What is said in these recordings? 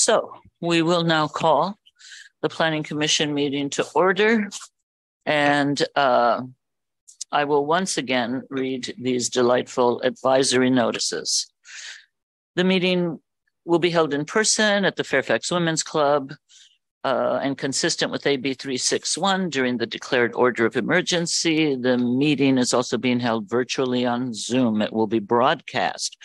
So we will now call the Planning Commission meeting to order. And I will once again read these delightful advisory notices. The meeting will be held in person at the Fairfax Women's Club and consistent with AB 361 during the declared order of emergency. The meeting is also being held virtually on Zoom. It will be broadcast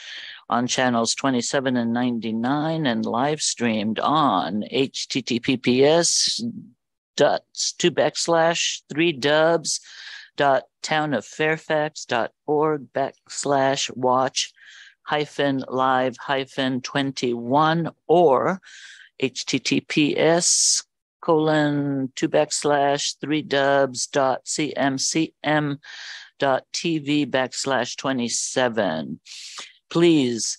on channels 27 and 99 and live streamed on https://3dubs.townoffairfax.org/watch-live-21 or https://2/3dubs.cmcm.tv/27. Please,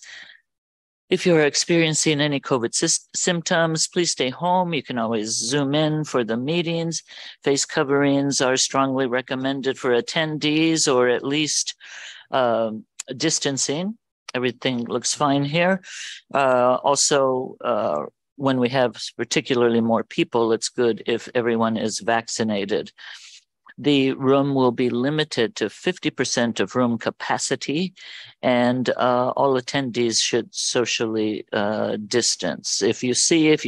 if you're experiencing any COVID symptoms, please stay home. You can always Zoom in for the meetings. Face coverings are strongly recommended for attendees, or at least distancing. Everything looks fine here. Also, when we have particularly more people, it's good if everyone is vaccinated. The room will be limited to 50% of room capacity, and all attendees should socially distance. If you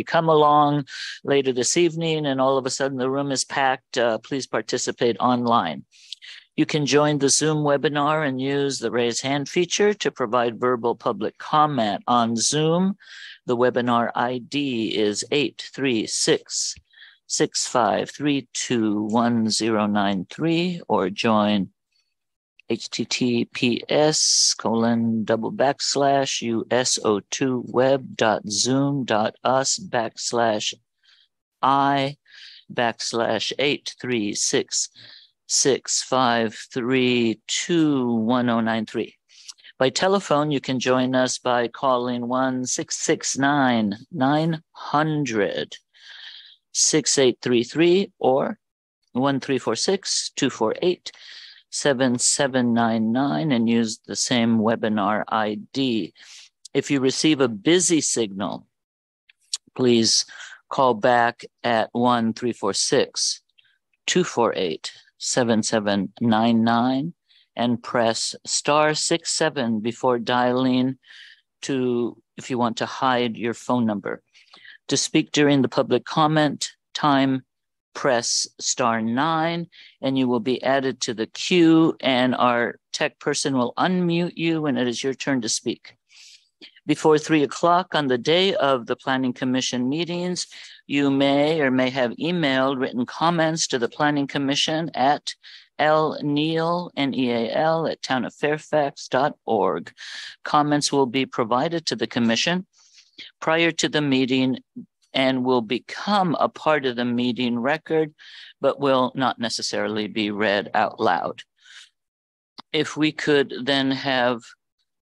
come along later this evening and all of a sudden the room is packed, please participate online. You can join the Zoom webinar and use the raise hand feature to provide verbal public comment on Zoom. The webinar ID is 836-6532-1093, or join https://uso2web.zoom.us/i/836-6532-1093. By telephone, you can join us by calling 1-669-900-6833 or 1-346-248-7799 and use the same webinar ID. If you receive a busy signal, please call back at 1-346-248-7799 and press *67 before dialing if you want to hide your phone number. To speak during the public comment time, press *9 and you will be added to the queue, and our tech person will unmute you when it is your turn to speak. Before 3 o'clock on the day of the Planning Commission meetings, you may or may have emailed written comments to the Planning Commission at lneal, N-E-A-L, at townoffairfax.org. Comments will be provided to the Commission prior to the meeting and will become a part of the meeting record, but will not necessarily be read out loud. If we could then have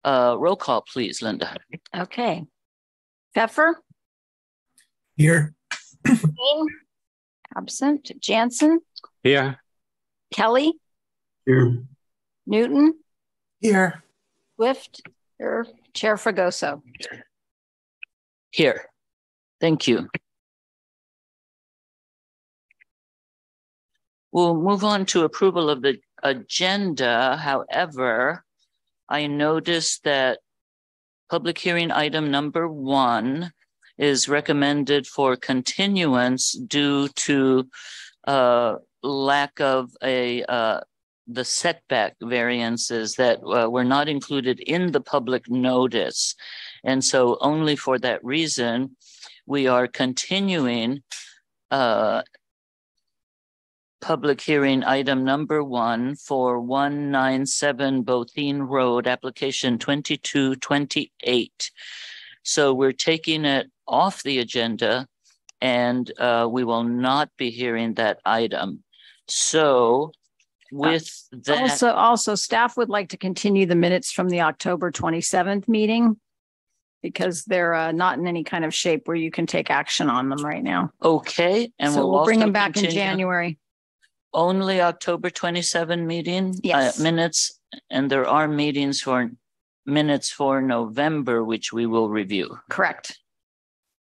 a roll call, please, Linda. Okay. Pfeffer? Here. Green? Absent. Jansen? Here. Kelly? Here. Newton? Here. Swift? Here. Chair Fragoso? Here. Thank you. We'll move on to approval of the agenda. However, I noticed that public hearing item number 1 is recommended for continuance due to lack of the setback variances that were not included in the public notice. And so only for that reason, we are continuing public hearing item number 1 for 197 Botheen Road, application 2228. So we're taking it off the agenda, and we will not be hearing that item. So with that... Also, staff would like to continue the minutes from the October 27th meeting because they're not in any kind of shape where you can take action on them right now. Okay. And so we'll bring them back in January. Only October 27 meeting minutes, and there are minutes for November, which we will review. Correct.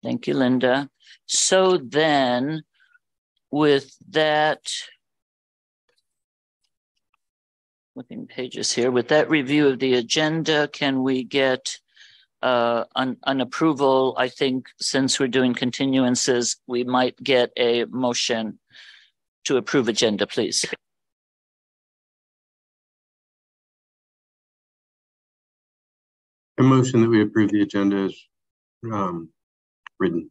Thank you, Linda. So then, with that, flipping pages here, with that review of the agenda, can we get an approval? I think since we're doing continuances, we might get a motion to approve agenda, please. A motion that we approve the agenda is written.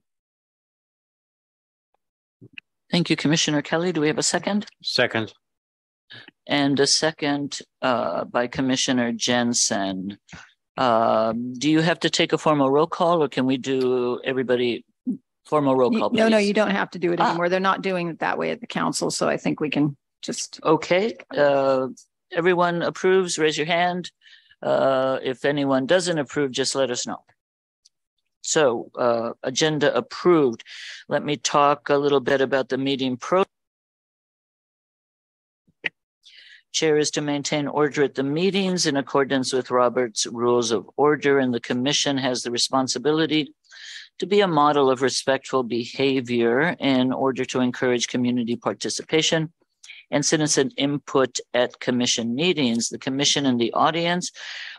Thank you, Commissioner Kelly. Do we have a second? Second. And a second by Commissioner Jensen. Do you have to take a formal roll call, or can we do everybody formal roll call, please? No, you don't have to do it anymore. They're not doing it that way at the council, so I think we can just... Okay. Everyone approves, raise your hand. If anyone doesn't approve, just let us know. So agenda approved. Let me talk a little bit about the meeting Chair is to maintain order at the meetings in accordance with Robert's Rules of Order, and the Commission has the responsibility to be a model of respectful behavior in order to encourage community participation and citizen input at Commission meetings. The Commission and the audience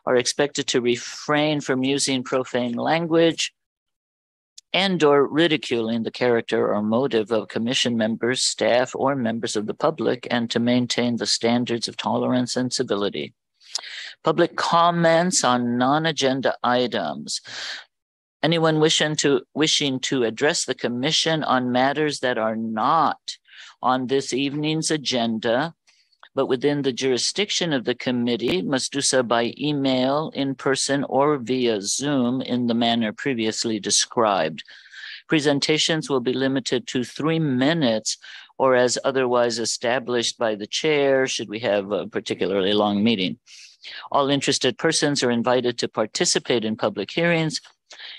are expected to refrain from using profane language and or ridiculing the character or motive of Commission members, staff, or members of the public, and to maintain the standards of tolerance and civility. Public comments on non-agenda items. Anyone wishing to address the Commission on matters that are not on this evening's agenda, but within the jurisdiction of the committee, must do so by email, in person, or via Zoom in the manner previously described. Presentations will be limited to 3 minutes or as otherwise established by the chair, should we have a particularly long meeting. All interested persons are invited to participate in public hearings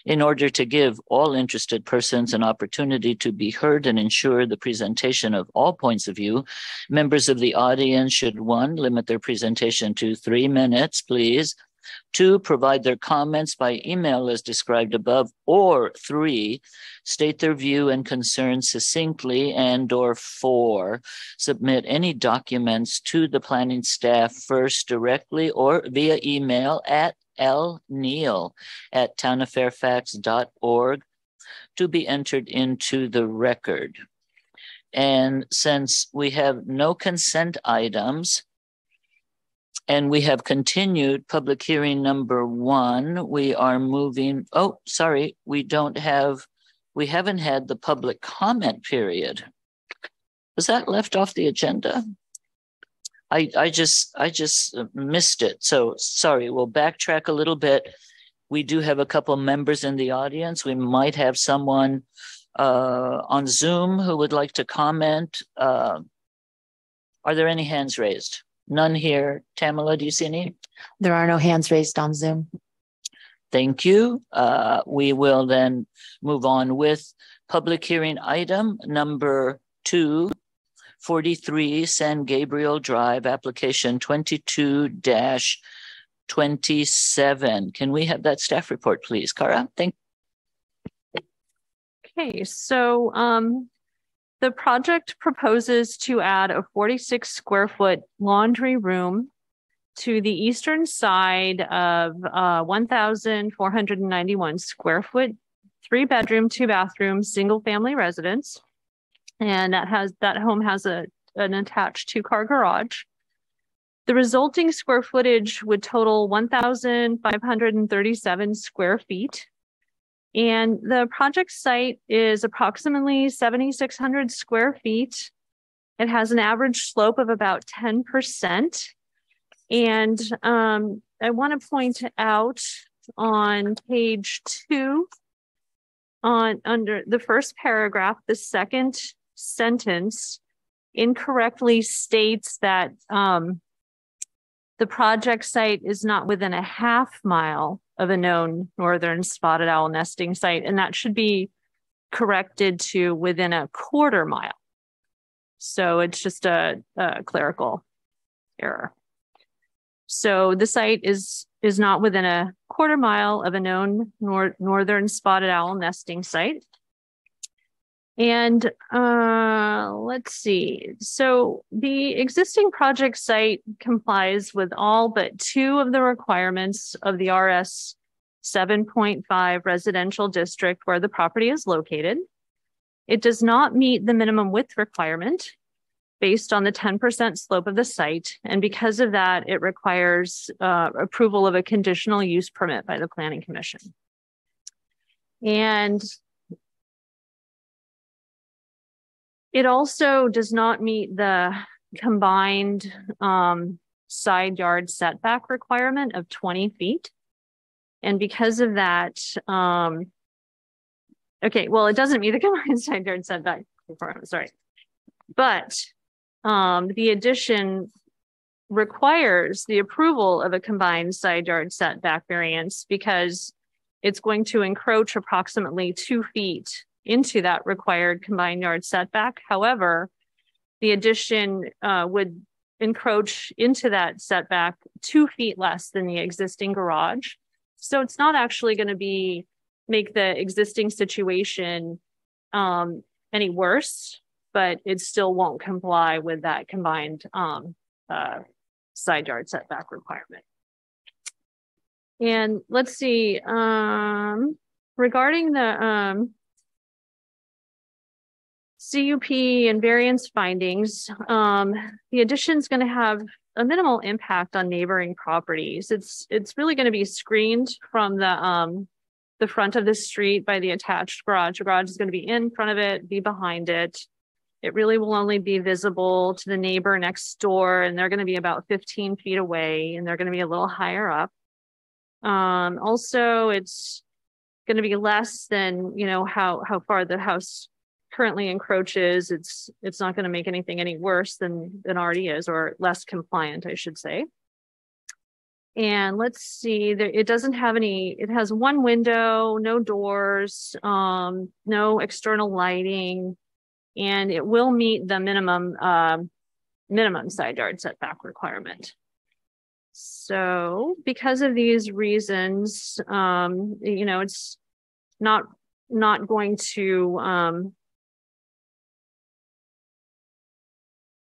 in order to give all interested persons an opportunity to be heard and ensure the presentation of all points of view. Members of the audience should, 1, limit their presentation to 3 minutes, please. 2, provide their comments by email as described above, or 3, state their view and concerns succinctly, and or 4, submit any documents to the planning staff first directly or via email at lneal@townoffairfax.org to be entered into the record. And since we have no consent items and we have continued public hearing number 1, we are moving, we haven't had the public comment period. Was that left off the agenda? I just missed it. So sorry, we'll backtrack a little bit. We do have a couple members in the audience. We might have someone on Zoom who would like to comment. Are there any hands raised? None here. Tamala, do you see any? There are no hands raised on Zoom. Thank you. We will then move on with public hearing item number 2. 43 San Gabriel Drive, application 22-27. Can we have that staff report, please? Cara, thank you. Okay, so the project proposes to add a 46 square foot laundry room to the eastern side of 1,491 square foot, 3-bedroom, 2-bathroom, single family residence. And that home has an attached 2-car garage. The resulting square footage would total 1,537 square feet. And the project site is approximately 7,600 square feet. It has an average slope of about 10%. And I want to point out on page 2, under the first paragraph, the second sentence incorrectly states that the project site is not within a half mile of a known northern spotted owl nesting site, and that should be corrected to within a quarter mile. So it's just a clerical error. So the site is not within a quarter mile of a known northern spotted owl nesting site. And let's see. So the existing project site complies with all but 2 of the requirements of the RS 7.5 residential district where the property is located. It does not meet the minimum width requirement based on the 10% slope of the site. And because of that, it requires approval of a conditional use permit by the Planning Commission. And it also does not meet the combined side yard setback requirement of 20 feet. And because of that, okay, well, it doesn't meet the combined side yard setback requirement, sorry. But the addition requires the approval of a combined side yard setback variance because it's going to encroach approximately 2 feet into that required combined yard setback. However, the addition would encroach into that setback 2 feet less than the existing garage. So it's not actually going to make the existing situation any worse, but it still won't comply with that combined side yard setback requirement. And let's see, regarding the CUP and variance findings, the addition is going to have a minimal impact on neighboring properties. It's really going to be screened from the front of the street by the attached garage. The garage is going to be in front of it, be behind it. It really will only be visible to the neighbor next door, and they're going to be about 15 feet away, and they're going to be a little higher up. Also, it's going to be less than, how far the house currently encroaches. It's not going to make anything any worse than already is, or less compliant, I should say. And let's see, it doesn't have it has 1 window, no doors, no external lighting, and it will meet the minimum side yard setback requirement. So because of these reasons, it's not going to,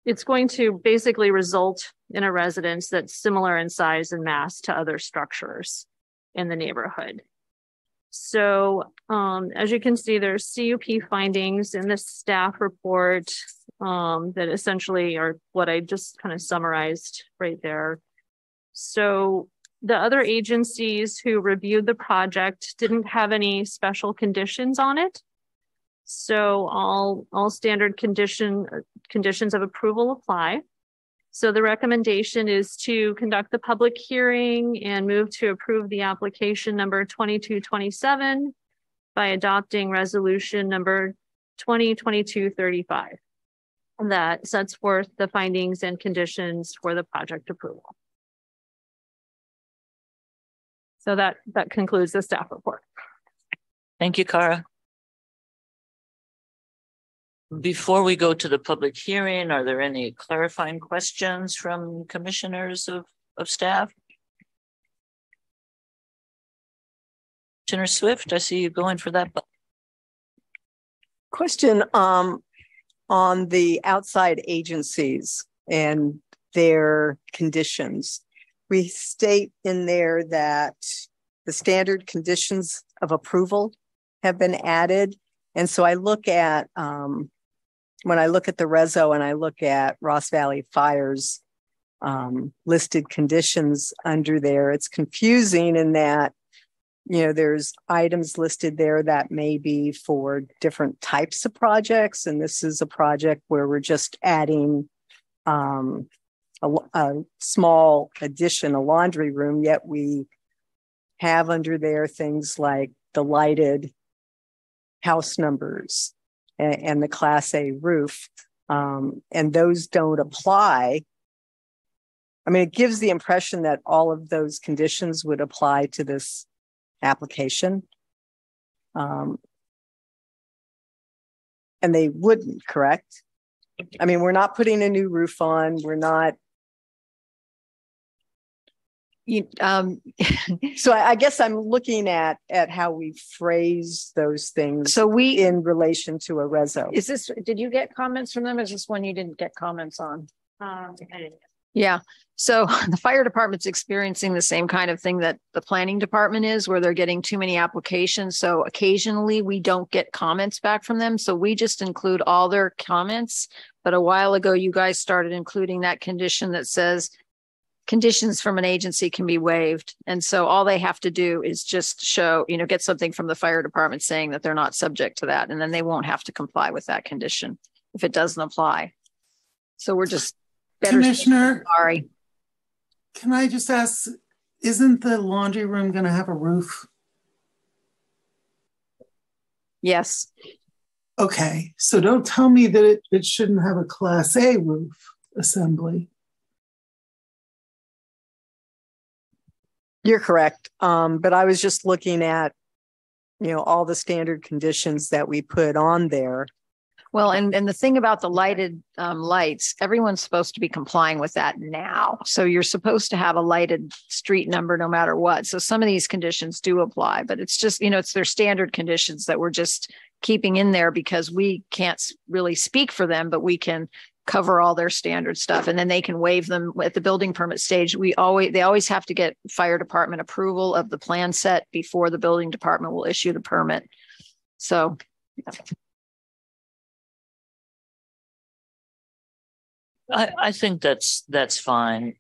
it's going to basically result in a residence that's similar in size and mass to other structures in the neighborhood. So as you can see, there's CUP findings in this staff report that essentially are what I just kind of summarized right there. So the other agencies who reviewed the project didn't have any special conditions on it. So all standard conditions of approval apply. So the recommendation is to conduct the public hearing and move to approve the application number 2227 by adopting resolution number 2022-35. That sets forth the findings and conditions for the project approval. So that concludes the staff report. Thank you, Cara. Before we go to the public hearing, are there any clarifying questions from commissioners of staff? Commissioner Swift, I see you going for that. Question on the outside agencies and their conditions. We state in there that the standard conditions of approval have been added. And so I look at, when I look at the reso and I look at Ross Valley Fire's listed conditions under there, it's confusing in that, there's items listed there that may be for different types of projects. And this is a project where we're just adding a small addition, a laundry room, yet we have under there things like the lighted house numbers and the Class A roof, and those don't apply. I mean, it gives the impression that all of those conditions would apply to this application. And they wouldn't, correct? I mean, we're not putting a new roof on. We're not So I guess I'm looking at how we phrase those things. So in relation to a reso. did you get comments from them? Is this one you didn't get comments on? Yeah. So the fire department's experiencing the same kind of thing that the planning department is, where they're getting too many applications. So occasionally we don't get comments back from them. So we just include all their comments. But a while ago, you guys started including that condition that says conditions from an agency can be waived. And so all they have to do is just show, get something from the fire department saying that they're not subject to that. And then they won't have to comply with that condition if it doesn't apply. So we're just better. Commissioner, sorry. Can I just ask, isn't the laundry room going to have a roof? Yes. Okay, so don't tell me that it shouldn't have a Class A roof assembly. You're correct. But I was just looking at, all the standard conditions that we put on there. Well, and the thing about the lighted lights, everyone's supposed to be complying with that now. So you're supposed to have a lighted street number no matter what. So some of these conditions do apply, but it's just, it's their standard conditions that we're just keeping in there because we can't really speak for them, but we can cover all their standard stuff. And then they can waive them at the building permit stage. They always have to get fire department approval of the plan set before the building department will issue the permit. So, yeah. I think that's fine.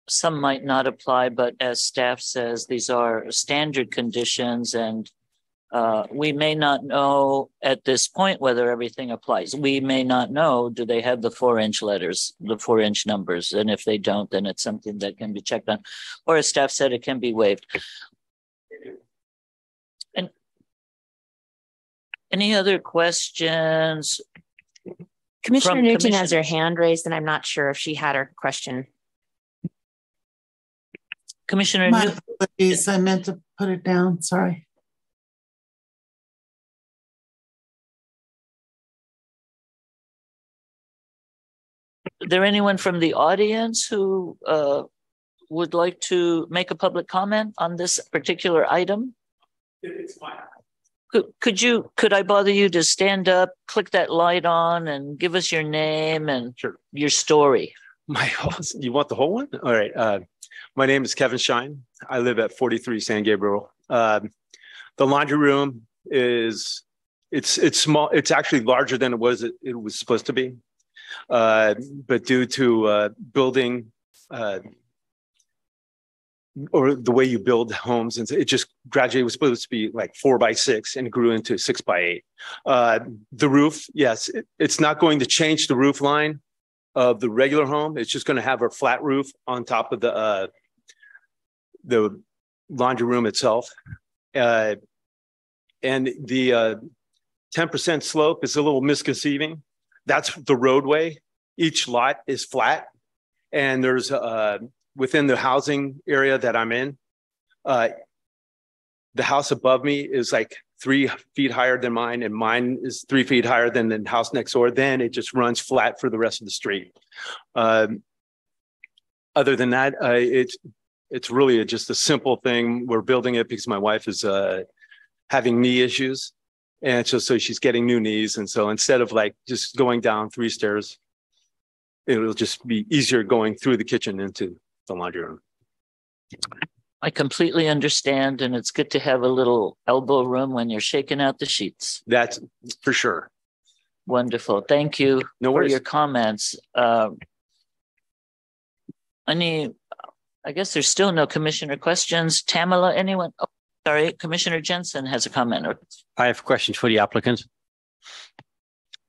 Some might not apply, but as staff says, these are standard conditions, and we may not know at this point whether everything applies. We may not know, do they have the 4-inch letters, the 4-inch numbers? And if they don't, then it's something that can be checked on. Or as staff said, it can be waived. And any other questions? Commissioner Newton has her hand raised, and I'm not sure if she had her question. Commissioner My Newton. apologies, I meant to put it down. Sorry. Is there anyone from the audience who would like to make a public comment on this particular item? It's fine. Could I bother you to stand up, click that light on, and give us your name and your story? You want the whole one? All right. My name is Kevin Shine. I live at 43 San Gabriel. The laundry room it's small. It's actually larger than it was supposed to be. But due to building or the way you build homes, and it just gradually was supposed to be like 4x6 and grew into 6x8. The roof, yes, it's not going to change the roof line of the regular home. It's just going to have a flat roof on top of the laundry room itself. And the 10% slope is a little misconceiving. That's the roadway. Each lot is flat, and there's within the housing area that I'm in, the house above me is like 3 feet higher than mine, and mine is 3 feet higher than the house next door. Then it just runs flat for the rest of the street. Other than that, it's really just a simple thing. We're building it because my wife is having knee issues, and so she's getting new knees. And so instead of like just going down 3 stairs, it'll just be easier going through the kitchen into the laundry room. I completely understand, and it's good to have a little elbow room when you're shaking out the sheets. That's for sure. Wonderful. Thank you for your comments. I guess there's still no commissioner questions. Tamala, anyone? Oh, sorry, Commissioner Jensen has a comment. I have questions for the applicant.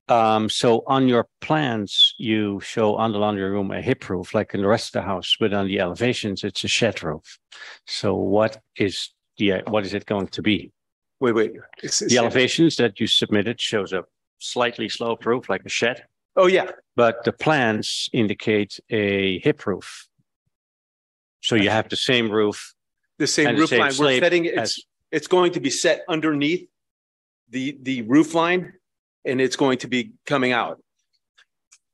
So on your plans, you show on the laundry room a hip roof like in the rest of the house, but on the elevations, it's a shed roof. So what is it going to be? Wait. The elevations that you submitted shows a slightly sloped roof like a shed. Oh, yeah. But the plans indicate a hip roof. So you have the same roof. The same roof line. We're setting it's going to be set underneath the roof line, and it's going to be coming out.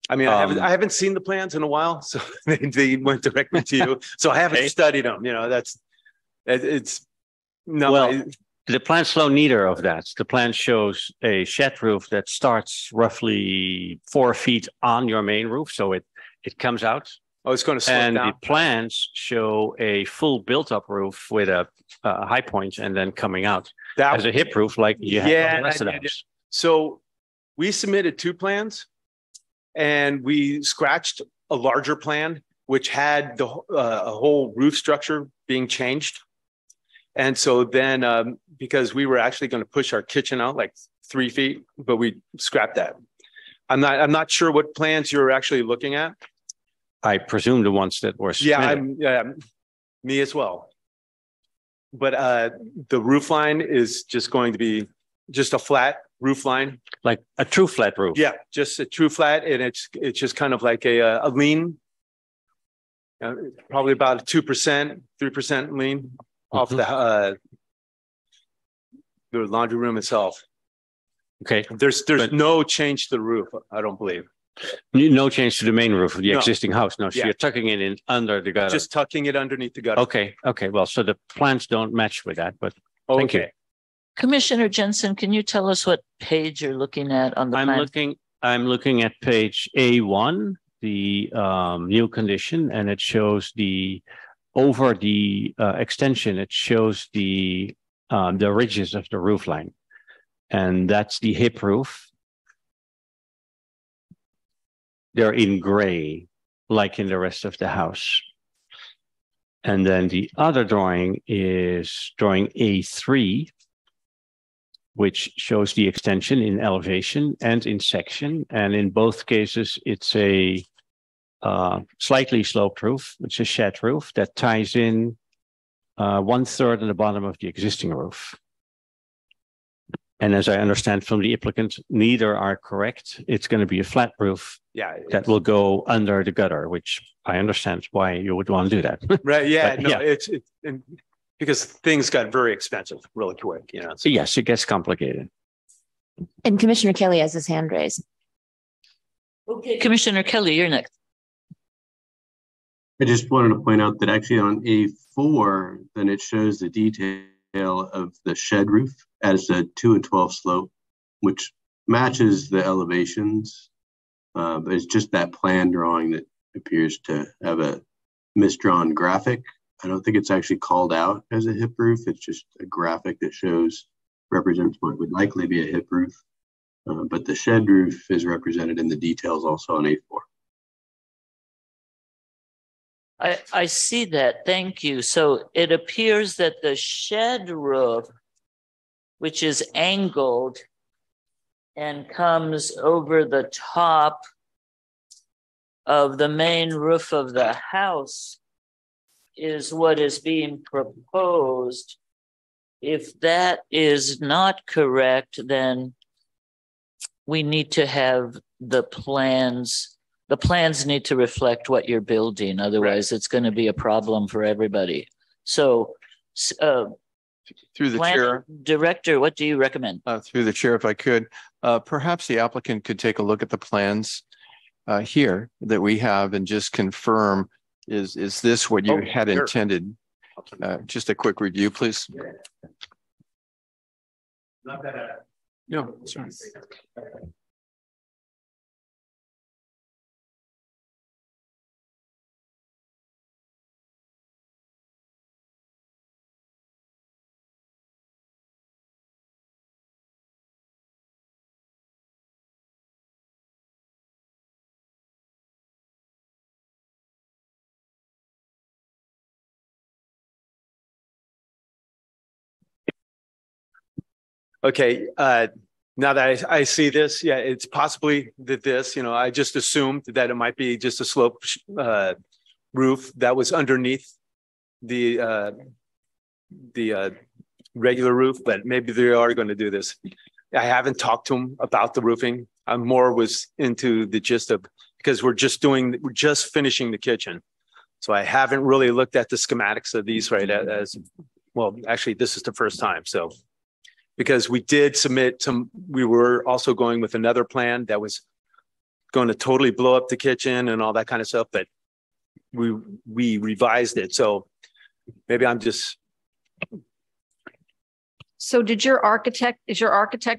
I mean, I haven't seen the plans in a while, so they went directly to you. So I haven't studied them. You know, it's no. Well, the plans show neither of that. The plan shows a shed roof that starts roughly 4 feet on your main roof, so it comes out. Oh, it's going to slope and down. The plans show a full built-up roof with a high point and then coming out as a hip roof, like you have on the rest of the house. So we submitted 2 plans, and we scratched a larger plan, which had the a whole roof structure being changed. And so then, because we were actually going to push our kitchen out like 3 feet, but we scrapped that. I'm not sure what plans you're actually looking at. I presume the ones that were submitted. Yeah, me as well. But the roof line is just going to be just a flat roof line, like a true flat roof. Yeah, just a true flat, and it's just kind of like a lean, probably about a 2%, 3% lean off the laundry room itself. Okay. There's no change to the roof, I don't believe. No change to the main roof of the existing house. No, so Yeah. you're tucking it in under the gutter. Just tucking it underneath the gutter. Okay. Well, so the plans don't match with that, but thank you. Commissioner Jensen, can you tell us what page you're looking at on the plan? I'm looking at page A1, the new condition, and it shows over the extension, it shows the ridges of the roof line. And that's the hip roof. They're in gray, like in the rest of the house. And then the other drawing is drawing A3, which shows the extension in elevation and in section. And in both cases, it's a slightly sloped roof. It's a shed roof that ties in 1/3 in the bottom of the existing roof. And as I understand from the applicant, neither are correct. It's going to be a flat roof that will go under the gutter, which I understand why you would want to do that. Right. Yeah. But, it's because things got very expensive really quick. You know. So yes, it gets complicated. And Commissioner Kelly has his hand raised. Okay, Commissioner Kelly, you're next. I just wanted to point out that actually on A4, then it shows the detail of the shed roof as a 2 and 12 slope, which matches the elevations. But it's just that plan drawing that appears to have a misdrawn graphic. I don't think it's actually called out as a hip roof. It's just a graphic that represents what would likely be a hip roof. But the shed roof is represented in the details also on A4. I see that. Thank you. So it appears that the shed roof, which is angled and comes over the top of the main roof of the house, is what is being proposed. If that is not correct, then we need to have the plans. The plans need to reflect what you're building. Otherwise, it's going to be a problem for everybody. So, through the chair, Director, what do you recommend? Through the chair, if I could, perhaps the applicant could take a look at the plans here that we have and just confirm, is this what you had intended? Just a quick review, please. Not that. No, sorry. Okay, now that I see this, yeah, it's possibly that this, I just assumed that it might be just a slope roof that was underneath the regular roof, but maybe they are going to do this. I haven't talked to them about the roofing. I'm more was into the gist of, because we're just finishing the kitchen. So I haven't really looked at the schematics of these as well, actually, this is the first time. So, because we did submit we were also going with another plan that was going to totally blow up the kitchen and all that kind of stuff, but we revised it. So maybe I'm just. So is your architect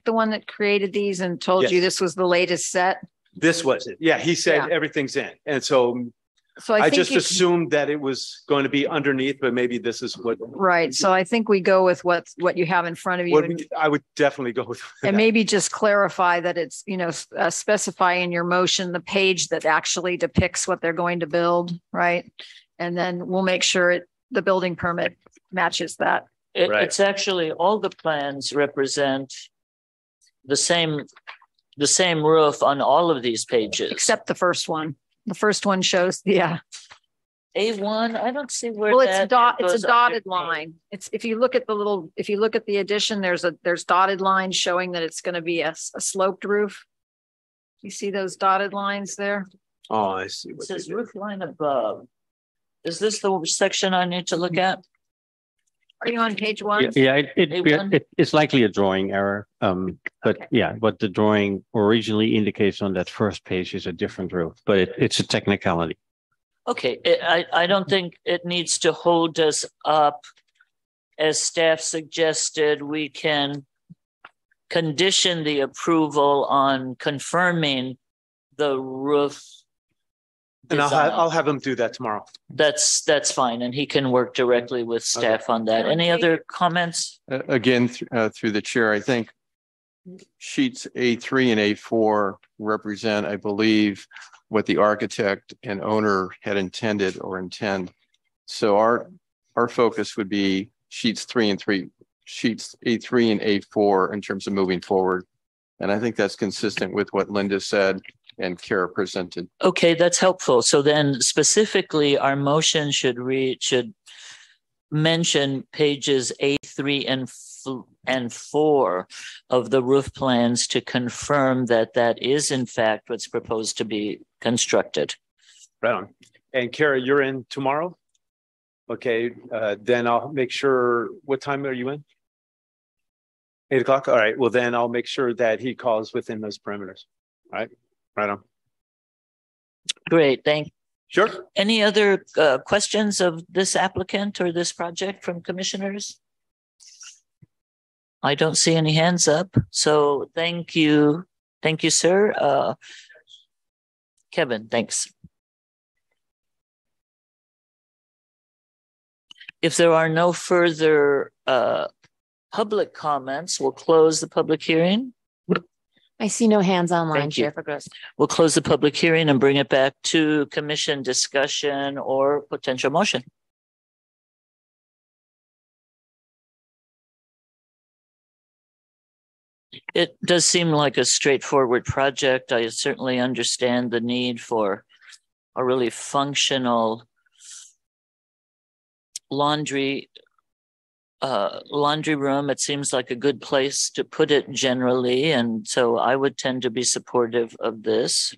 the one that created these and told you this was the latest set? This was it. Yeah, he said everything's in. And so I just assumed that it was going to be underneath, but maybe this is what. Right. So I think we go with what you have in front of you. I would definitely go with that. And maybe just clarify that it's, specify in your motion the page that actually depicts what they're going to build. Right. And then we'll make sure the building permit matches that. It's actually all the plans represent the same roof on all of these pages. Except the first one. The first one shows A1. I don't see where it's a dotted line. It's if you look at the addition, there's dotted lines showing that it's going to be a sloped roof. You see those dotted lines there? Oh, I see. It says roof line above. Is this the section I need to look at? Are you on page 1? Yeah, it's likely a drawing error. But what the drawing originally indicates on that first page is a different roof, but it's a technicality. Okay, I don't think it needs to hold us up. As staff suggested, we can condition the approval on confirming the roof. And I'll have him do that tomorrow. That's fine, and he can work directly with staff on that. Any other comments? Again, through the chair, I think sheets A3 and A4 represent, I believe, what the architect and owner had intended or intend. So our focus would be sheets A3 and A4 in terms of moving forward. And I think that's consistent with what Linda said and Kara presented. Okay, that's helpful. So then specifically our motion should mention pages A3 and 4 of the roof plans to confirm that is in fact what's proposed to be constructed. Right on. And Kara, you're in tomorrow? Okay, then I'll make sure, what time are you in? 8 o'clock? All right, well then I'll make sure that he calls within those perimeters. All right. Right on. Great, thank you. Sure. Any other questions of this applicant or this project from commissioners? I don't see any hands up, so thank you. Thank you, sir. Kevin, thanks. If there are no further public comments, we'll close the public hearing. I see no hands online, Chair for Gross. We'll close the public hearing and bring it back to commission discussion or potential motion. It does seem like a straightforward project. I certainly understand the need for a really functional laundry room. It seems like a good place to put it generally, and so I would tend to be supportive of this.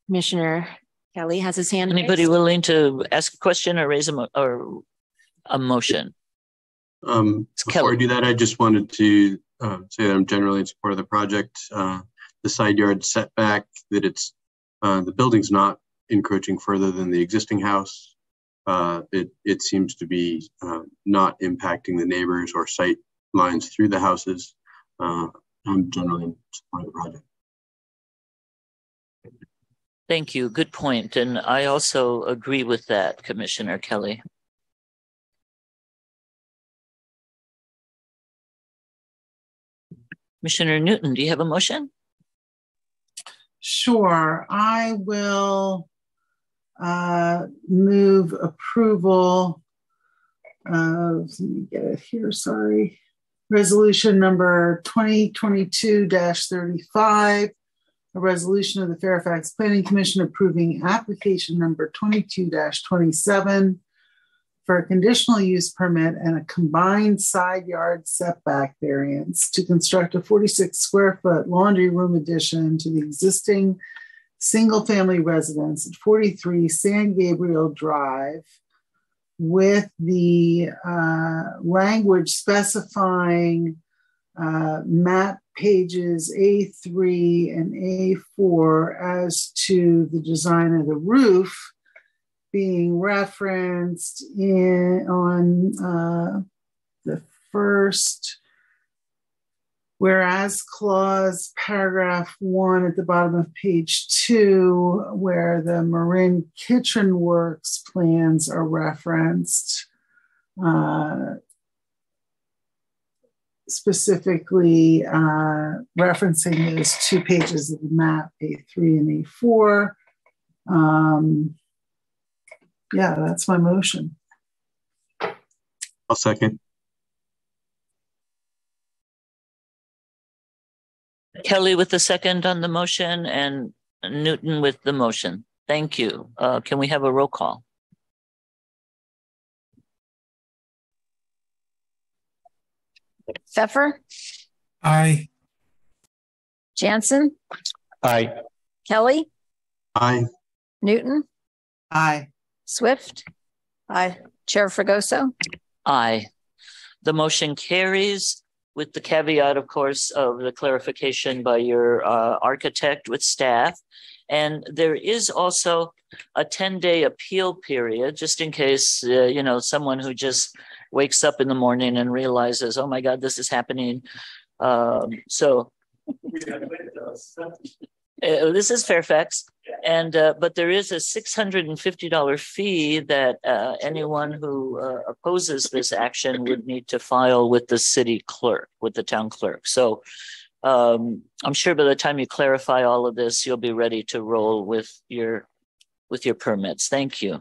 Commissioner Kelly has his hand raised. Anybody willing to ask a question or raise a motion? Before I do that, I just wanted to say that I'm generally in support of the project. The side yard setback, that it's the building's not encroaching further than the existing house. It seems to be not impacting the neighbors or sight lines through the houses. I'm generally in support of the project. Thank you. Good point. And I also agree with that, Commissioner Kelly. Commissioner Newton, do you have a motion? Sure. I will move approval of, let me get it here, sorry. Resolution number 2022-35, a resolution of the Fairfax Planning Commission approving application number 22-27 for a conditional use permit and a combined side yard setback variance to construct a 46 square foot laundry room addition to the existing single family residence at 43 San Gabriel Drive, with the language specifying map pages A3 and A4 as to the design of the roof being referenced on the first whereas clause, paragraph 1 at the bottom of page 2, where the Marin Kitchen Works plans are referenced, specifically referencing those 2 pages of the map, A3 and A4. Yeah, that's my motion. I'll second. Kelly with the second on the motion and Newton with the motion. Thank you. Can we have a roll call? Pfeffer? Aye. Jansen? Aye. Kelly? Aye. Newton? Aye. Swift? Aye. Chair Fregoso? Aye. The motion carries with the caveat, of course, of the clarification by your architect with staff. And there is also a 10-day appeal period, just in case, someone who just wakes up in the morning and realizes, oh my God, this is happening. This is Fairfax, and but there is a $650 fee that anyone who opposes this action would need to file with the city clerk, with the town clerk. So I'm sure by the time you clarify all of this, you'll be ready to roll with your permits. Thank you.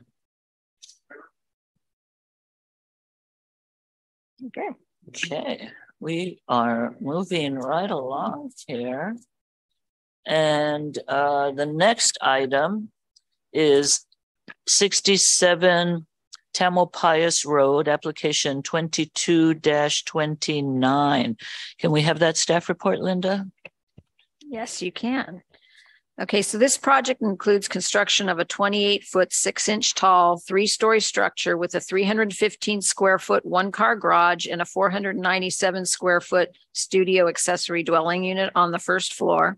Okay, we are moving right along here. And the next item is 67 Tamalpais Road, application 22-29. Can we have that staff report, Linda? Yes, you can. Okay, so this project includes construction of a 28-foot, 6-inch tall, 3-story structure with a 315-square-foot one-car garage and a 497-square-foot studio accessory dwelling unit on the first floor.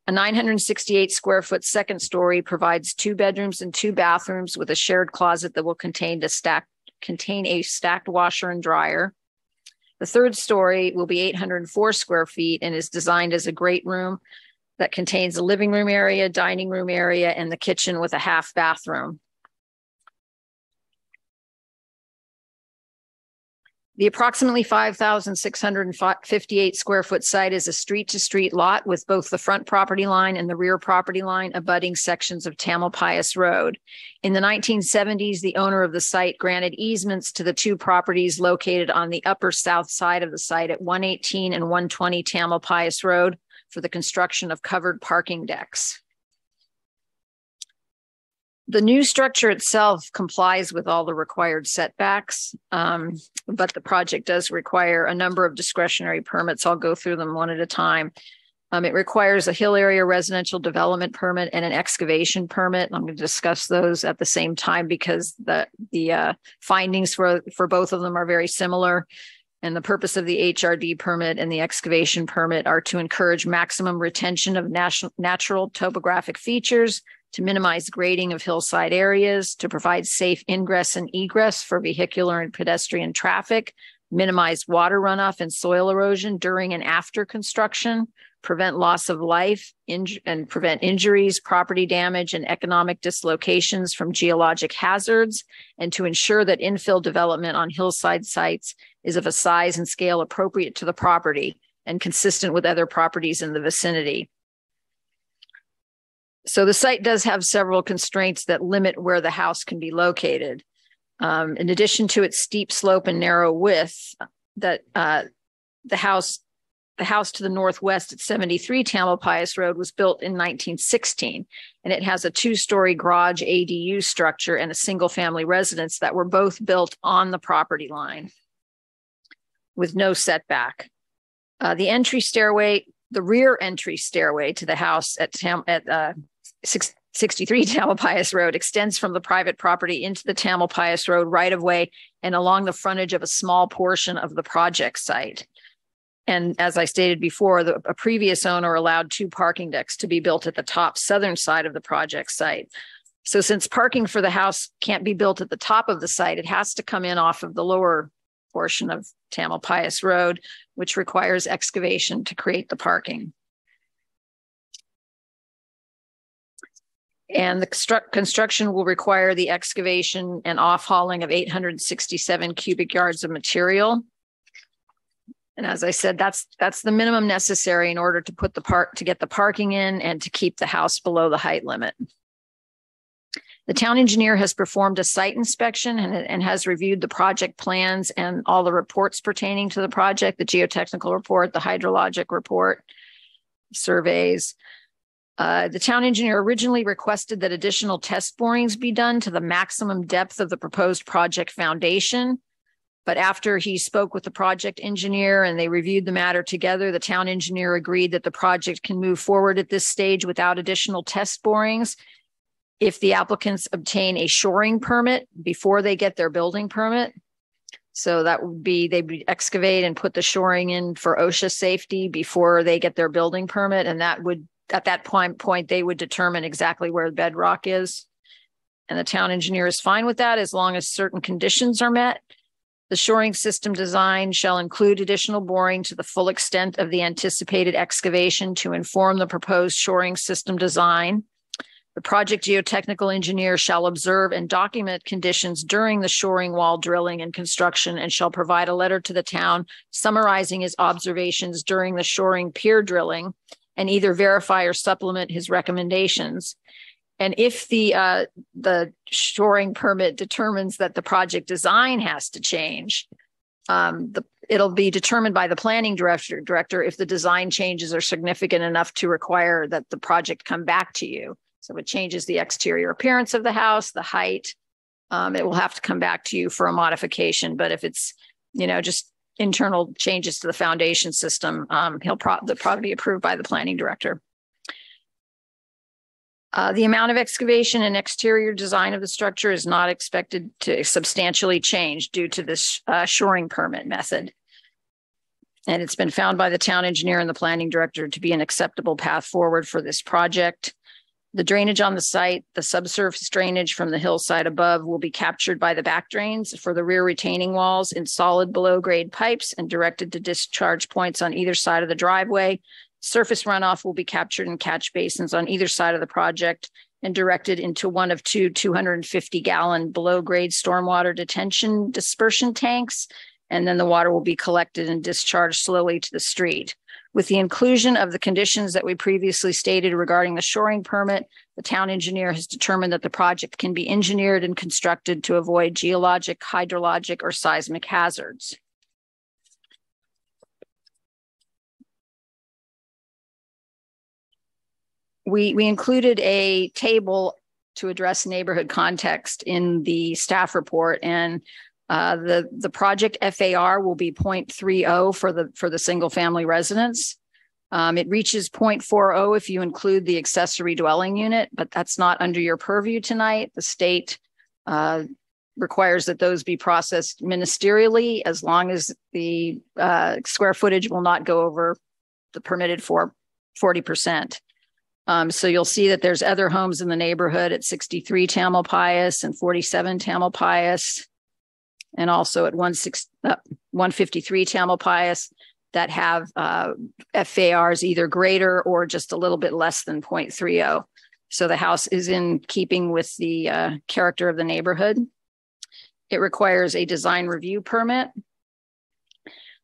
A 968-square-foot second story provides 2 bedrooms and 2 bathrooms with a shared closet that will contain a stacked washer and dryer. The third story will be 804 square feet and is designed as a great room that contains a living room area, dining room area, and the kitchen with a half bathroom. The approximately 5,658 square foot site is a street-to-street lot with both the front property line and the rear property line abutting sections of Tamalpais Road. In the 1970s, the owner of the site granted easements to the 2 properties located on the upper south side of the site at 118 and 120 Tamalpais Road for the construction of covered parking decks. The new structure itself complies with all the required setbacks, but the project does require a number of discretionary permits. I'll go through them one at a time. It requires a hill area residential development permit and an excavation permit. I'm going to discuss those at the same time because the findings for both of them are very similar. And the purpose of the HRD permit and the excavation permit are to encourage maximum retention of natural topographic features, to minimize grading of hillside areas, to provide safe ingress and egress for vehicular and pedestrian traffic, minimize water runoff and soil erosion during and after construction, prevent loss of life and prevent injuries, property damage, and economic dislocations from geologic hazards, and to ensure that infill development on hillside sites is of a size and scale appropriate to the property and consistent with other properties in the vicinity. So the site does have several constraints that limit where the house can be located. In addition to its steep slope and narrow width, that the house to the northwest at 73 Tamalpais Road was built in 1916, and it has a 2-story garage ADU structure and a single-family residence that were both built on the property line with no setback. The rear entry stairway to the house at 63 Tamalpais Road extends from the private property into the Tamalpais Road right of way and along the frontage of a small portion of the project site. And as I stated before, a previous owner allowed 2 parking decks to be built at the top southern side of the project site. So since parking for the house can't be built at the top of the site, it has to come in off of the lower portion of Tamalpais Road, which requires excavation to create the parking. And the construction will require the excavation and off-hauling of 867 cubic yards of material. And as I said, that's the minimum necessary in order to put to get the parking in and to keep the house below the height limit. The town engineer has performed a site inspection and has reviewed the project plans and all the reports pertaining to the project, the geotechnical report, the hydrologic report, surveys. The town engineer originally requested that additional test borings be done to the maximum depth of the proposed project foundation. But after he spoke with the project engineer and they reviewed the matter together, the town engineer agreed that the project can move forward at this stage without additional test borings if the applicants obtain a shoring permit before they get their building permit. So that would be, they'd excavate and put the shoring in for OSHA safety before they get their building permit. And that would, at that point, they would determine exactly where the bedrock is. And the town engineer is fine with that as long as certain conditions are met. The shoring system design shall include additional boring to the full extent of the anticipated excavation to inform the proposed shoring system design. The project geotechnical engineer shall observe and document conditions during the shoring wall drilling and construction and shall provide a letter to the town summarizing his observations during the shoring pier drilling and either verify or supplement his recommendations. And if the shoring permit determines that the project design has to change, it'll be determined by the planning director if the design changes are significant enough to require that the project come back to you. So it changes the exterior appearance of the house, the height, it will have to come back to you for a modification. But if it's, just internal changes to the foundation system, they'll probably be approved by the planning director. The amount of excavation and exterior design of the structure is not expected to substantially change due to this shoring permit method. And it's been found by the town engineer and the planning director to be an acceptable path forward for this project. The drainage on the site, the subsurface drainage from the hillside above will be captured by the back drains for the rear retaining walls in solid below grade pipes and directed to discharge points on either side of the driveway. Surface runoff will be captured in catch basins on either side of the project and directed into one of 2 250-gallon below grade stormwater detention dispersion tanks. And then the water will be collected and discharged slowly to the street. With the inclusion of the conditions that we previously stated regarding the shoring permit, the town engineer has determined that the project can be engineered and constructed to avoid geologic, hydrologic, or seismic hazards. We included a table to address neighborhood context in the staff report, and the project FAR will be 0.30 for the single family residence. It reaches 0.40 if you include the accessory dwelling unit, but that's not under your purview tonight. The state requires that those be processed ministerially as long as the square footage will not go over the permitted for 40%. So you'll see that there's other homes in the neighborhood at 63 Tamalpais and 47 Tamalpais, and also at 153 Tamalpais that have FARs either greater or just a little bit less than 0.30. So the house is in keeping with the character of the neighborhood. It requires a design review permit.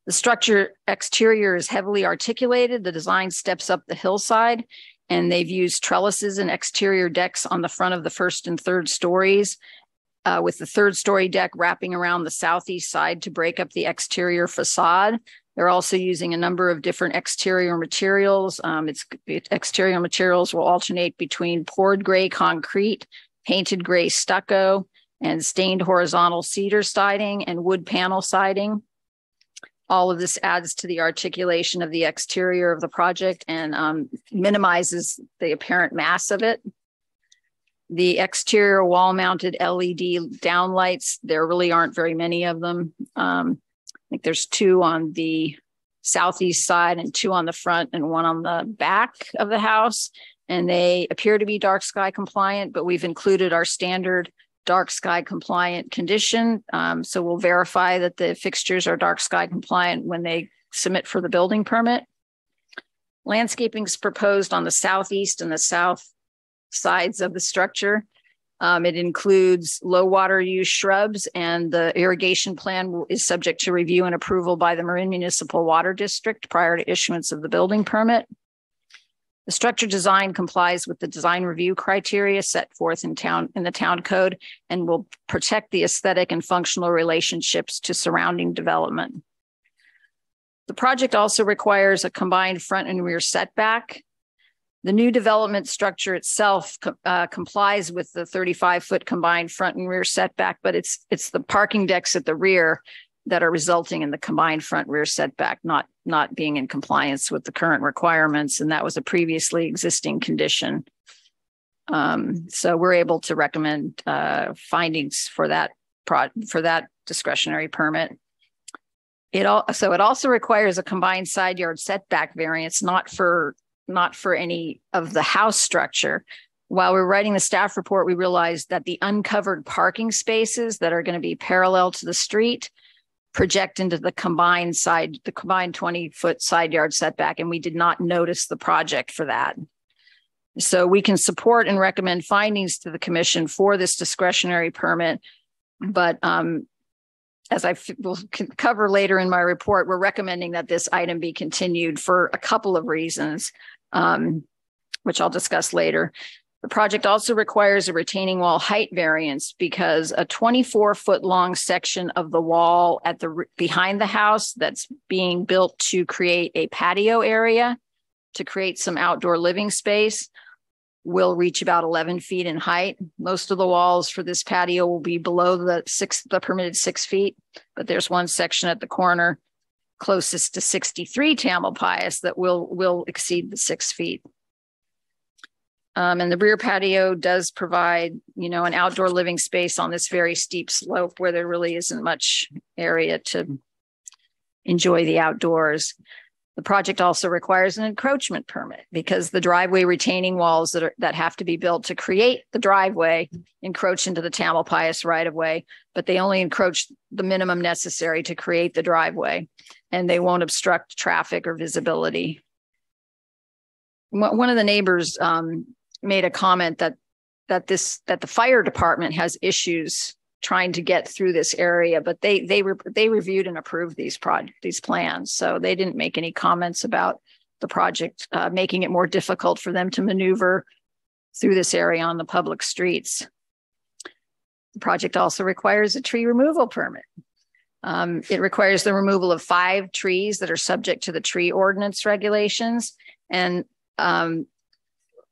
The structure exterior is heavily articulated. The design steps up the hillside, and they've used trellises and exterior decks on the front of the first and third stories, with the third story deck wrapping around the southeast side to break up the exterior facade. They're also using a number of different exterior materials. Exterior materials will alternate between poured gray concrete, painted gray stucco, and stained horizontal cedar siding and wood panel siding. All of this adds to the articulation of the exterior of the project and minimizes the apparent mass of it. The exterior wall mounted LED downlights, there really aren't very many of them. I think there's 2 on the southeast side and 2 on the front and 1 on the back of the house. And they appear to be dark sky compliant, but we've included our standard dark sky compliant condition. So we'll verify that the fixtures are dark sky compliant when they submit for the building permit. Landscaping is proposed on the southeast and the south sides of the structure. It includes low water use shrubs, and the irrigation plan is subject to review and approval by the Marin Municipal Water District prior to issuance of the building permit. The structure design complies with the design review criteria set forth in the town code and will protect the aesthetic and functional relationships to surrounding development. The project also requires a combined front and rear setback. The new development structure itself complies with the 35-foot combined front and rear setback, but it's the parking decks at the rear that are resulting in the combined front rear setback not being in compliance with the current requirements, and that was a previously existing condition. So we're able to recommend findings for that discretionary permit. It also requires a combined side yard setback variance, not for any of the house structure. While we're writing the staff report, we realized that the uncovered parking spaces that are going to be parallel to the street project into the combined 20-foot side yard setback, and we did not notice the project for that. So we can support and recommend findings to the commission for this discretionary permit, but as I will cover later in my report, we're recommending that this item be continued for a couple of reasons, which I'll discuss later. The project also requires a retaining wall height variance because a 24-foot long section of the wall behind the house that's being built to create a patio area to create some outdoor living space will reach about 11 feet in height. Most of the walls for this patio will be below the permitted 6 feet, but there's one section at the corner closest to 63 Tamalpais that will exceed the 6 feet. And the rear patio does provide, an outdoor living space on this very steep slope where there really isn't much area to enjoy the outdoors. The project also requires an encroachment permit because the driveway retaining walls that have to be built to create the driveway encroach into the Tamalpais right of way, but they only encroach the minimum necessary to create the driveway, and they won't obstruct traffic or visibility. One of the neighbors made a comment that the fire department has issues trying to get through this area, but they reviewed and approved these plans, so they didn't make any comments about the project making it more difficult for them to maneuver through this area on the public streets. The project also requires a tree removal permit. It requires the removal of 5 trees that are subject to the tree ordinance regulations, and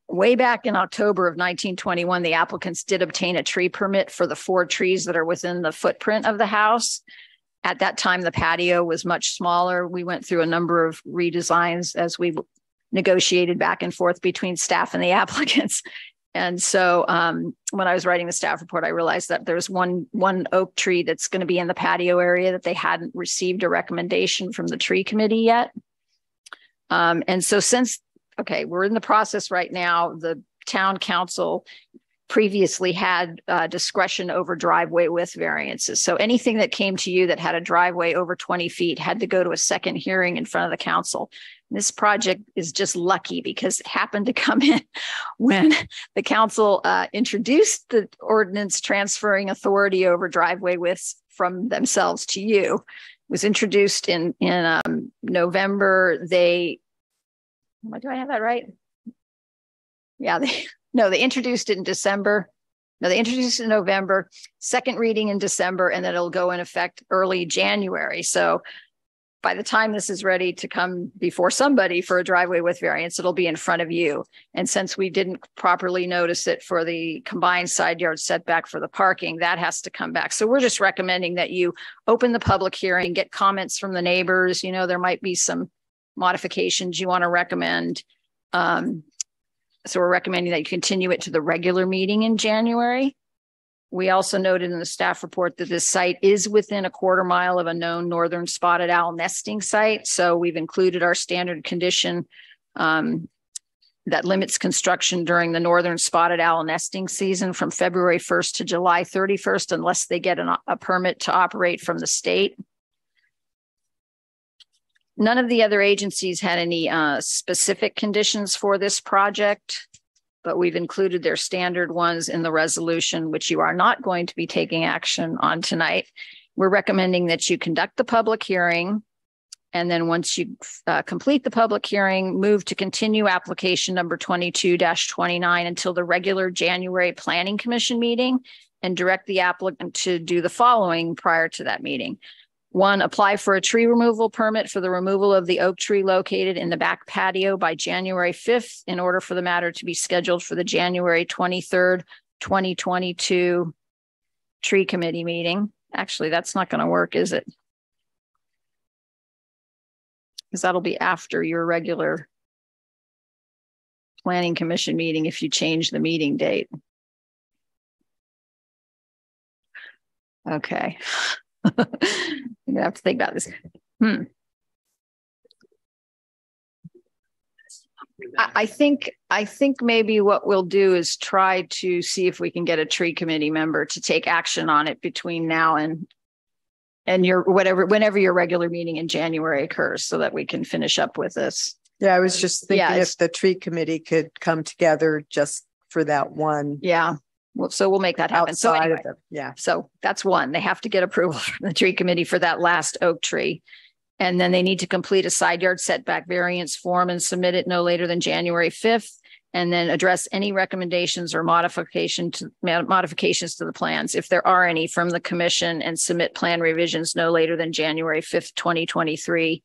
way back in October of 1921, the applicants did obtain a tree permit for the 4 trees that are within the footprint of the house. At that time, the patio was much smaller. We went through a number of redesigns as we negotiated back and forth between staff and the applicants. And so when I was writing the staff report, I realized that there's one oak tree that's going to be in the patio area that they hadn't received a recommendation from the tree committee yet. And so we're in the process right now. The town council previously had discretion over driveway width variances. So anything that came to you that had a driveway over 20 feet had to go to a second hearing in front of the council. And this project is just lucky because it happened to come in when the council introduced the ordinance transferring authority over driveway widths from themselves to you. It was introduced in November. Do I have that right? Yeah, they introduced it in December. No, they introduced it in November, second reading in December, and then it'll go in effect early January. So by the time this is ready to come before somebody for a driveway width variance, it'll be in front of you. And since we didn't properly notice it for the combined side yard setback for the parking, that has to come back. So we're just recommending that you open the public hearing, get comments from the neighbors. There might be some modifications you want to recommend. So we're recommending that you continue it to the regular meeting in January. We also noted in the staff report that this site is within a 1/4 mile of a known northern spotted owl nesting site. So we've included our standard condition that limits construction during the northern spotted owl nesting season from February 1st to July 31st, unless they get a permit to operate from the state. None of the other agencies had any specific conditions for this project, but we've included their standard ones in the resolution, which you are not going to be taking action on tonight. We're recommending that you conduct the public hearing, and then once you complete the public hearing, move to continue application number 22-29 until the regular January Planning Commission meeting, and direct the applicant to do the following prior to that meeting. 1, apply for a tree removal permit for the removal of the oak tree located in the back patio by January 5th in order for the matter to be scheduled for the January 23rd, 2022 tree committee meeting. Actually, that's not going to work, is it? Because that'll be after your regular planning commission meeting if you change the meeting date. Okay. I'm gonna have to think about this. I think maybe what we'll do is try to see if we can get a tree committee member to take action on it between now and your whenever your regular meeting in January occurs, so that we can finish up with this. Yeah, I was just thinking if the tree committee could come together just for that one. Yeah. Well, so we'll make that happen. So anyway, so that's one. They have to get approval from the tree committee for that last oak tree. And then they need to complete a side yard setback variance form and submit it no later than January 5th. And then address any recommendations or modifications to the plans, if there are any, from the commission, and submit plan revisions no later than January 5th, 2023.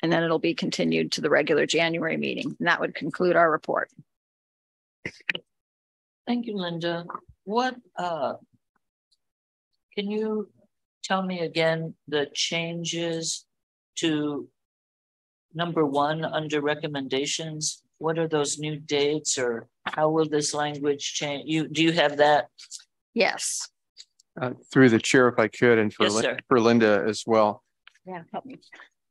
And then it'll be continued to the regular January meeting. And that would conclude our report. Thank you, Linda. What, can you tell me again the changes to number 1 under recommendations? What are those new dates, or how will this language change? Do you have that? Yes. Through the chair, if I could, and for, yes, for Linda as well. Yeah, help me.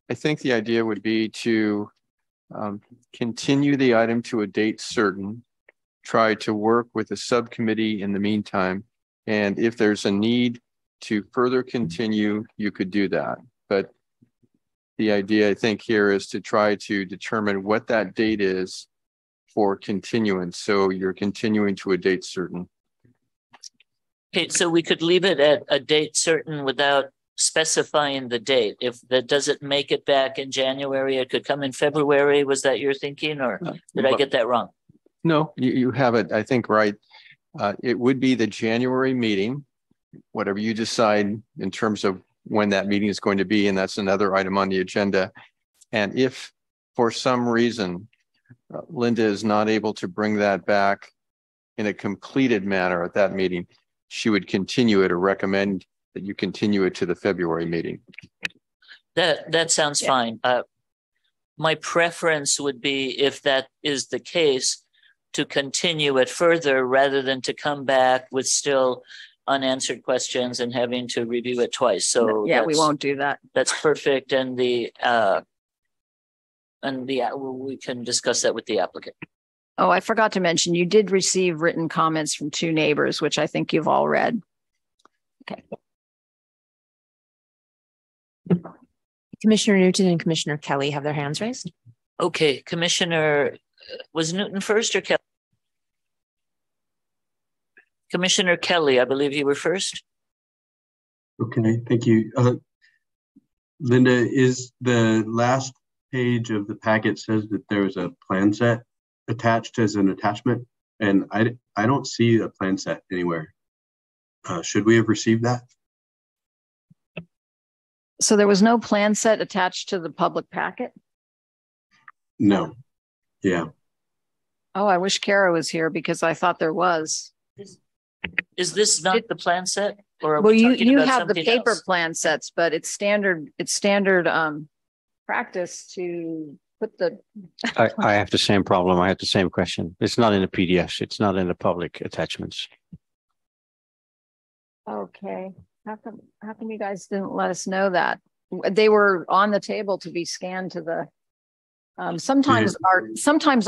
I think the idea would be to continue the item to a date certain, try to work with the subcommittee in the meantime. And if there's a need to further continue, you could do that. But the idea, I think, here is to try to determine what that date is for continuance. So you're continuing to a date certain. Okay, so we could leave it at a date certain without specifying the date. If that doesn't make it back in January, it could come in February. Was that your thinking, or did I get that wrong? No, you have it, I think, right. It would be the January meeting, whatever you decide in terms of when that meeting is going to be, and that's another item on the agenda. And if for some reason Linda is not able to bring that back in a completed manner at that meeting, she would continue it or recommend that you continue it to the February meeting. That sounds fine. My preference would be, if that is the case, to continue it further rather than to come back with still unanswered questions and having to review it twice. So yeah, we won't do that. That's perfect. And we can discuss that with the applicant. Oh, I forgot to mention, you did receive written comments from 2 neighbors, which I think you've all read. Okay. Commissioner Newton and Commissioner Kelly have their hands raised. Okay, Commissioner, was Newton first or Kelly? Commissioner Kelly, I believe you were first. Okay, thank you. Linda, is the last page of the packet says that there was a plan set attached as an attachment, and I don't see a plan set anywhere. Should we have received that? So there was no plan set attached to the public packet? No. Yeah. Oh, I wish Kara was here because I thought there was. Is this not the plan set? Or well, you have the paper plan sets, but it's standard practice to put the. I have the same problem. I had the same question. It's not in the PDFs. It's not in the public attachments. Okay. How come you guys didn't let us know that? They were on the table to be scanned to the, sometimes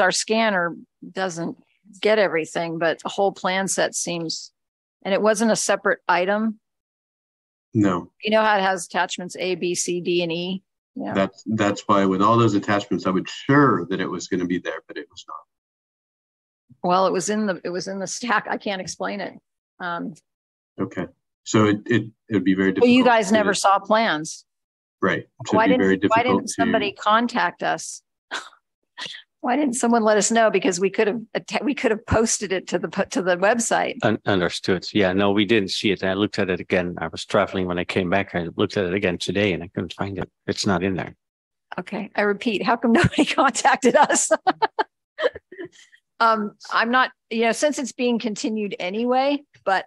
our scanner doesn't get everything, but a whole plan set seems, and it wasn't a separate item. No. You know how it has attachments A, B, C, D, and E? Yeah. That's why with all those attachments, I was sure that it was going to be there, but it was not. Well, it was in the stack. I can't explain it. Okay. So it would be very difficult. Well, you guys never saw plans. Right. So why didn't somebody contact us? Why didn't someone let us know? Because we could have posted it to the website. Understood. Yeah, no, we didn't see it. I looked at it again. I was traveling when I came back. I looked at it again today and I couldn't find it. It's not in there. Okay. I repeat, how come nobody contacted us? I'm not, since it's being continued anyway, but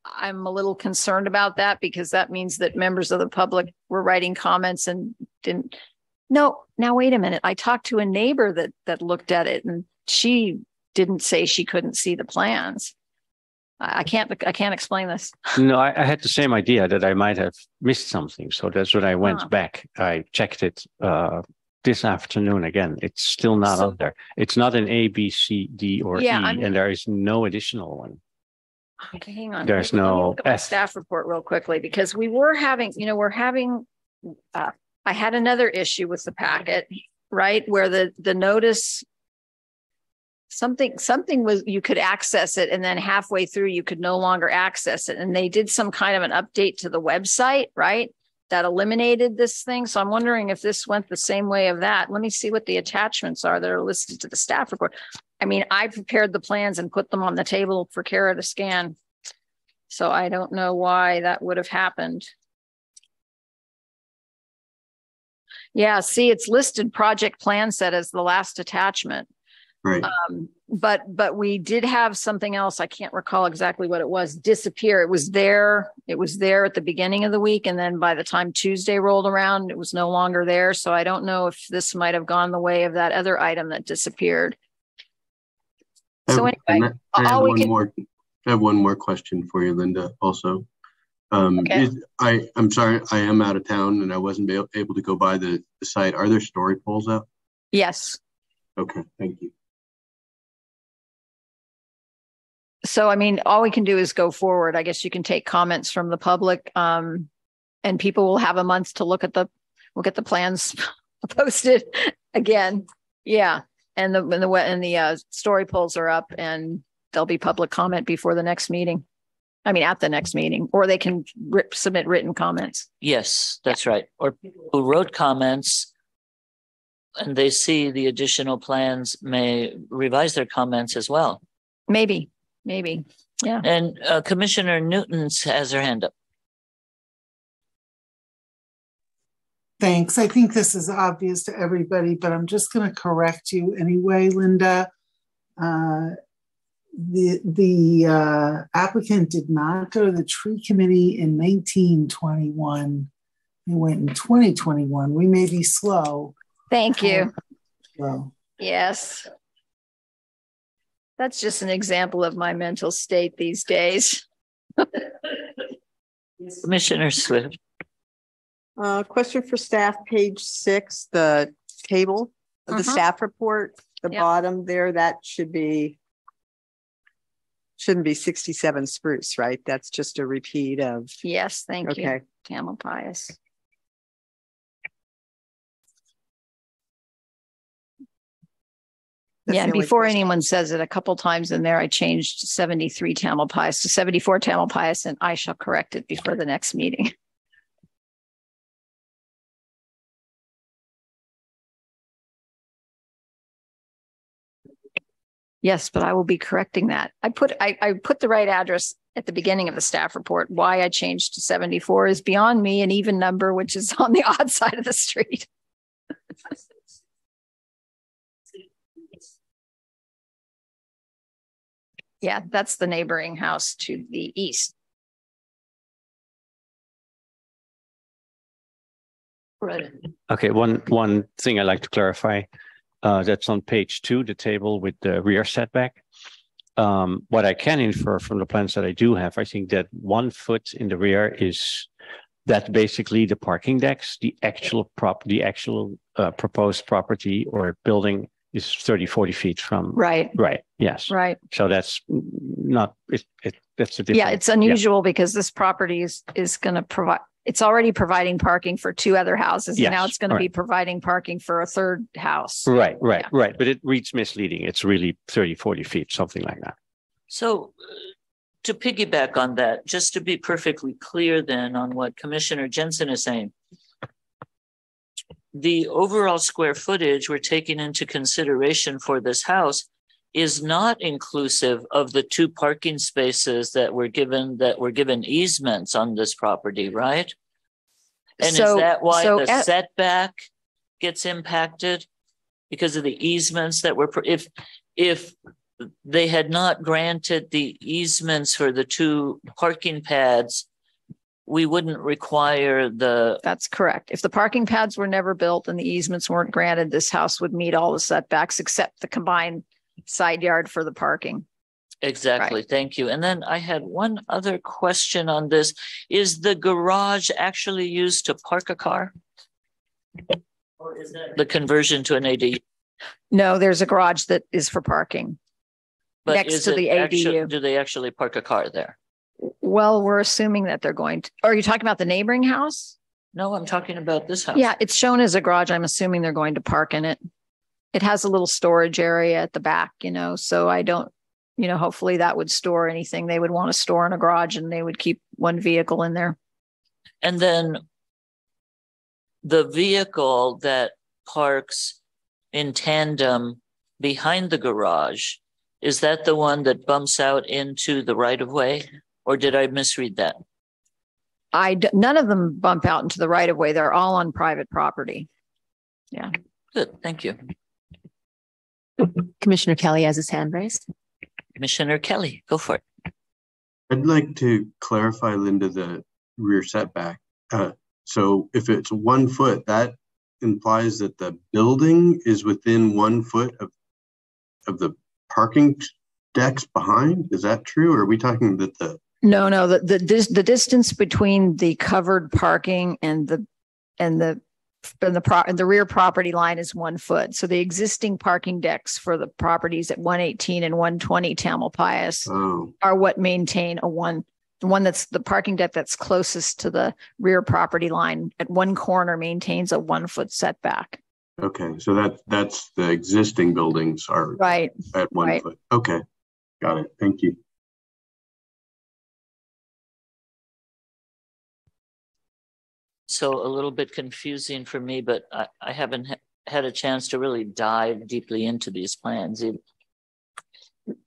I'm a little concerned about that because that means that members of the public were writing comments and didn't. No, now wait a minute. I talked to a neighbor that looked at it and she didn't say she couldn't see the plans. I can't explain this. No, I had the same idea that I might have missed something. So that's when I went back. I checked it this afternoon again. It's still not on there. It's not an A, B, C, D, or E, and there is no additional one. Okay, hang on. There's no F. Staff report real quickly because we were having, I had another issue with the packet, right? Where the notice, something was, you could access it and then halfway through you could no longer access it. And they did some kind of an update to the website, right? That eliminated this thing. So I'm wondering if this went the same way of that. Let me see what the attachments are that are listed to the staff report. I mean, I prepared the plans and put them on the table for Kara to scan. So I don't know why that would have happened. Yeah, see, it's listed project plan set as the last attachment. Right. But we did have something else. I can't recall exactly what it was. Disappear. It was there. It was there at the beginning of the week. And then by the time Tuesday rolled around, it was no longer there. So I don't know if this might have gone the way of that other item that disappeared. So anyway, I have one more question for you, Linda, also. Okay. I'm sorry, I am out of town and I wasn't able to go by the site. Are there story polls out? Yes. Okay, thank you. So, I mean, all we can do is go forward. I guess you can take comments from the public, and people will have a month to look at the plans posted again. Yeah, and the story polls are up, and there'll be public comment before the next meeting. I mean, at the next meeting, or they can submit written comments. Yes, that's right. Or people who wrote comments and they see the additional plans may revise their comments as well. Maybe. Yeah. And Commissioner Newton has her hand up. Thanks. I think this is obvious to everybody, but I'm just going to correct you anyway, Linda. The applicant did not go to the tree committee in 1921. They went in 2021. We may be slow. Thank you. Slow. Yes. That's just an example of my mental state these days. Commissioner Swift. Question for staff, page 6, the table of the staff report, the bottom there, that shouldn't be 67 Spruce, right? That's just a repeat of. Yes, thank you. Tamalpais. Yeah, before anyone says it, a couple times in there, I changed 73 Tamalpais to 74 Tamalpais, and I shall correct it before the next meeting. Yes, but I will be correcting that. I put the right address at the beginning of the staff report. Why I changed to 74 is beyond me, an even number, which is on the odd side of the street. Yeah, that's the neighboring house to the east. Right. Okay, one thing I'd like to clarify. That's on page 2, the table with the rear setback. What I can infer from the plans that I do have, I think that 1 foot in the rear is that basically the parking decks, the actual proposed property or building is 30, 40 feet from. Right. Yes. Right. So that's not, that's a different. Yeah. It's unusual because this property is going to provide, it's already providing parking for 2 other houses. Yes. And now it's going to be providing parking for a 3rd house. Right. But it reads misleading. It's really 30, 40 feet, something like that. So to piggyback on that, just to be perfectly clear then on what Commissioner Jensen is saying, the overall square footage we're taking into consideration for this house is not inclusive of the 2 parking spaces that were given easements on this property, right? And is that why the setback gets impacted because of the easements that were, if they had not granted the easements for the 2 parking pads, we wouldn't require the. That's correct. If the parking pads were never built and the easements weren't granted, this house would meet all the setbacks except the combined side yard for the parking. Exactly. Right. Thank you. And then I had one other question on this. Is the garage actually used to park a car? Or is that the conversion to an ADU? No, there's a garage that is for parking. But next to the ADU. Do they actually park a car there? Well, we're assuming that they're going to. Are you talking about the neighboring house? No, I'm talking about this house. Yeah, it's shown as a garage. I'm assuming they're going to park in it. It has a little storage area at the back, so I don't, hopefully that would store anything they would want to store in a garage, and they would keep 1 vehicle in there. And then the vehicle that parks in tandem behind the garage, is that the one that bumps out into the right of way? Or did I misread that? None of them bump out into the right of way. They're all on private property. Yeah. Good. Thank you. Commissioner Kelly has his hand raised. Commissioner Kelly, go for it. I'd like to clarify, Linda, the rear setback. So if it's 1 foot, that implies that the building is within 1 foot of the parking decks behind. Is that true? Or are we talking that the No, the distance between the covered parking and the rear property line is 1 foot. So the existing parking decks for the properties at 118 and 120 Tamalpais are what maintain the one that's the parking deck that's closest to the rear property line at one corner maintains a 1 foot setback. Okay, so that's the existing buildings are right at 1 foot. Okay, got it. Thank you. So a little bit confusing for me, but I haven't had a chance to really dive deeply into these plans either.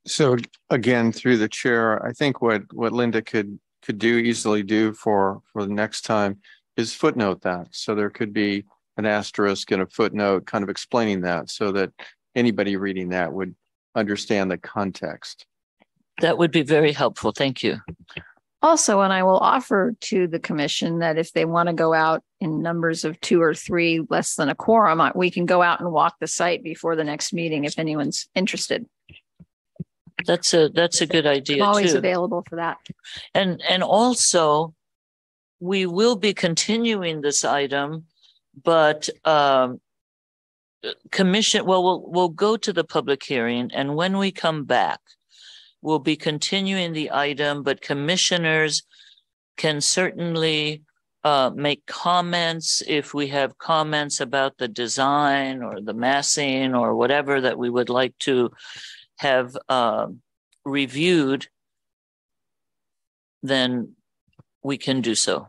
So again, through the chair, I think what Linda could easily do for the next time is footnote that. So there could be an asterisk and a footnote kind of explaining that so that anybody reading that would understand the context. That would be very helpful. Thank you. Also, and I will offer to the commission that if they want to go out in numbers of 2 or 3 less than a quorum, we can go out and walk the site before the next meeting if anyone's interested. That's a good idea. I'm always too. Available for that. And also, we will be continuing this item, but we'll go to the public hearing, and when we come back, we'll be continuing the item, but commissioners can certainly make comments if we have comments about the design or the massing or whatever that we would like to have reviewed, then we can do so.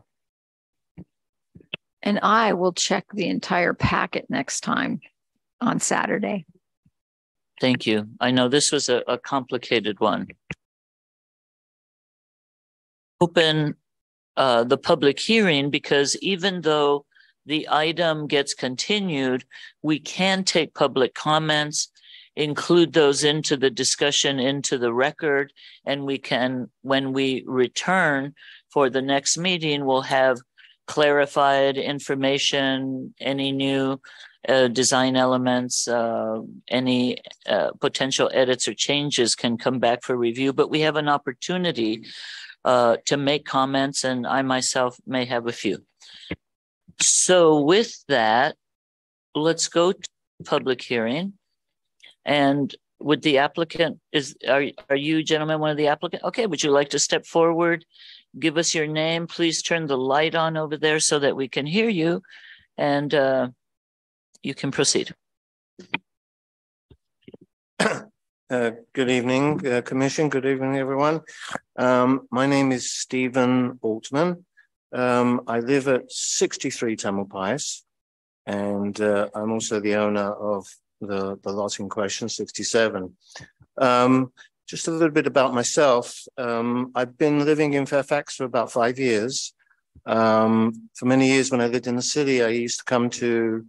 And I will check the entire packet next time on Saturday. Thank you. I know this was a complicated one. Open the public hearing because even though the item gets continued, we can take public comments, include those into the discussion, into the record, and we can, when we return for the next meeting, we'll have clarified information, any new design elements, any potential edits or changes can come back for review, but we have an opportunity to make comments, and I myself may have a few. So with that, let's go to public hearing. And would the applicant, are you gentlemen one of the applicants? Okay, would you like to step forward? Give us your name. Please turn the light on over there so that we can hear you, and you can proceed. Good evening, Commission. Good evening, everyone. My name is Stephen Altman. I live at 63 Tamalpais, and I'm also the owner of the lot in question, 67. Just a little bit about myself. I've been living in Fairfax for about 5 years. For many years when I lived in the city, I used to come to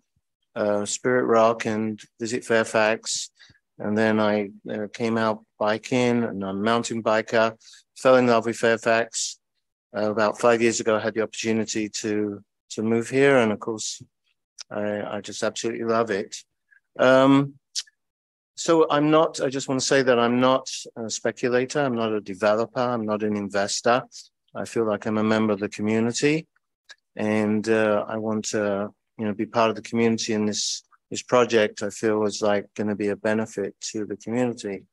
Spirit Rock and visit Fairfax. And then I came out biking, and I'm a mountain biker, fell in love with Fairfax. About 5 years ago, I had the opportunity to move here. And of course, I just absolutely love it. So I just want to say that I'm not a speculator. I'm not a developer. I'm not an investor. I feel like I'm a member of the community, and I want to, be part of the community in this project. I feel is like going to be a benefit to the community.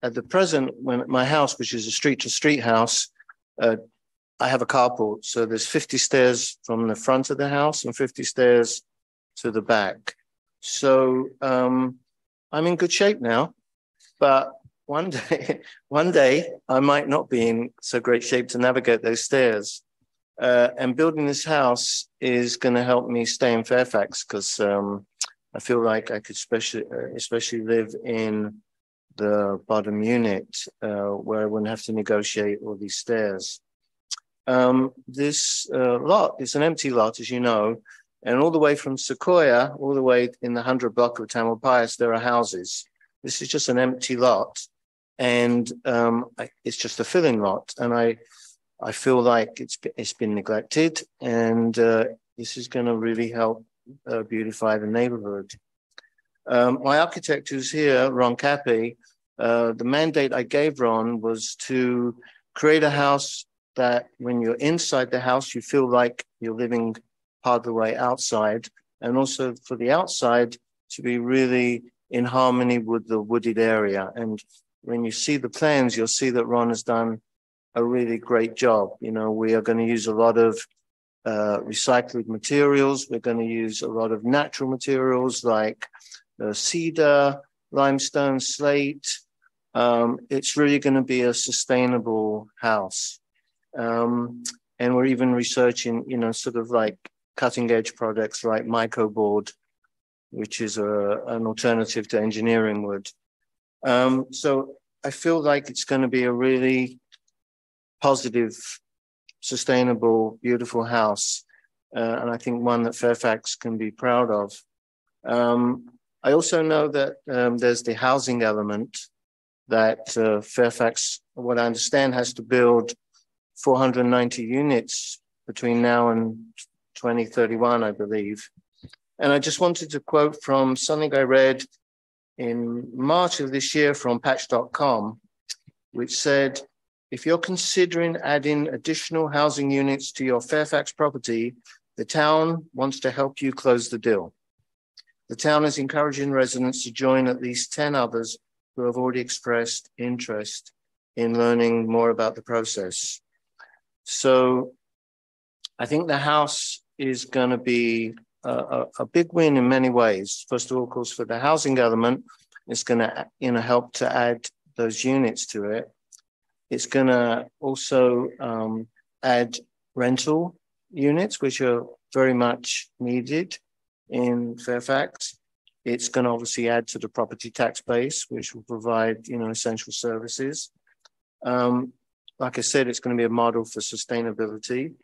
At the present, when my house, which is a street-to-street house, I have a carport. So there's 50 stairs from the front of the house and 50 stairs to the back. So I'm in good shape now, but one day I might not be in so great shape to navigate those stairs. And building this house is going to help me stay in Fairfax, because I feel like I could especially live in the bottom unit where I wouldn't have to negotiate all these stairs. This lot is an empty lot, as you know, and all the way from Sequoia, all the way in the 100 block of Tamalpais, there are houses. This is just an empty lot, and it's just a filling lot. And I feel like it's been neglected, and this is going to really help beautify the neighborhood. My architect who's here, Ron Cappy, the mandate I gave Ron was to create a house that when you're inside the house, you feel like you're living part of the way outside, and also for the outside to be really in harmony with the wooded area. And when you see the plans, you'll see that Ron has done a really great job. We are going to use a lot of recycled materials. We're going to use a lot of natural materials like cedar, limestone, slate. It's really going to be a sustainable house. And we're even researching, sort of like cutting edge products like mycoboard, which is an alternative to engineering wood. So I feel like it's going to be a really positive, sustainable, beautiful house. And I think one that Fairfax can be proud of. I also know that there's the housing element that Fairfax, what I understand, has to build 490 units between now and 2031, I believe. And I just wanted to quote from something I read in March of this year from patch.com, which said, if you're considering adding additional housing units to your Fairfax property, the town wants to help you close the deal. The town is encouraging residents to join at least 10 others who have already expressed interest in learning more about the process. So I think the house is going to be a big win in many ways. First of all, of course, for the housing element, it's going to help to add those units to it. It's going to also add rental units, which are very much needed in Fairfax. It's going to obviously add to the property tax base, which will provide, essential services. Like I said, it's going to be a model for sustainability,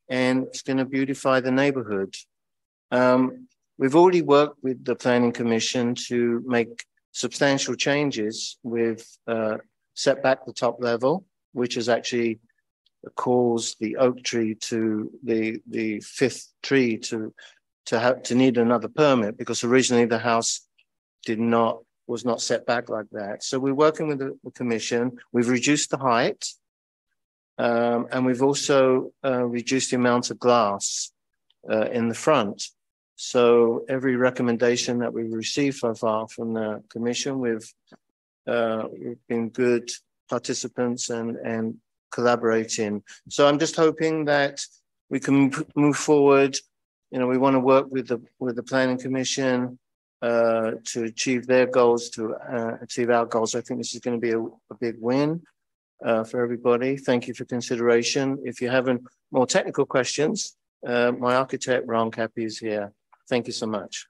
and it's going to beautify the neighborhood. We've already worked with the Planning Commission to make substantial changes with set back the top level, which has actually caused the oak tree to the fifth tree to need another permit, because originally the house was not set back like that. So we're working with the commission. We've reduced the height, and we've also reduced the amount of glass in the front. So every recommendation that we've received so far from the commission, we've been good participants and collaborating. So I'm just hoping that we can move forward. You know, we want to work with the planning commission to achieve their goals, to achieve our goals. I think this is going to be a big win for everybody. Thank you for consideration. If you have more technical questions, my architect, Ron Cappy, is here. Thank you so much.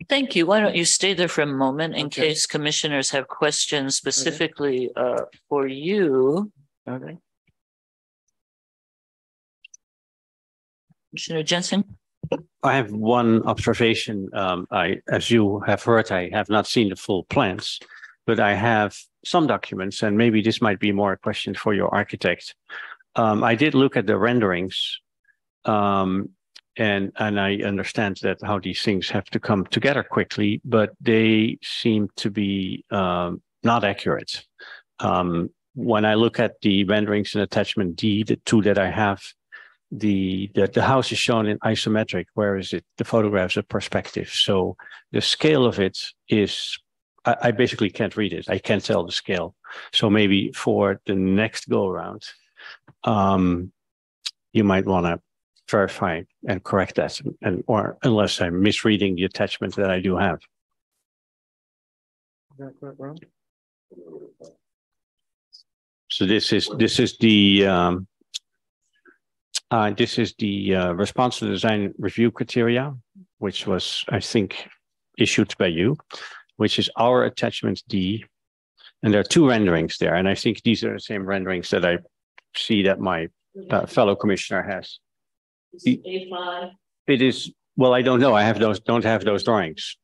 Thank you. Why don't you stay there for a moment in case commissioners have questions specifically for you. Okay. Commissioner Jensen? I have one observation. As you have heard, I have not seen the full plans, but I have some documents, and maybe this might be more a question for your architect. I did look at the renderings, and I understand that how these things have to come together quickly, but they seem to be not accurate. When I look at the renderings in attachment D, the two that I have, the house is shown in isometric, whereas the photographs are perspective. So the scale of it is, I basically can't read it. I can't tell the scale. So maybe for the next go around, you might want to verify and correct that, or unless I'm misreading the attachment that I do have. So this is the response to design review criteria, which was, I think, issued by you, which is our attachment D. And there are two renderings there. And I think these are the same renderings that I see that my fellow commissioner has. A5. It is, well, I don't know. Don't have those drawings.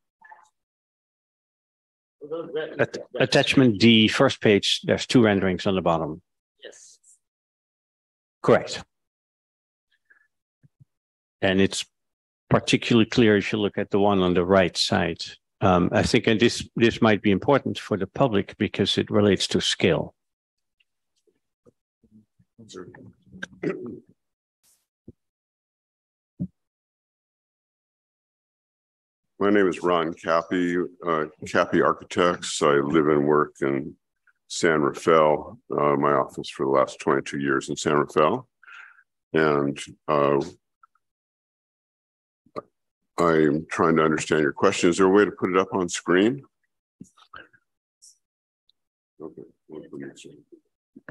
Attachment D, first page, there's two renderings on the bottom. Yes. Correct. And it's particularly clear if you look at the one on the right side. I think, and this might be important for the public because it relates to scale. My name is Ron Cappy, Cappy Architects. I live and work in San Rafael, my office for the last 22 years in San Rafael. And I'm trying to understand your question. Is there a way to put it up on screen? Okay.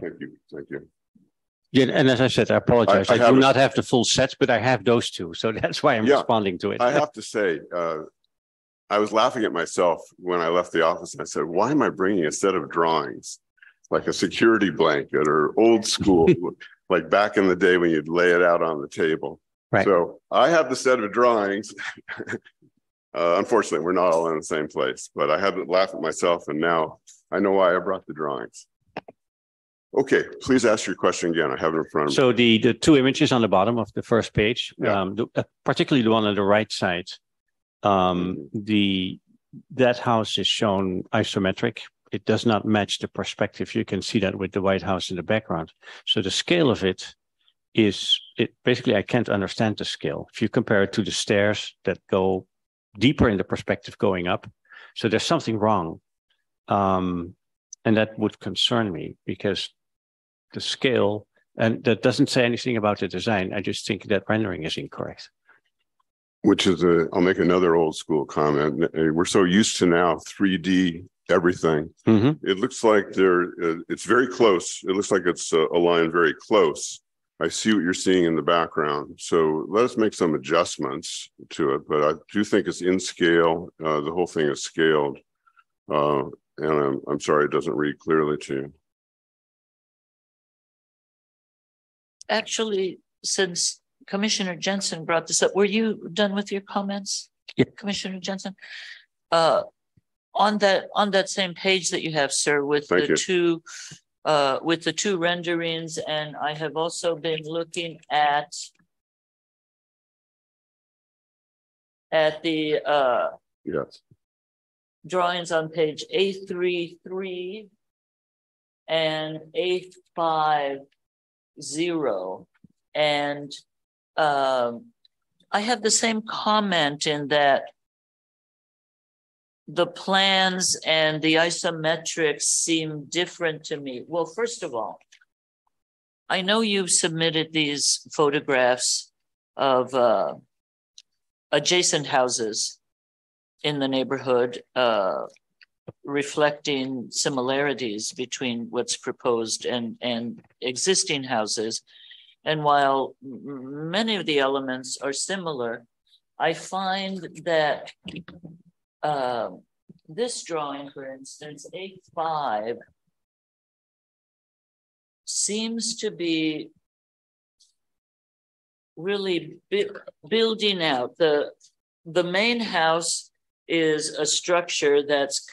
Thank you. Thank you. Yeah, and as I said, I apologize. I do not have the full sets, but I have those two. So that's why I'm responding to it. I have to say, I was laughing at myself when I left the office. And I said, why am I bringing a set of drawings, like a security blanket or old school, like back in the day when you'd lay it out on the table? Right. So I have the set of drawings. Unfortunately, we're not all in the same place, but I had to laugh at myself. And now I know why I brought the drawings. Okay, please ask your question again. I have it in front of me. So the two images on the bottom of the first page, particularly the one on the right side, that house is shown isometric. It does not match the perspective. You can see that with the White House in the background. So the scale of it is, basically, I can't understand the scale. If you compare it to the stairs that go deeper in the perspective going up, so there's something wrong. And that would concern me because the scale, and that doesn't say anything about the design. I just think that rendering is incorrect. Which is I'll make another old school comment. We're so used to now 3D everything. Mm-hmm. It looks like it's very close. It looks like it's aligned very close. I see what you're seeing in the background. So let us make some adjustments to it, but I do think it's in scale. The whole thing is scaled. And I'm sorry, it doesn't read clearly to you. Actually, since Commissioner Jensen brought this up, were you done with your comments? Yeah. Commissioner Jensen? On that same page that you have, sir, with the two with the two renderings, and I have also been looking at the Yes. drawings on page A33 and A50, and I have the same comment in that the plans and the isometrics seem different to me. Well, first of all, I know you've submitted these photographs of adjacent houses in the neighborhood, reflecting similarities between what's proposed and existing houses. And while many of the elements are similar, I find that this drawing, for instance, A5, seems to be really building out. The main house is a structure that's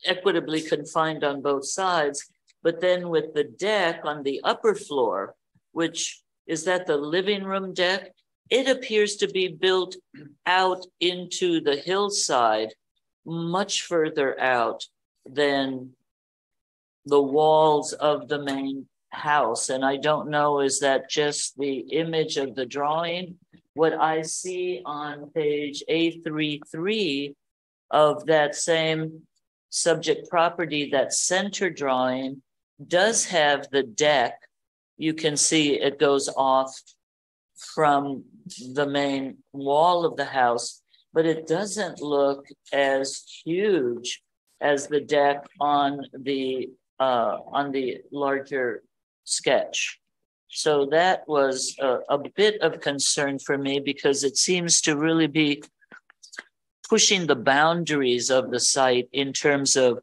equitably confined on both sides, but then with the deck on the upper floor, which is that the living room deck, it appears to be built out into the hillside, much further out than the walls of the main house. And I don't know, is that just the image of the drawing? What I see on page A33 of that same subject property, that center drawing, does have the deck. You can see it goes off from the main wall of the house, but it doesn't look as huge as the deck on the larger sketch. So that was a bit of concern for me, because it seems to really be pushing the boundaries of the site in terms of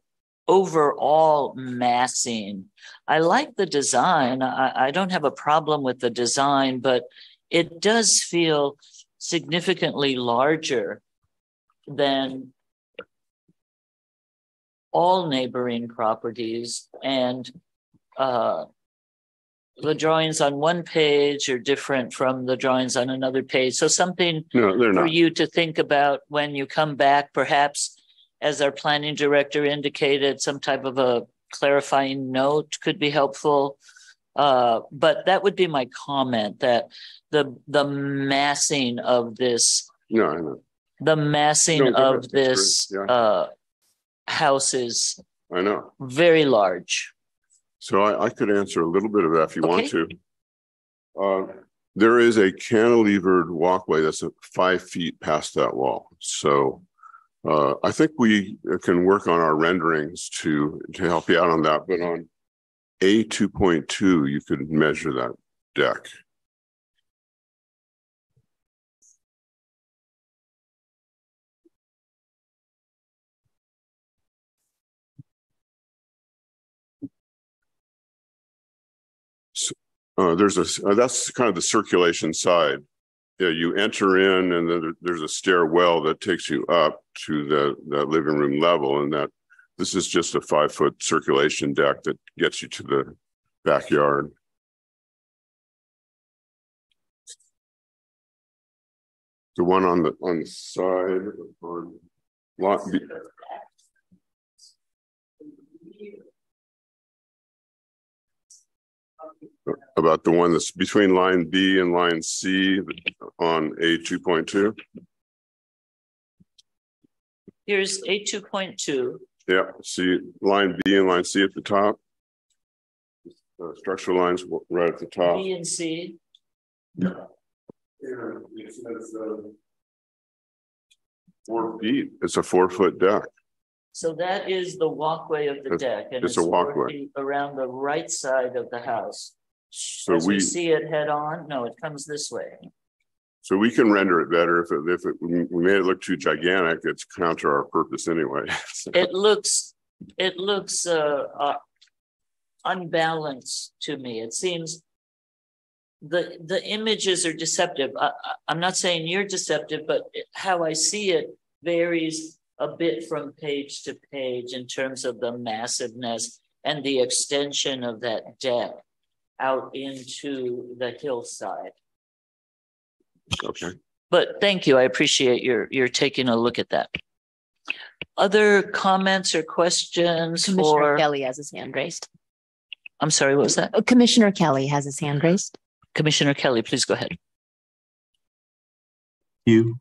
overall massing. I like the design. I don't have a problem with the design, but it does feel significantly larger than all neighboring properties. And the drawings on one page are different from the drawings on another page. So something for you to think about when you come back, perhaps, as our planning director indicated, some type of a clarifying note could be helpful. But that would be my comment, that the massing of this, the massing of this house is very large. So I could answer a little bit of that if you want to. There is a cantilevered walkway that's 5 feet past that wall. So I think we can work on our renderings to help you out on that. But on A2.2, you could measure that deck. That's kind of the circulation side. Yeah, you enter in, and then there's a stairwell that takes you up to the living room level, and that this is just a 5-foot circulation deck that gets you to the backyard. The one on the side on lot B. About the one that's between line B and line C on A2.2. Here's A2.2. Yeah, see line B and line C at the top. Structural lines right at the top. B and C. Yeah. It says 4 feet. It's a 4-foot deck. So that is the walkway of the deck, and it's a walkway 4 feet around the right side of the house. So as we see it head on, no, it comes this way. So we can render it better. If we made it look too gigantic, it's counter our purpose anyway. So. It looks unbalanced to me. It seems the images are deceptive. I'm not saying you're deceptive, but how I see it varies a bit from page to page in terms of the massiveness. and the extension of that deck out into the hillside. Okay. But thank you. I appreciate your taking a look at that. Other comments or questions Commissioner for Kelly has his hand raised. I'm sorry, what was that? Commissioner Kelly has his hand raised. Commissioner Kelly, please go ahead. You.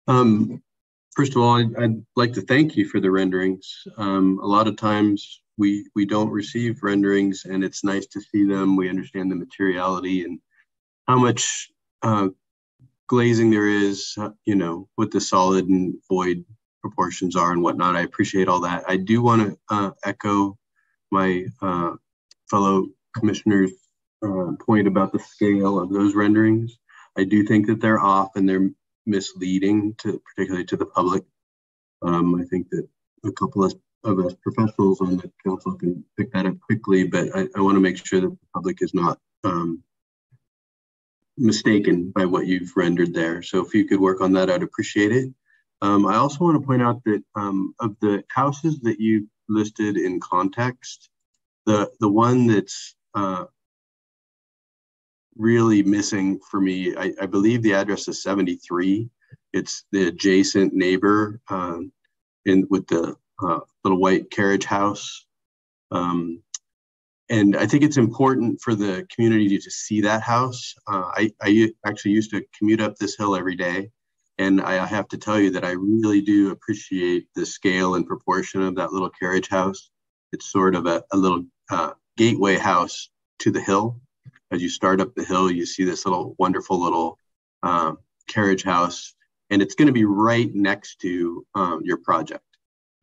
First of all, I'd like to thank you for the renderings. A lot of times we don't receive renderings, and it's nice to see them. We understand the materiality and how much glazing there is, you know, what the solid and void proportions are and whatnot. I appreciate all that. I do want to echo my fellow commissioners' point about the scale of those renderings. I do think that they're off and they're misleading, particularly to the public. I think that a couple of us professionals on the council can pick that up quickly, but I want to make sure that the public is not mistaken by what you've rendered there. So if you could work on that, I'd appreciate it. I also want to point out that of the houses that you listed in context, the one that's really missing for me, I believe the address is 73. It's the adjacent neighbor with the little white carriage house. And I think it's important for the community to see that house. I actually used to commute up this hill every day. And I have to tell you that I really do appreciate the scale and proportion of that little carriage house. It's sort of a little gateway house to the hill. As you start up the hill, you see this little wonderful little carriage house, and it's going to be right next to your project.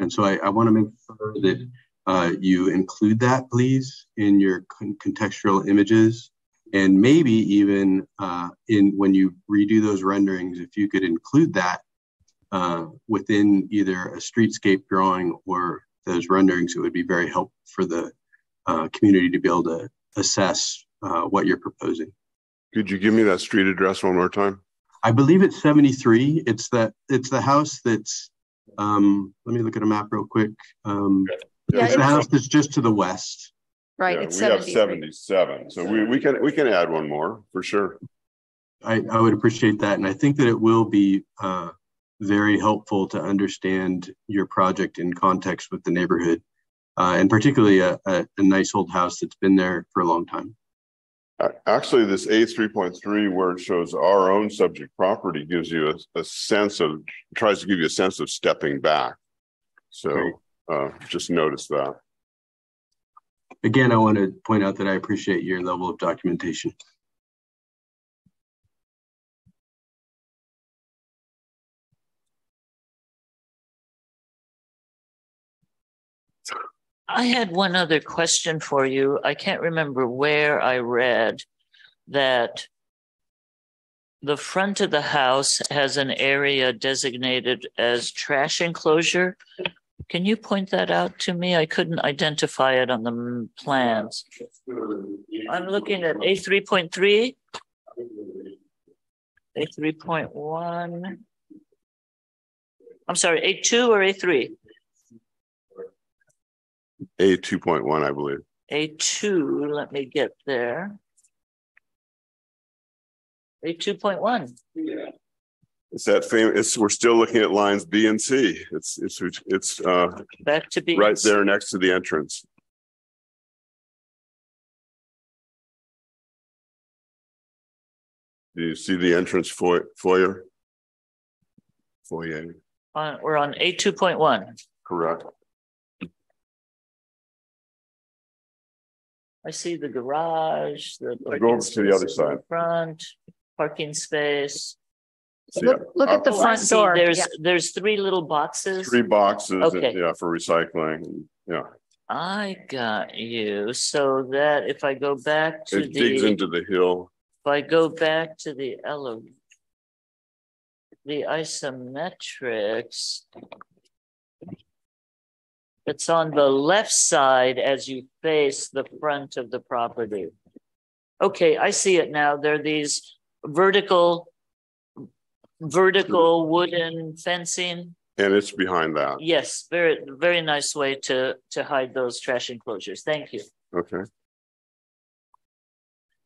And so I want to make sure that you include that, please, in your contextual images, and maybe even when you redo those renderings, if you could include that within either a streetscape drawing or those renderings, it would be very helpful for the community to be able to assess what you're proposing. Could you give me that street address one more time? I believe it's 73. It's the house that's, let me look at a map real quick. It's the house that's just to the west. Right, Yeah, it's we have 73. 77. So we can add one more for sure. I would appreciate that. And I think that it will be very helpful to understand your project in context with the neighborhood, and particularly a nice old house that's been there for a long time. Actually, this A3.3, where it shows our own subject property, gives you a sense of, tries to give you a sense of stepping back. So just notice that. Again, I want to point out that I appreciate your level of documentation. I had one other question for you. I can't remember where I read that the front of the house has an area designated as trash enclosure. Can you point that out to me? I couldn't identify it on the plans. I'm looking at A3.3, A3.1. I'm sorry, A2 or A3? A2.1, I believe. A2, let me get there. A2.1. It's that famous. We're still looking at lines B and C. It's back to B. Right there next to the entrance. Do you see the entrance foyer? Foyer. We're on A2.1. Correct. I see the garage. I go over to the other side. Front parking space. Look at the front door. There's three little boxes. 3 boxes. Okay. Yeah, for recycling. Yeah. I got you. So that if I go back to it digs into the hill. If I go back to the isometrics, it's on the left side as you face the front of the property. Okay, I see it now. There are these vertical wooden fencing. And it's behind that. Yes, very, very nice way to hide those trash enclosures. Thank you. Okay.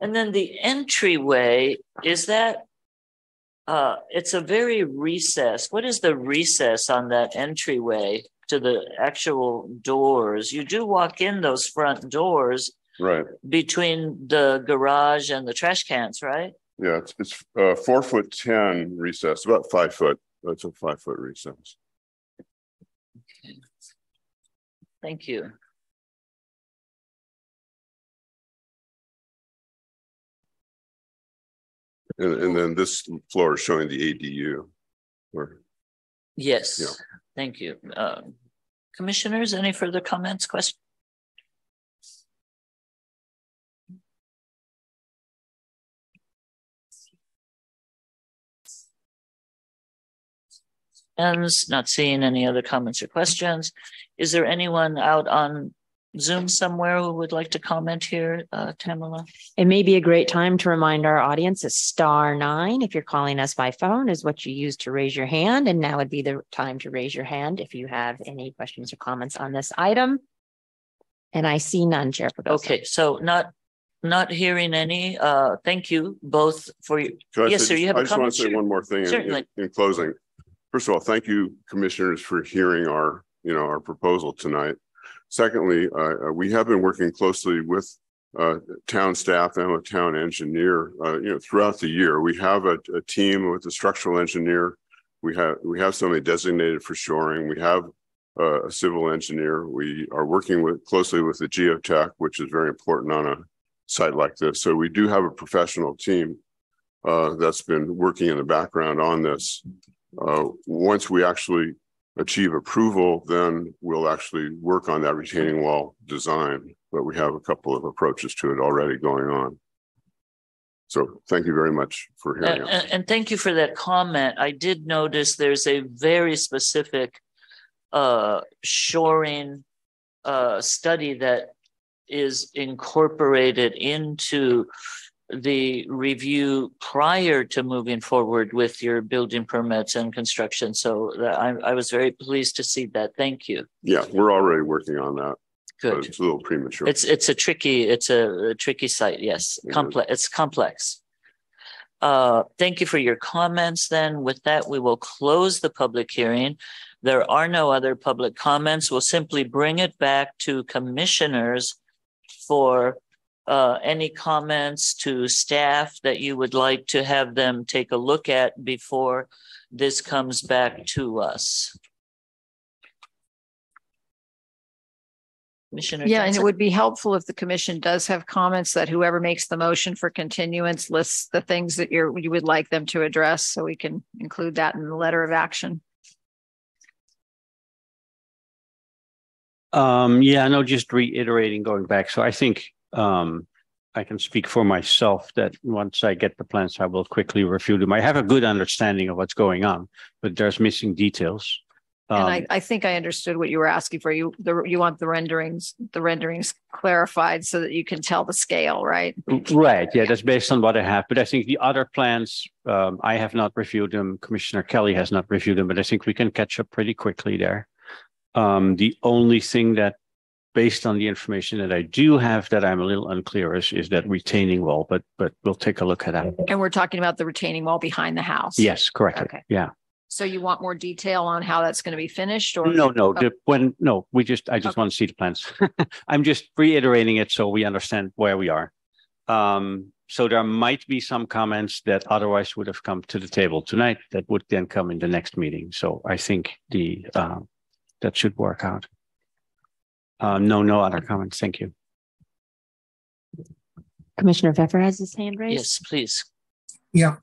And then the entryway, is that, it's a very recess. What is the recess on that entryway to the actual doors? You do walk in those front doors. Right. Between the garage and the trash cans, right? Yeah, it's 4'10" recess, about 5 foot. That's a 5 foot recess. Okay. Thank you. And then this floor is showing the ADU. Yes, yeah. Thank you. Commissioners, any further comments, questions? And not seeing any other comments or questions. Is there anyone out on Zoom somewhere who would like to comment here, Tamala? It may be a great time to remind our audience that *9, if you're calling us by phone, is what you use to raise your hand. And now would be the time to raise your hand if you have any questions or comments on this item. And I see none, Chair Fregoso. Okay, so not hearing any. Thank you both for your. Yes, sir. You have a comment? I just want to say one more thing in closing. First of all, thank you, commissioners, for hearing our proposal tonight. Secondly, we have been working closely with town staff and with town engineer, throughout the year. We have a team with a structural engineer. We have somebody designated for shoring. We have a civil engineer. We are working closely with the geotech, which is very important on a site like this. So we do have a professional team that's been working in the background on this. Once we actually achieve approval, then we'll actually work on that retaining wall design. But we have a couple of approaches to it already going on. So thank you very much for hearing us. And thank you for that comment. I did notice there's a very specific shoring study that is incorporated into the review prior to moving forward with your building permits and construction. So I was very pleased to see that. Thank you. Yeah, we're already working on that. Good. It's a little premature. It's a tricky site. Yes, complex. It's complex. Thank you for your comments. Then with that, we will close the public hearing. There are no other public comments. We'll simply bring it back to commissioners for any comments to staff that you would like to have them take a look at before this comes back to us. Commissioner Yeah, Johnson? and it would be helpful if the commission does have comments that whoever makes the motion for continuance lists the things that you would like them to address, so we can include that in the letter of action. Just reiterating, going back. So I think I can speak for myself that once I get the plans, I will quickly review them. I have a good understanding of what's going on, but there's missing details. And I think I understood what you were asking for. You want the renderings clarified so that you can tell the scale, right? Right. Yeah, that's based on what I have. But I think the other plans, I have not reviewed them. Commissioner Kelly has not reviewed them, but I think we can catch up pretty quickly there. The only thing that, based on the information that I do have, that I'm a little unclear is that retaining wall, but we'll take a look at that. And we're talking about the retaining wall behind the house. Yes, correct. Okay. Yeah. So you want more detail on how that's going to be finished, or no? Oh. I just want to see the plans. I'm just reiterating it so we understand where we are. So there might be some comments that otherwise would have come to the table tonight that would then come in the next meeting. So I think that should work out. No other comments. Thank you. Commissioner Pfeffer has his hand raised. Yes, please. Yeah.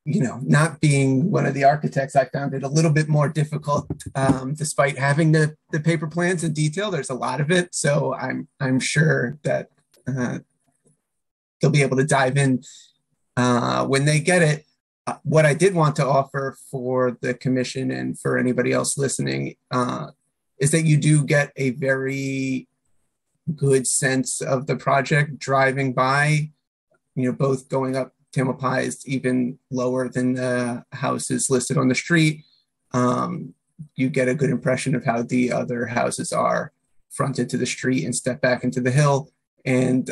Not being one of the architects, I found it a little bit more difficult, despite having the paper plans in detail. There's a lot of it, so I'm sure that they'll be able to dive in when they get it. What I did want to offer for the commission and for anybody else listening is that you do get a very good sense of the project driving by, both going up Tamalpais even lower than the houses listed on the street. You get a good impression of how the other houses are fronted to the street and step back into the hill. And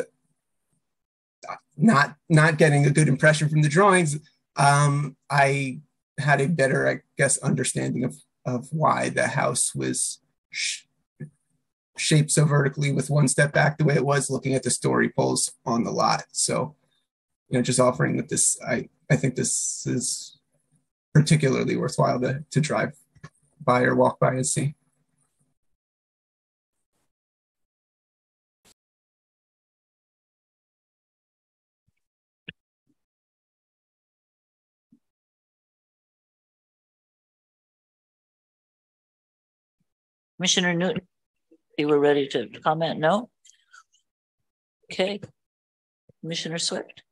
not getting a good impression from the drawings, I had a better, I guess, understanding of why the house was shaped so vertically with one step back the way it was, looking at the story poles on the lot. So, just offering that this, I think this is particularly worthwhile to drive by or walk by and see. Commissioner Newton, you were ready to comment? No? Okay. Commissioner Swift.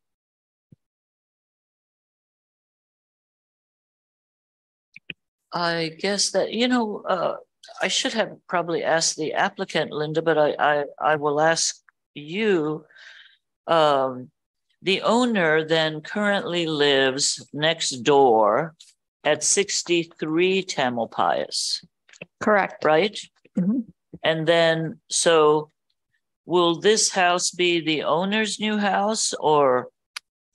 I guess that, I should have probably asked the applicant, Linda, but I will ask you. The owner then currently lives next door at 63 Tamalpais. Correct. Right? Mm-hmm. And then, so will this house be the owner's new house,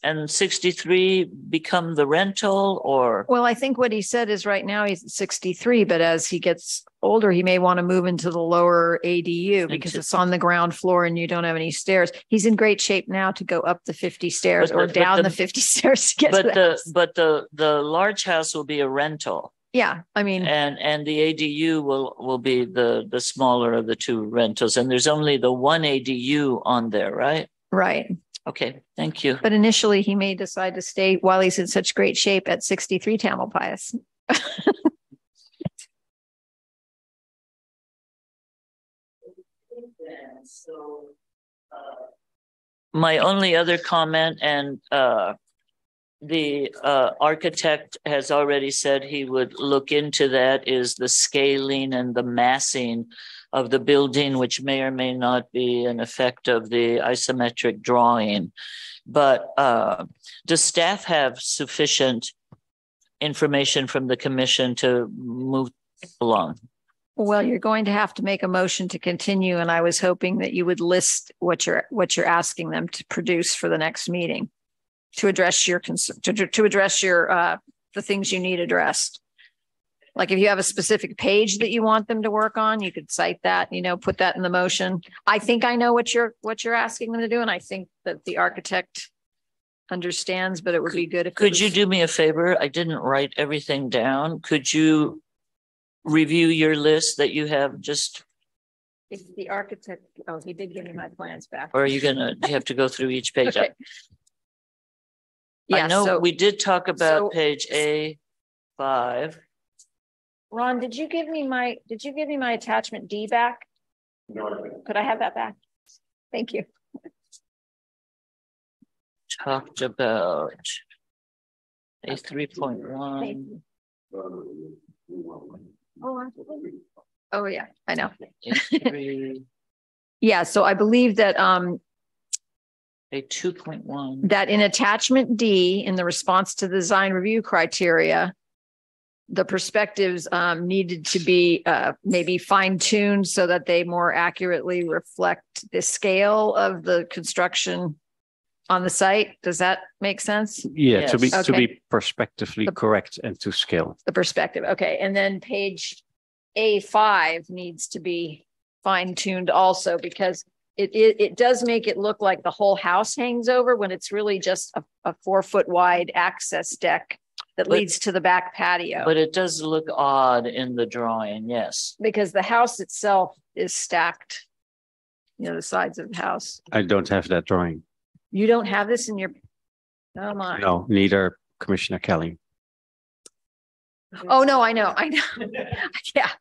and 63 become the rental, or? Well, I think what he said is right now he's 63, but as he gets older, he may want to move into the lower ADU because it's on the ground floor and you don't have any stairs. He's in great shape now to go up the 50 stairs or down the 50 stairs to get to the house. But the large house will be a rental. Yeah, I mean, and the ADU will be the smaller of the two rentals, and there's only the one ADU on there, right? Right. Okay, thank you. But initially, he may decide to stay while he's in such great shape at 63 Tamalpais. My only other comment, and the architect has already said he would look into that, is the scaling and the massing of the building, which may or may not be an effect of the isometric drawing. But does staff have sufficient information from the commission to move along? Well, you're going to have to make a motion to continue, and I was hoping that you would list what you're asking them to produce for the next meeting to address your to address your the things you need addressed. Like if you have a specific page that you want them to work on, you could cite that, put that in the motion. I think I know what you're asking them to do, and I think that the architect understands, but it would be good if could you do me a favor? I didn't write everything down. Could you review your list that you have just? If the architect, he did give me my plans back. Or are you you have to go through each page? Okay. Yeah, I know we did talk about page A5. Ron, did you give me my attachment D back? No. Could I have that back? Thank you. Talked about A3.1. Oh yeah, I know. Yeah, so I believe that A2.1 that in attachment D, in the response to the design review criteria, the perspectives needed to be maybe fine-tuned so that they more accurately reflect the scale of the construction on the site. Does that make sense? Yeah, yes. to be prospectively correct and to scale. The perspective. Okay. And then page A5 needs to be fine-tuned also, because it does make it look like the whole house hangs over when it's really just a 4-foot wide access deck that leads to the back patio. But it does look odd in the drawing, yes. Because the house itself is stacked, the sides of the house. I don't have that drawing. You don't have this in your, oh my. No, neither Commissioner Kelly. Oh, no, I know. Yeah.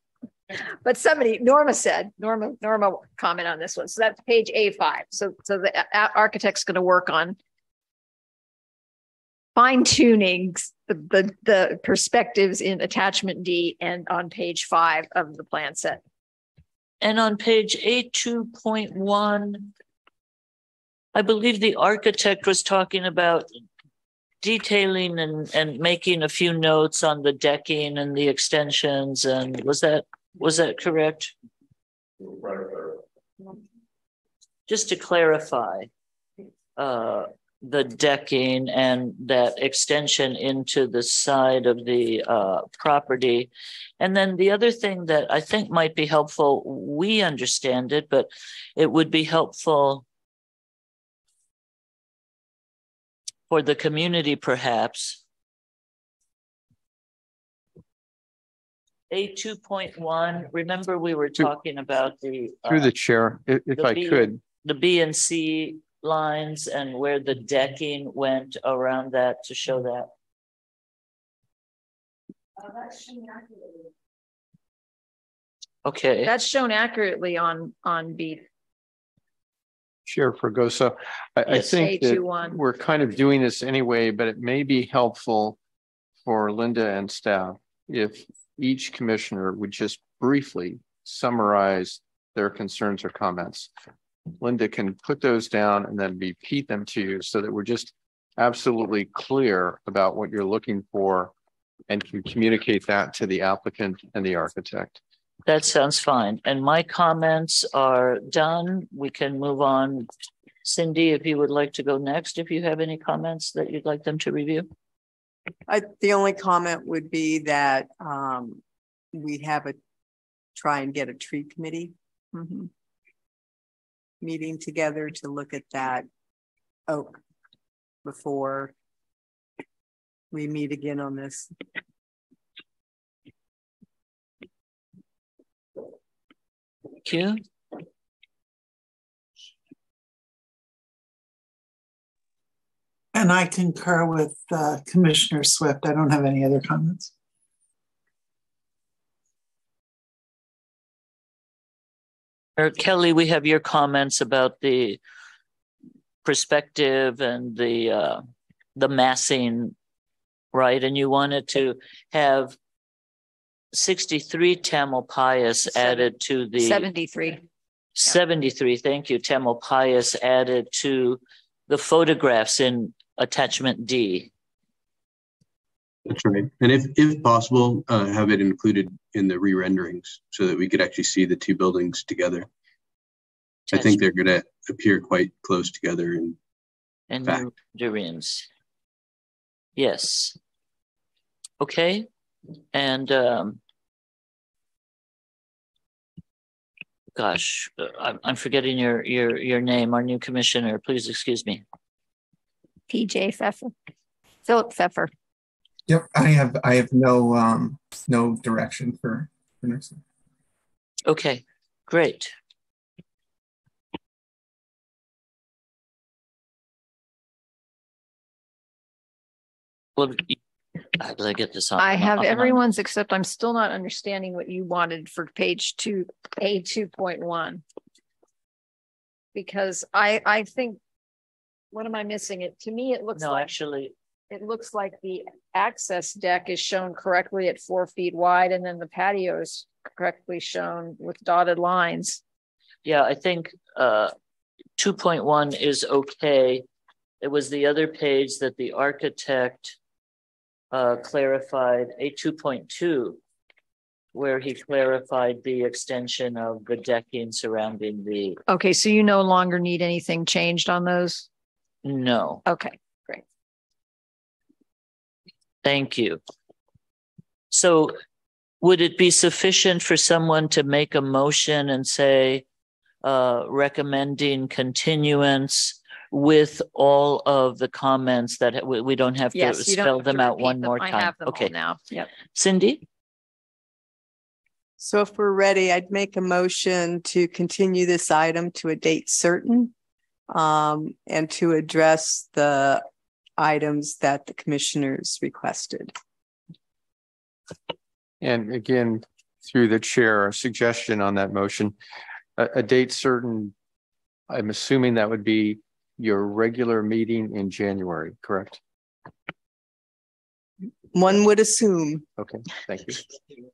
But Norma comment on this one. So that's page A5. So the architect's going to work on fine tuning the perspectives in attachment D and on page 5 of the plan set. And on page A2.1, I believe the architect was talking about detailing and making a few notes on the decking and the extensions. And was that correct? Just to clarify, the decking and that extension into the side of the property. And then the other thing that I think might be helpful, we understand it, but it would be helpful for the community perhaps. A2.1, remember we were talking about the— Through the chair, if I could. The B and C lines and where the decking went around that to show that. Okay. That's shown accurately on B. Chair Fragoso, I think that we're kind of doing this anyway, but it may be helpful for Linda and staff if each commissioner would just briefly summarize their concerns or comments. Linda can put those down and then repeat them to you so that we're just absolutely clear about what you're looking for and can communicate that to the applicant and the architect. That sounds fine. And my comments are done. We can move on. Cindy, if you would like to go next, if you have any comments that you'd like them to review. The only comment would be that we have try and get a tree committee meeting together to look at that oak before we meet again on this. Thank you. And I concur with Commissioner Swift. I don't have any other comments. Kelly, we have your comments about the perspective and the massing, right? And you wanted to have 63 Tamalpais added to the 73. 73, thank you, Tamalpais added to the photographs in attachment D. That's right. And if possible, have it included in the re-renderings so that we could actually see the two buildings together. I think they're going to appear quite close together in fact. Renderings. Yes. Okay. And gosh, I'm forgetting your name, our new commissioner. Please excuse me. PJ Pfeffer. Philip Pfeffer. Yep, I have no direction for nursing. Okay, great. Well, how did I get this on? I have everyone's except I'm still not understanding what you wanted for page 2, A2.1. Because I think, what am I missing? To me, it looks it looks like the access deck is shown correctly at 4 feet wide, and then the patio is correctly shown with dotted lines. Yeah, I think 2.1 is okay. It was the other page that the architect clarified, a 2.2, where he clarified the extension of the decking surrounding the. Okay, so you no longer need anything changed on those? No. Okay, great. Thank you. So would it be sufficient for someone to make a motion and say recommending continuance with all of the comments that we don't have to spell them out one more time? I have them okay. all now. Yep. Cindy? So if we're ready, I'd make a motion to continue this item to a date certain and to address the items that the commissioners requested. And again, through the chair, a suggestion on that motion, a date certain, I'm assuming that would be your regular meeting in January, correct? One would assume. Okay, thank you.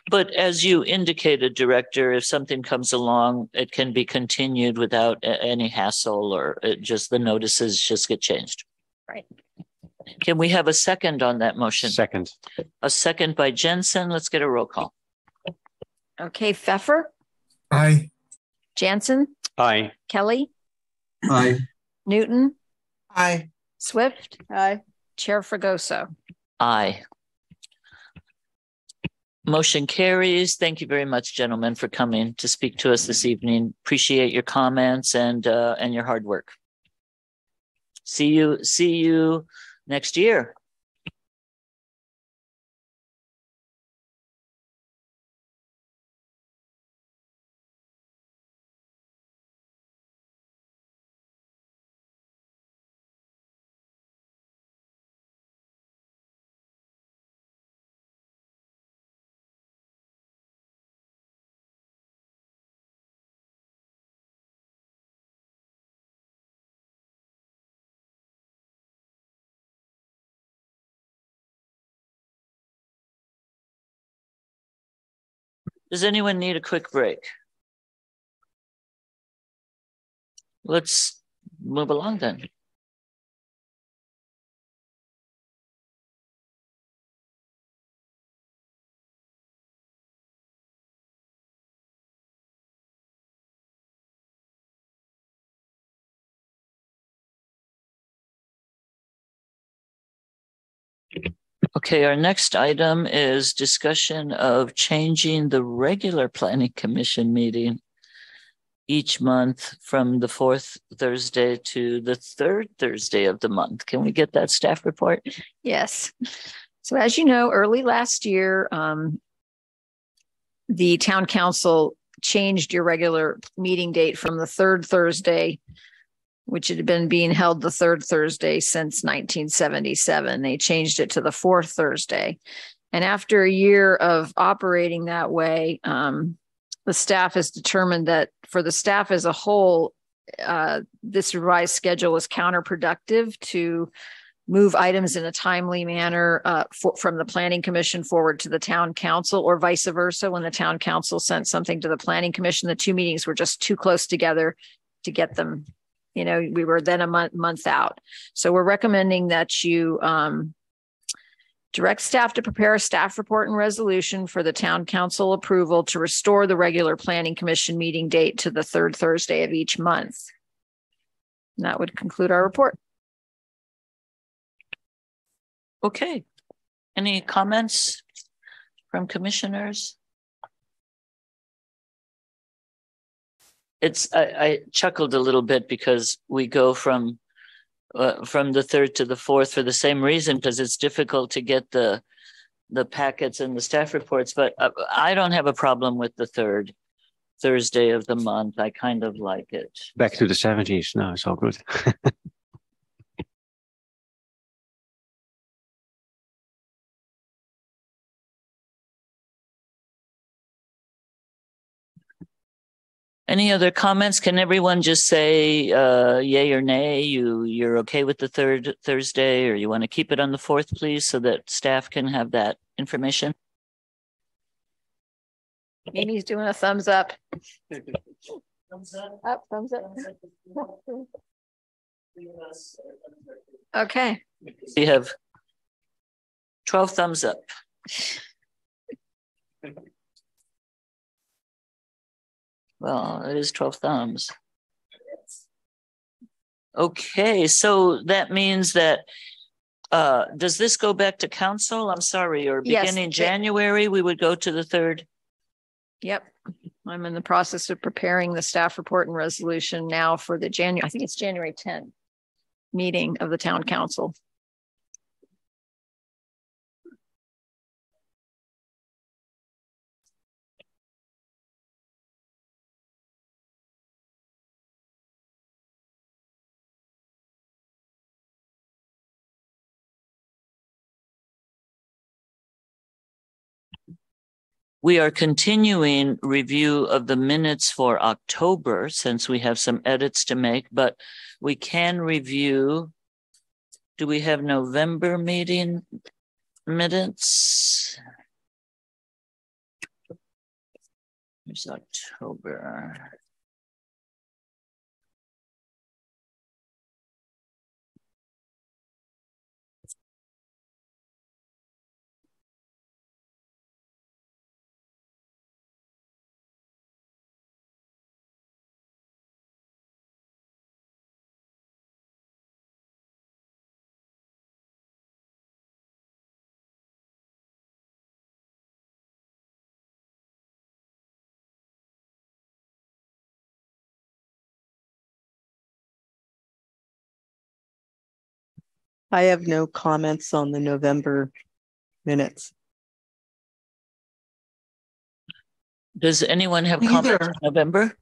But as you indicated, Director, if something comes along, it can be continued without any hassle, or just the notices just get changed. Right. Can we have a second on that motion? Second. A second by Jensen. Let's get a roll call. Okay, Pfeffer, Aye. Jansen, Aye. Kelly, Aye. Newton, Aye. Swift, Aye. Chair Fregoso. Aye. Motion carries. Thank you very much, gentlemen, for coming to speak to us this evening. Appreciate your comments and your hard work. See you next year. Does anyone need a quick break? Let's move along then. Okay, our next item is discussion of changing the regular planning commission meeting each month from the fourth Thursday to the third Thursday of the month. Can we get that staff report? Yes. So as you know, early last year, the town council changed your regular meeting date from the third Thursday, which had been being held the third Thursday since 1977. They changed it to the fourth Thursday. And after a year of operating that way, the staff has determined that for the staff as a whole, this revised schedule was counterproductive to move items in a timely manner from the planning commission forward to the town council, or vice versa. When the town council sent something to the planning commission, the two meetings were just too close together to get them. You know, we were then a month out. So we're recommending that you direct staff to prepare a staff report and resolution for the town council approval to restore the regular planning commission meeting date to the third Thursday of each month. And that would conclude our report. Okay. Any comments from commissioners? I chuckled a little bit because we go from the third to the fourth for the same reason, because it's difficult to get the packets and the staff reports. But I don't have a problem with the third Thursday of the month. I kind of like it. Back to the 70s. No, it's all good. Any other comments? Can everyone just say yay or nay? You're okay with the third Thursday, or you want to keep it on the fourth, please, so that staff can have that information? Amy's doing a thumbs up. Thumbs up. Up, thumbs up. Okay. We have 12 thumbs up. Well, it is 12 thumbs. Okay, so that means that, does this go back to council? I'm sorry, or beginning January, we would go to the third? Yep. I'm in the process of preparing the staff report and resolution now for the I think it's January 10th meeting of the town council. We are continuing review of the minutes for October, since we have some edits to make, but we can review. Do we have November meeting minutes? There's October. I have no comments on the November minutes. Does anyone have Neither. comments on November?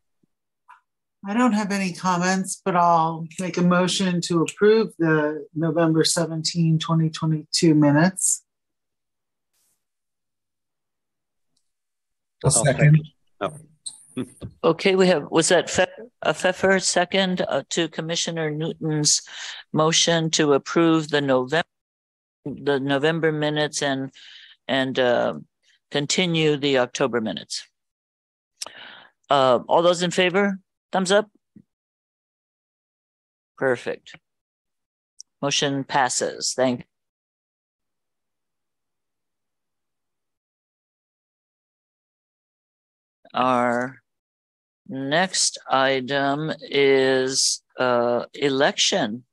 I don't have any comments, but I'll make a motion to approve the November 17, 2022 minutes. A second. Okay, we have, was that Pfeffer second to Commissioner Newton's motion to approve the November minutes and continue the October minutes. All those in favor? Thumbs up. Perfect. Motion passes. Thank you. Our next item is election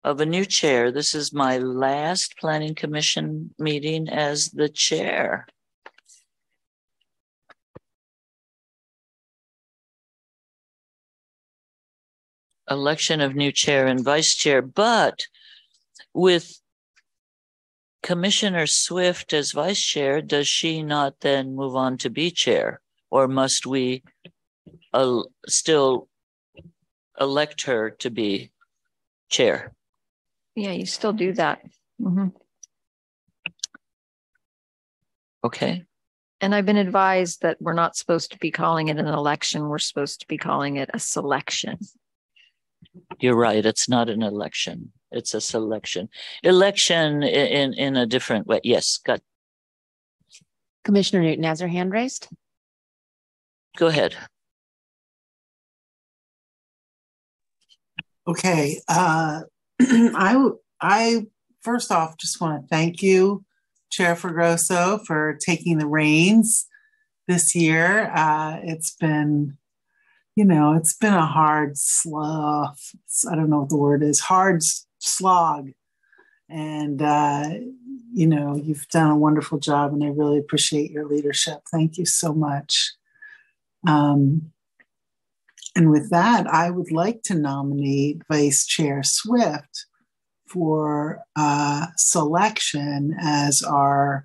of a new chair. This is my last Planning Commission meeting as the chair. Election of new chair and vice chair, but with Commissioner Swift as vice chair, does she not then move on to be chair? Or must we still elect her to be chair? Yeah, you still do that. Mm-hmm. Okay. And I've been advised that we're not supposed to be calling it an election. We're supposed to be calling it a selection. You're right. It's not an election. It's a selection. Election in a different way. Yes, got. Commissioner Newton has her hand raised. Go ahead. Okay. I first off just want to thank you, Chair Fregoso, for taking the reins this year. It's been a hard slog. I don't know what the word is. Hard slog. And, you've done a wonderful job and I really appreciate your leadership. Thank you so much. And with that, I would like to nominate Vice Chair Swift for selection as our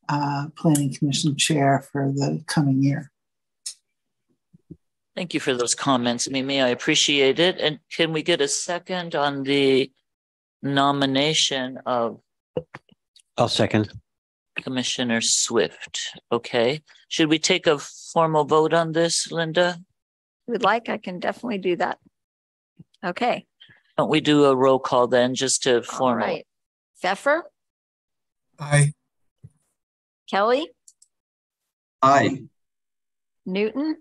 Planning Commission Chair for the coming year. Thank you for those comments, Mimi. I appreciate it. And can we get a second on the nomination of? I'll second. Commissioner Swift. Okay. Should we take a formal vote on this, Linda? If you'd like, I can definitely do that. Okay. Don't we do a roll call then, just to formal? All right. Pfeffer? Aye. Kelly? Aye. Newton?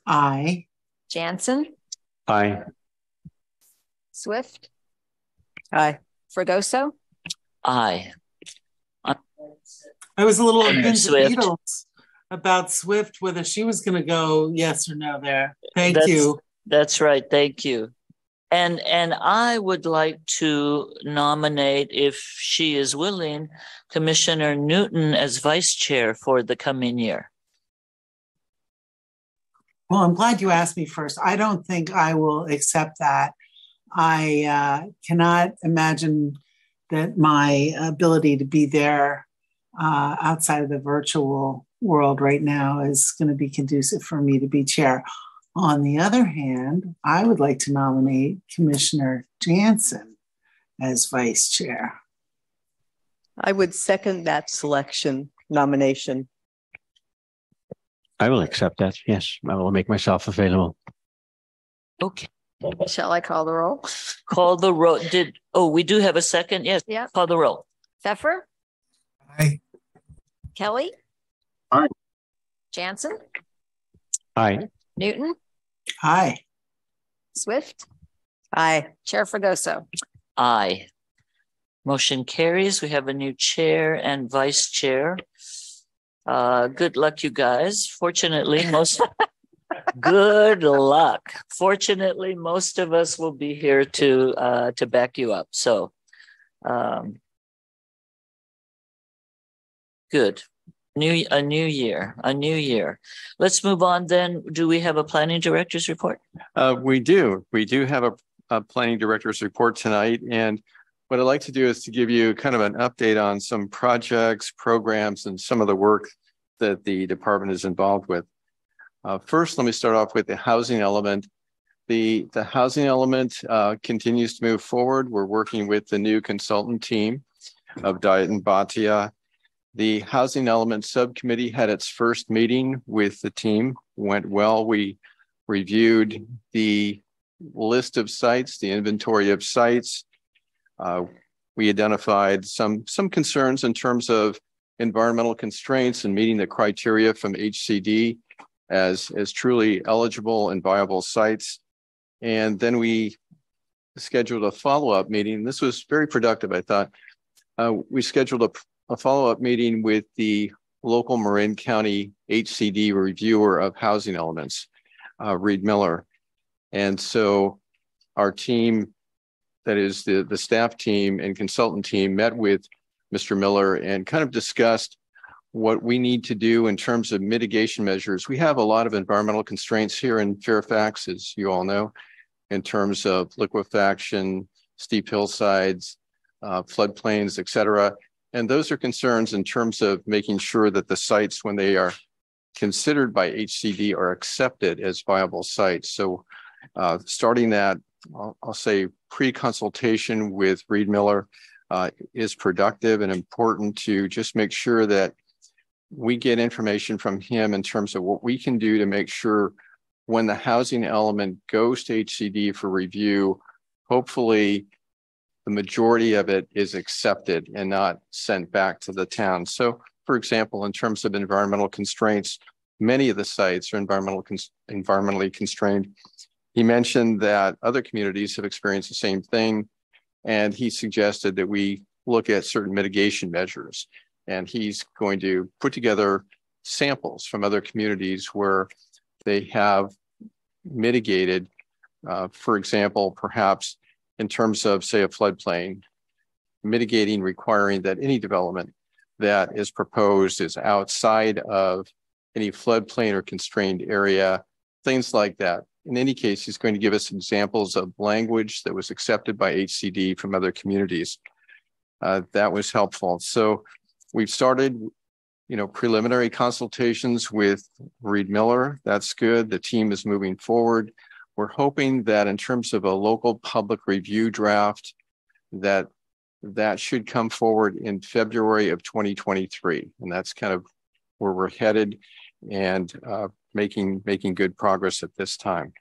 Aye. Jansen? Aye. Swift? Aye. Fregoso? Aye. I was a little against the Swift. Beatles about Swift, whether she was going to go yes or no there. Thank That's, you. That's right. Thank you. And I would like to nominate, if she is willing, Commissioner Newton as vice chair for the coming year. Well, I'm glad you asked me first. I don't think I will accept that. I cannot imagine that my ability to be there outside of the virtual world right now is going to be conducive for me to be chair. On the other hand, I would like to nominate Commissioner Jansen as vice chair. I would second that nomination. I will accept that. Yes, I will make myself available. Okay. Shall I call the roll? Call the roll. We do have a second? Yes. Yeah. Call the roll. Pfeffer? Aye. Kelly? Aye. Jansen? Aye. Newton? Aye. Swift? Aye. Chair Fregoso? Aye. Motion carries. We have a new chair and vice chair. Good luck, you guys. Fortunately, good luck. Fortunately, most of us will be here to back you up. So, good. A new year. Let's move on then. Do we have a planning director's report? We do have a planning director's report tonight, and what I'd like to do is to give you kind of an update on some projects, programs, and some of the work that the department is involved with. First, let me start off with the housing element. The housing element continues to move forward. We're working with the new consultant team of Diet and Bhatia. The housing element subcommittee had its first meeting with the team, went well. We reviewed the list of sites, the inventory of sites. We identified some concerns in terms of environmental constraints and meeting the criteria from HCD as truly eligible and viable sites. And then we scheduled a follow-up meeting. This was very productive, I thought. We scheduled a follow-up meeting with the local Marin County HCD reviewer of housing elements, Reed Miller. And so our team, that is the staff team and consultant team, met with Mr. Miller and kind of discussed what we need to do in terms of mitigation measures. We have a lot of environmental constraints here in Fairfax, as you all know, in terms of liquefaction, steep hillsides, floodplains, et cetera. And those are concerns in terms of making sure that the sites, when they are considered by HCD, are accepted as viable sites. So starting that, I'll say pre-consultation with Reed Miller is productive and important to just make sure that we get information from him in terms of what we can do to make sure when the housing element goes to HCD for review, hopefully the majority of it is accepted and not sent back to the town. So, for example, in terms of environmental constraints, many of the sites are environmentally constrained. He mentioned that other communities have experienced the same thing, and he suggested that we look at certain mitigation measures. And he's going to put together samples from other communities where they have mitigated, for example, perhaps in terms of, say, a floodplain, mitigating requiring that any development that is proposed is outside of any floodplain or constrained area, things like that. In any case, he's going to give us examples of language that was accepted by HCD from other communities. That was helpful. So we've started, preliminary consultations with Reed Miller. That's good. The team is moving forward. We're hoping that in terms of a local public review draft, that should come forward in February of 2023. And that's kind of where we're headed and making good progress at this time.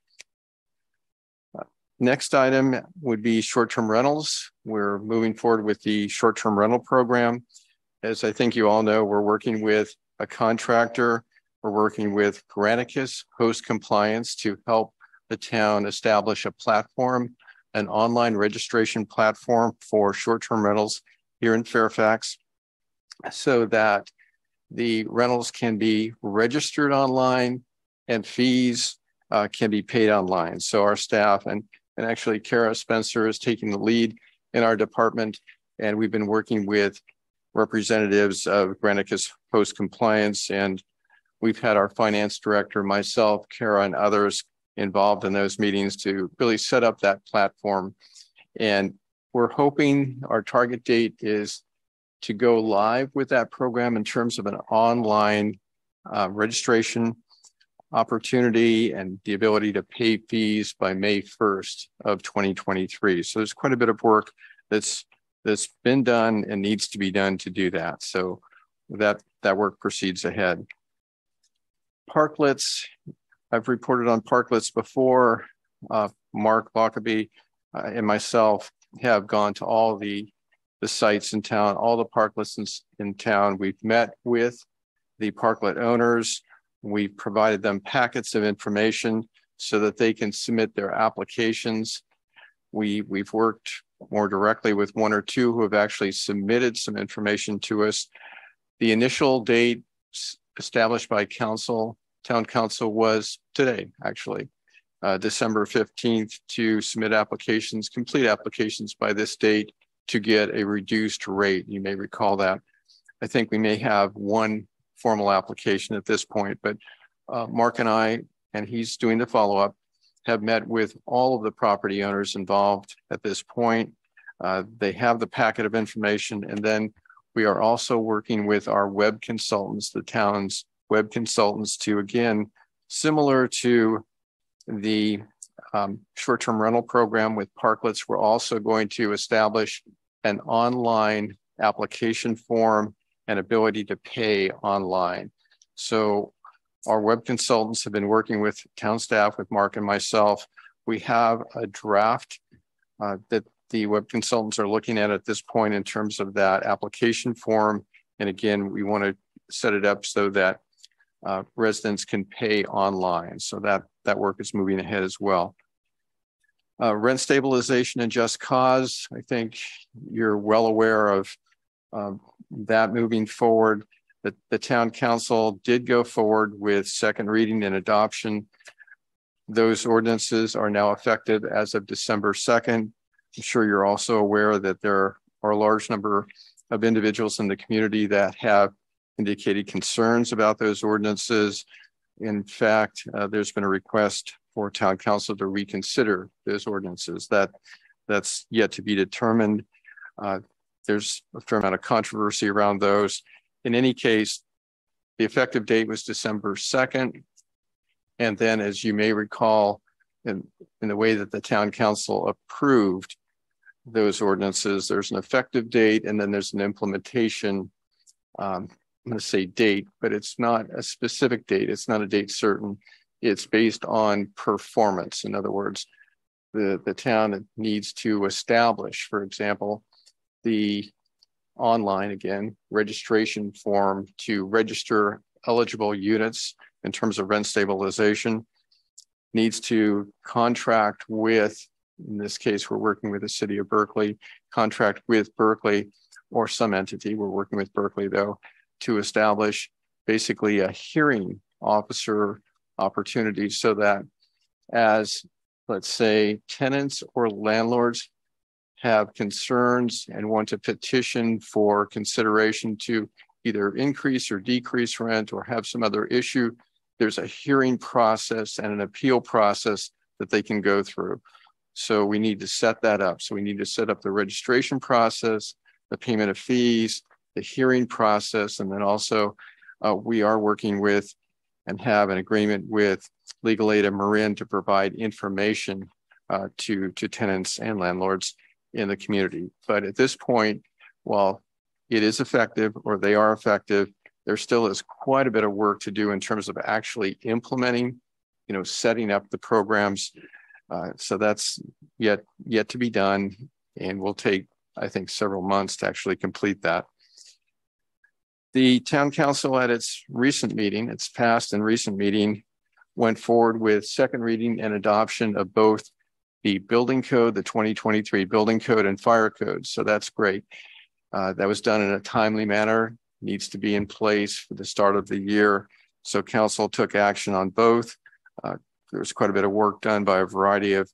Next item would be short-term rentals. We're moving forward with the short-term rental program. As I think you all know, we're working with a contractor. We're working with Granicus Host Compliance to help the town establish a platform, an online registration platform for short-term rentals here in Fairfax, so that the rentals can be registered online and fees can be paid online. So our staff and actually Kara Spencer is taking the lead in our department, and we've been working with representatives of Granicus Host Compliance, and we've had our finance director, myself, Kara, and others involved in those meetings to really set up that platform. And we're hoping our target date is to go live with that program in terms of an online registration opportunity and the ability to pay fees by May 1st of 2023. So there's quite a bit of work that's been done and needs to be done to do that. So that work proceeds ahead. Parklets, I've reported on parklets before. Mark Lockaby and myself have gone to all the sites in town, all the parklets in town. We've met with the parklet owners. We've provided them packets of information so that they can submit their applications. We've worked more directly with one or two who have actually submitted some information to us. The initial date established by town council was today, actually, December 15th, to submit applications, complete applications by this date to get a reduced rate. You may recall that. I think we may have one formal application at this point, but Mark and I, and he's doing the follow-up, have met with all of the property owners involved at this point. They have the packet of information, and then we are also working with our web consultants, the town's web consultants, to, again, similar to the short-term rental program with parklets, we're also going to establish an online application form and ability to pay online. So our web consultants have been working with town staff, with Mark and myself. We have a draft that the web consultants are looking at this point in terms of that application form. And again, we want to set it up so that residents can pay online. So that work is moving ahead as well. Rent stabilization and just cause. I think you're well aware of that moving forward. The town council did go forward with second reading and adoption. Those ordinances are now effective as of December 2nd. I'm sure you're also aware that there are a large number of individuals in the community that have indicated concerns about those ordinances. In fact, there's been a request for town council to reconsider those ordinances. That's yet to be determined. There's a fair amount of controversy around those. In any case, the effective date was December 2nd. And then, as you may recall, in the way that the town council approved those ordinances, there's an effective date and then there's an implementation, I'm going to say date, but it's not a specific date. It's not a date certain. It's based on performance. In other words, the town needs to establish, for example, the online, again, registration form to register eligible units in terms of rent stabilization, needs to contract with, in this case, we're working with the city of Berkeley, contract with Berkeley or some entity, we're working with Berkeley though, to establish basically a hearing officer opportunity so that as, let's say, tenants or landlords have concerns and want to petition for consideration to either increase or decrease rent or have some other issue, there's a hearing process and an appeal process that they can go through. So we need to set that up. So we need to set up the registration process, the payment of fees, the hearing process, and then also we are working with and have an agreement with Legal Aid and Marin to provide information to tenants and landlords in the community. But at this point, while it is effective or they are effective, there still is quite a bit of work to do in terms of actually implementing, setting up the programs. So that's yet to be done and will take, I think, several months to actually complete that. The town council at its recent meeting, its past and recent meeting, went forward with second reading and adoption of both the building code, the 2023 building code and fire code. So that's great. That was done in a timely manner, needs to be in place for the start of the year. So council took action on both. There was quite a bit of work done by a variety of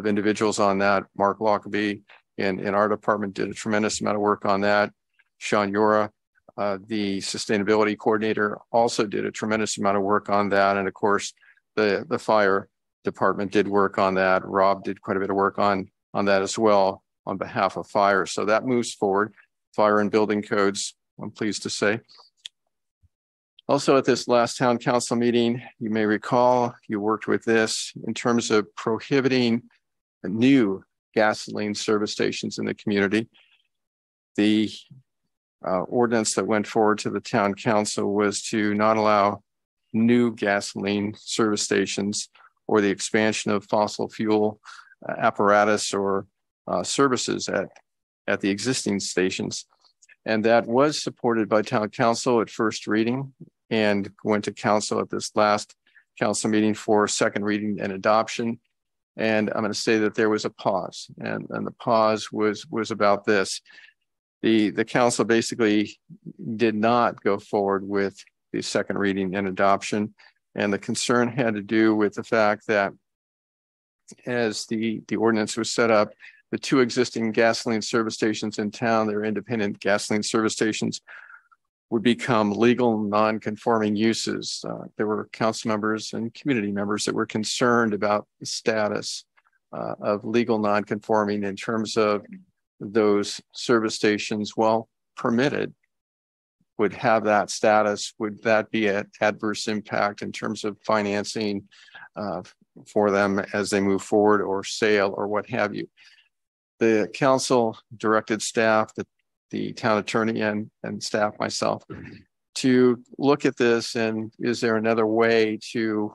individuals on that. Mark Lockaby in our department did a tremendous amount of work on that. Sean Yora, the sustainability coordinator, also did a tremendous amount of work on that. And of course, the fire department did work on that. Rob did quite a bit of work on that as well on behalf of fire. So that moves forward. Fire and building codes, I'm pleased to say. Also at this last town council meeting, you may recall, you worked with this in terms of prohibiting new gasoline service stations in the community. The ordinance that went forward to the town council was to not allow new gasoline service stations or the expansion of fossil fuel apparatus or services at the existing stations. And that was supported by town council at first reading and went to council at this last council meeting for second reading and adoption. And I'm going to say that there was a pause, and the pause was about this. The council basically did not go forward with the second reading and adoption. And the concern had to do with the fact that as the ordinance was set up, the two existing gasoline service stations in town, they're independent gasoline service stations, would become legal non-conforming uses. There were council members and community members that were concerned about the status of legal non-conforming in terms of those service stations, while permitted, would have that status. Would that be an adverse impact in terms of financing for them as they move forward, or sale, or what have you? The council directed staff, the town attorney and staff, myself, to look at this, and is there another way to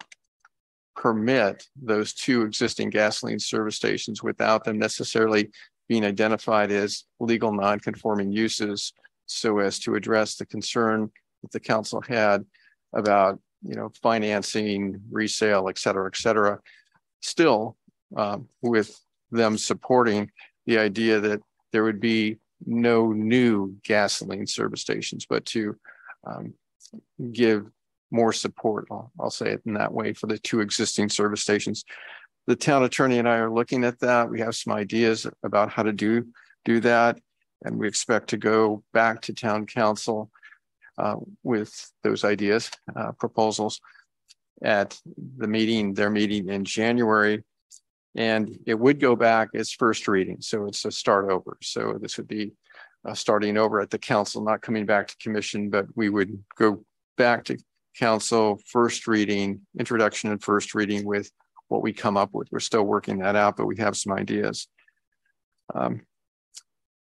permit those two existing gasoline service stations without them necessarily being identified as legal non-conforming uses, so as to address the concern that the council had about, financing, resale, et cetera, still with them supporting the idea that there would be no new gasoline service stations, but to give more support, I'll say it in that way, for the two existing service stations. The town attorney and I are looking at that. We have some ideas about how to do that, and we expect to go back to town council with those ideas, proposals at their meeting in January. And it would go back as first reading. So it's a start over. So this would be starting over at the council, not coming back to commission, but we would go back to council, first reading, introduction and first reading with what we come up with. We're still working that out, but we have some ideas.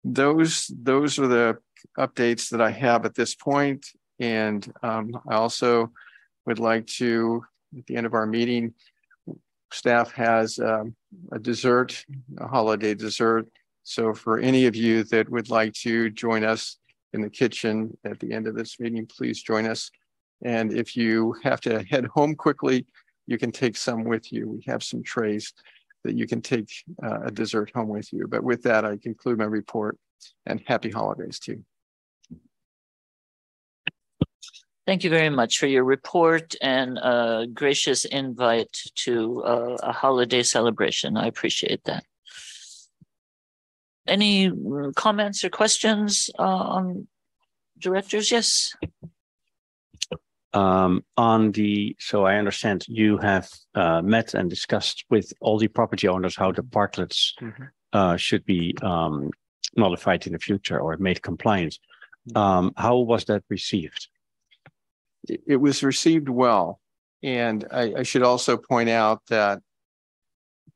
Those are the updates that I have at this point. And I also would like to, at the end of our meeting, staff has a dessert, a holiday dessert. So for any of you that would like to join us in the kitchen at the end of this meeting, please join us. And if you have to head home quickly, you can take some with you. We have some trays that you can take a dessert home with you. But with that, I conclude my report, and happy holidays to you. Thank you very much for your report and a gracious invite to a holiday celebration. I appreciate that. Any comments or questions on directors? Yes. So I understand you have met and discussed with all the property owners how the parklets should be modified in the future or made compliant. How was that received? It was received well. And I should also point out that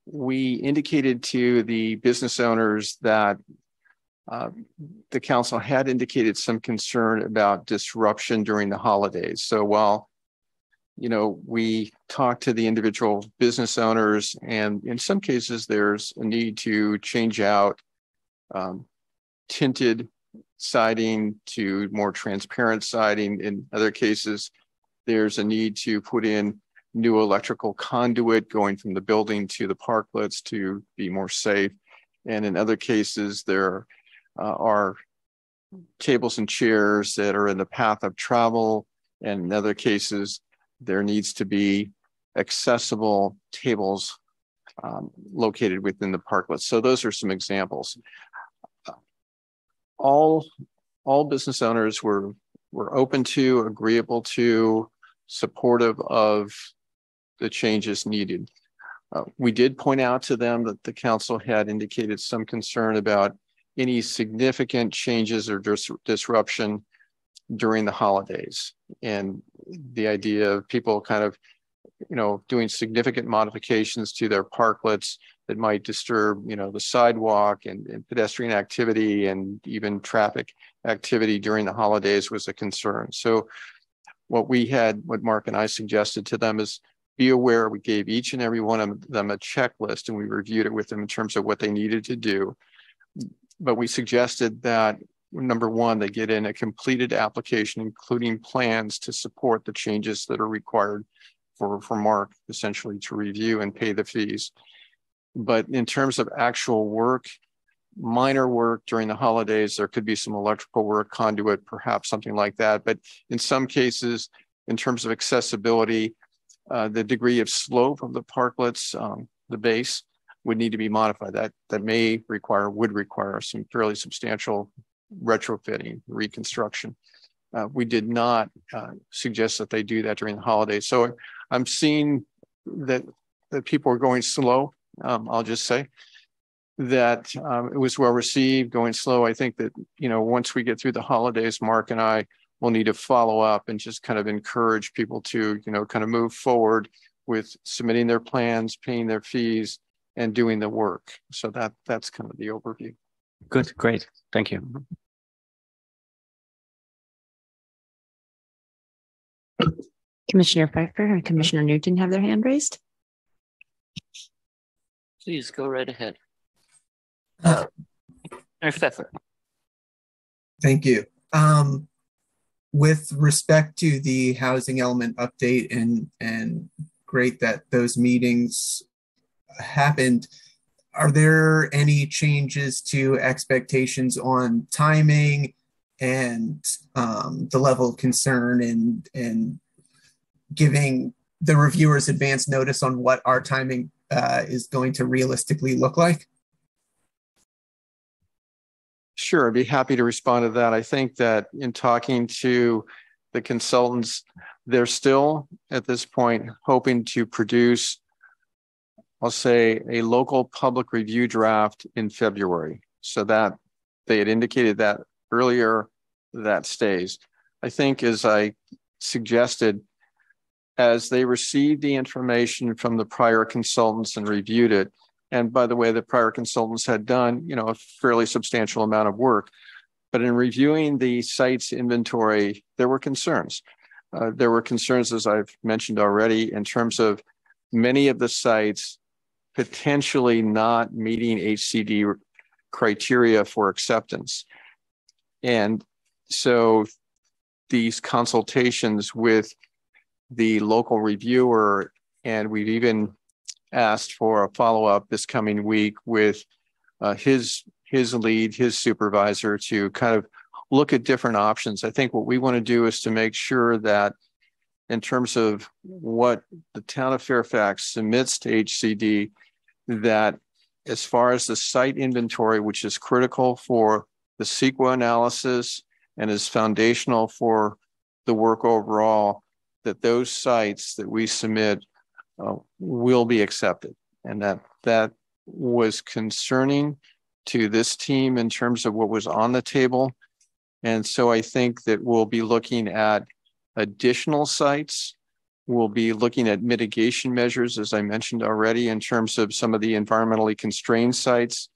we indicated to the business owners that the council had indicated some concern about disruption during the holidays. So while, we talked to the individual business owners, and in some cases there's a need to change out tinted siding to more transparent siding. In other cases, there's a need to put in new electrical conduit going from the building to the parklets to be more safe. And in other cases, there are tables and chairs that are in the path of travel. And in other cases, there needs to be accessible tables located within the parklets. So those are some examples. All business owners were open to, agreeable to, supportive of the changes needed. We did point out to them that the council had indicated some concern about any significant changes or disruption during the holidays, and the idea of people kind of, doing significant modifications to their parklets that might disturb, the sidewalk and pedestrian activity and even traffic activity during the holidays was a concern. So what Mark and I suggested to them is be aware. We gave each and every one of them a checklist, and we reviewed it with them in terms of what they needed to do. But we suggested that, number one, they get in a completed application, including plans to support the changes that are required for Mark essentially to review and pay the fees. But in terms of actual work, minor work during the holidays, there could be some electrical work, conduit, perhaps something like that. But in some cases, in terms of accessibility, the degree of slope of the parklets, the base, would need to be modified. That would require some fairly substantial retrofitting, reconstruction. We did not suggest that they do that during the holidays. So I'm seeing that people are going slow, I'll just say. that it was well received, going slow. I think that, once we get through the holidays, Mark and I will need to follow up and just kind of encourage people to, kind of move forward with submitting their plans, paying their fees, and doing the work. So that's kind of the overview. Good, great. Thank you. Commissioner Pfeiffer and Commissioner Newton have their hand raised. Please go right ahead. Commissioner Pfeiffer. Thank you. With respect to the housing element update, and great that those meetings happened, are there any changes to expectations on timing and the level of concern and giving the reviewers advance notice on what our timing is going to realistically look like? Sure, I'd be happy to respond to that. I think that in talking to the consultants, they're still at this point hoping to produce, I'll say, a local public review draft in February. So that they had indicated that earlier, that stays. I think, as I suggested, as they received the information from the prior consultants and reviewed it, and by the way, the prior consultants had done, a fairly substantial amount of work. But in reviewing the site's inventory, there were concerns. There were concerns, as I've mentioned already, in terms of many of the sites potentially not meeting HCD criteria for acceptance. And so these consultations with the local reviewer, and we've even asked for a follow-up this coming week with his lead, his supervisor, to kind of look at different options. I think what we want to do is to make sure that in terms of what the town of Fairfax submits to HCD, that as far as the site inventory, which is critical for the CEQA analysis and is foundational for the work overall, that those sites that we submit will be accepted. And that was concerning to this team in terms of what was on the table. And so I think that we'll be looking at additional sites. We'll be looking at mitigation measures, as I mentioned already, in terms of some of the environmentally constrained sites,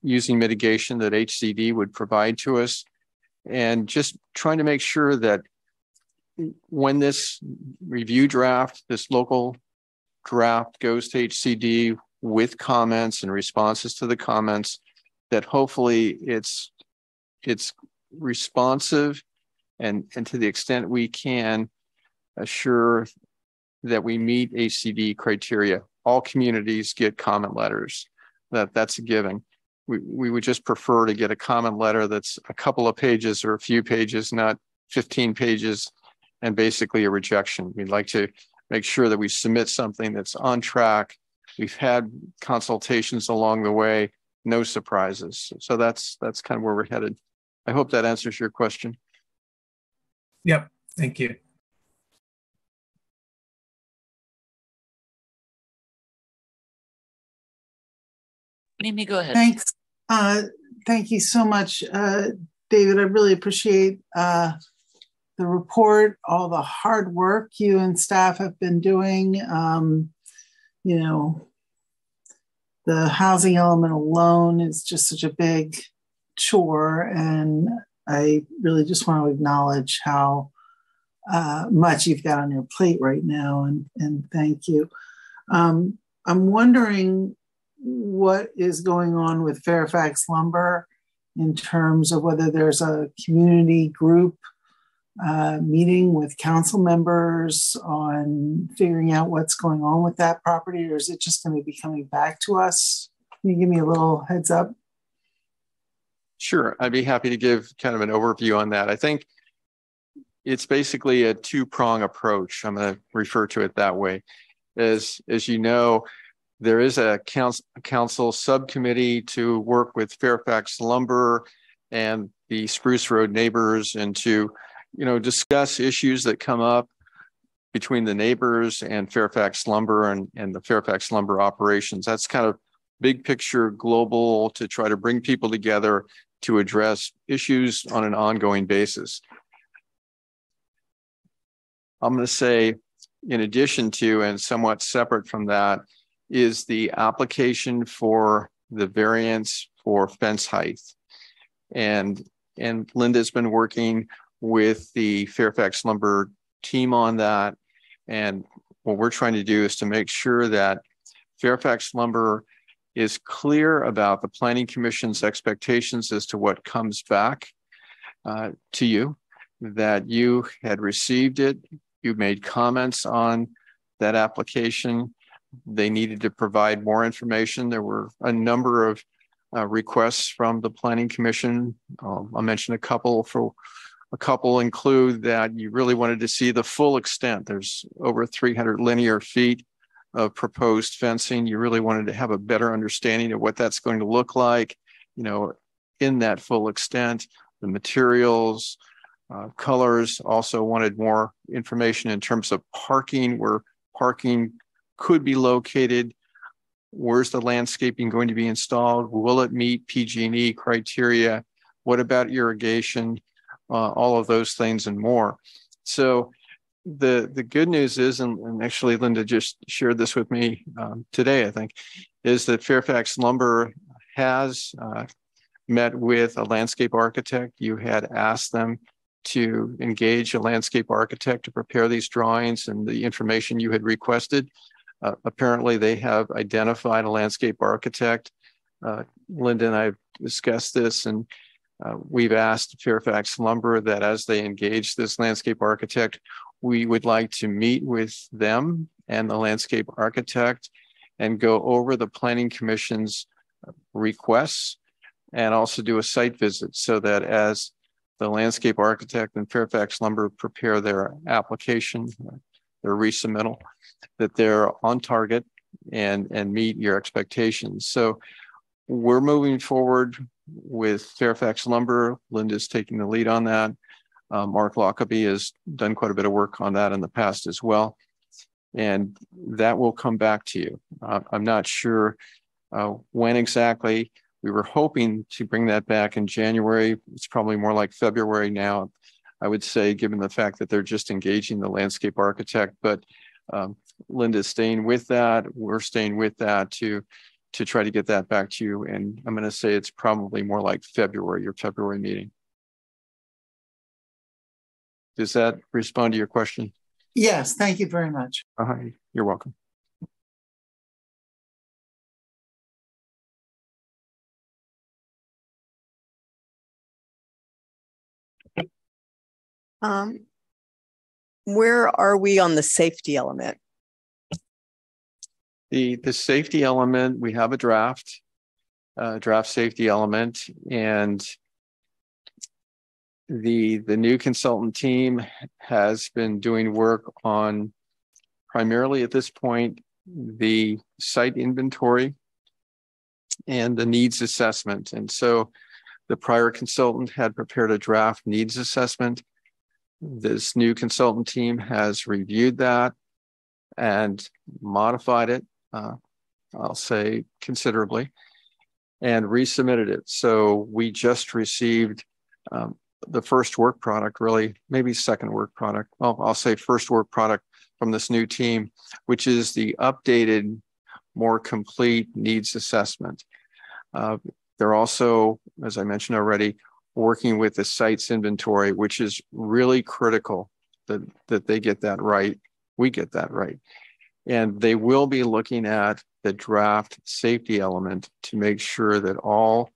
using mitigation that HCD would provide to us, and just trying to make sure that when this review draft, this local draft, goes to HCD with comments and responses to the comments, that hopefully it's responsive and to the extent we can assure that we meet HCD criteria. All communities get comment letters. That's a given. We would just prefer to get a comment letter that's a couple of pages or a few pages, not 15 pages, and basically a rejection. We'd like to make sure that we submit something that's on track. We've had consultations along the way, no surprises. So that's kind of where we're headed. I hope that answers your question. Yep, thank you. Mimi, go ahead. Thanks. Thank you so much, David. I really appreciate the report, all the hard work you and staff have been doing. The housing element alone is just such a big chore, and I really just want to acknowledge how much you've got on your plate right now, and thank you. I'm wondering what is going on with Fairfax Lumber in terms of whether there's a community group meeting with council members on figuring out what's going on with that property, or is it just going to be coming back to us? Can you give me a little heads up? Sure, I'd be happy to give kind of an overview on that. I think it's basically a two-prong approach. I'm going to refer to it that way. As you know, there is a council subcommittee to work with Fairfax Lumber and the Spruce Road neighbors, and to discuss issues that come up between the neighbors and Fairfax Lumber and the Fairfax Lumber operations. That's kind of big picture global to try to bring people together to address issues on an ongoing basis. I'm going to say, in addition to and somewhat separate from that, is the application for the variance for fence height. And Linda's been working with the Fairfax Lumber team on that. And what we're trying to do is to make sure that Fairfax Lumber is clear about the Planning Commission's expectations as to what comes back to you, that you had received it, you made comments on that application. They needed to provide more information. There were a number of requests from the Planning Commission. I'll mention a couple. For a couple include that you really wanted to see the full extent. There's over 300 linear feet of proposed fencing. You really wanted to have a better understanding of what that's going to look like, you know, in that full extent, the materials, colors. Also wanted more information in terms of parking, where parking could be located. Where's the landscaping going to be installed? Will it meet PG&E criteria? What about irrigation? All of those things and more. So the good news is, and actually Linda just shared this with me today, I think, is that Fairfax Lumber has met with a landscape architect. You had asked them to engage a landscape architect to prepare these drawings and the information you had requested. Apparently they have identified a landscape architect. Linda and I have discussed this, and we've asked Fairfax Lumber that as they engage this landscape architect, we would like to meet with them and the landscape architect and go over the Planning Commission's requests and also do a site visit, so that as the landscape architect and Fairfax Lumber prepare their application, their resubmittal, that they're on target and meet your expectations. So we're moving forward with Fairfax Lumber. Linda's taking the lead on that. Mark Lockaby has done quite a bit of work on that in the past as well. And that will come back to you. I'm not sure when exactly. We were hoping to bring that back in January. It's probably more like February now, I would say, given the fact that they're just engaging the landscape architect. But Linda's staying with that. We're staying with that to try to get that back to you. And I'm going to say it's probably more like February, your February meeting. Does that respond to your question? Yes, thank you very much. You're welcome. Where are we on the safety element? The safety element, we have a draft safety element, and the new consultant team has been doing work on primarily at this point the site inventory and the needs assessment. And so the prior consultant had prepared a draft needs assessment. This new consultant team has reviewed that and modified it, I'll say considerably, and resubmitted it. So we just received the first work product, really, maybe second work product. Well, I'll say first work product from this new team, which is the updated, more complete needs assessment. They're also, as I mentioned already, working with the site's inventory, which is really critical that they get that right. We get that right. And they will be looking at the draft safety element to make sure that all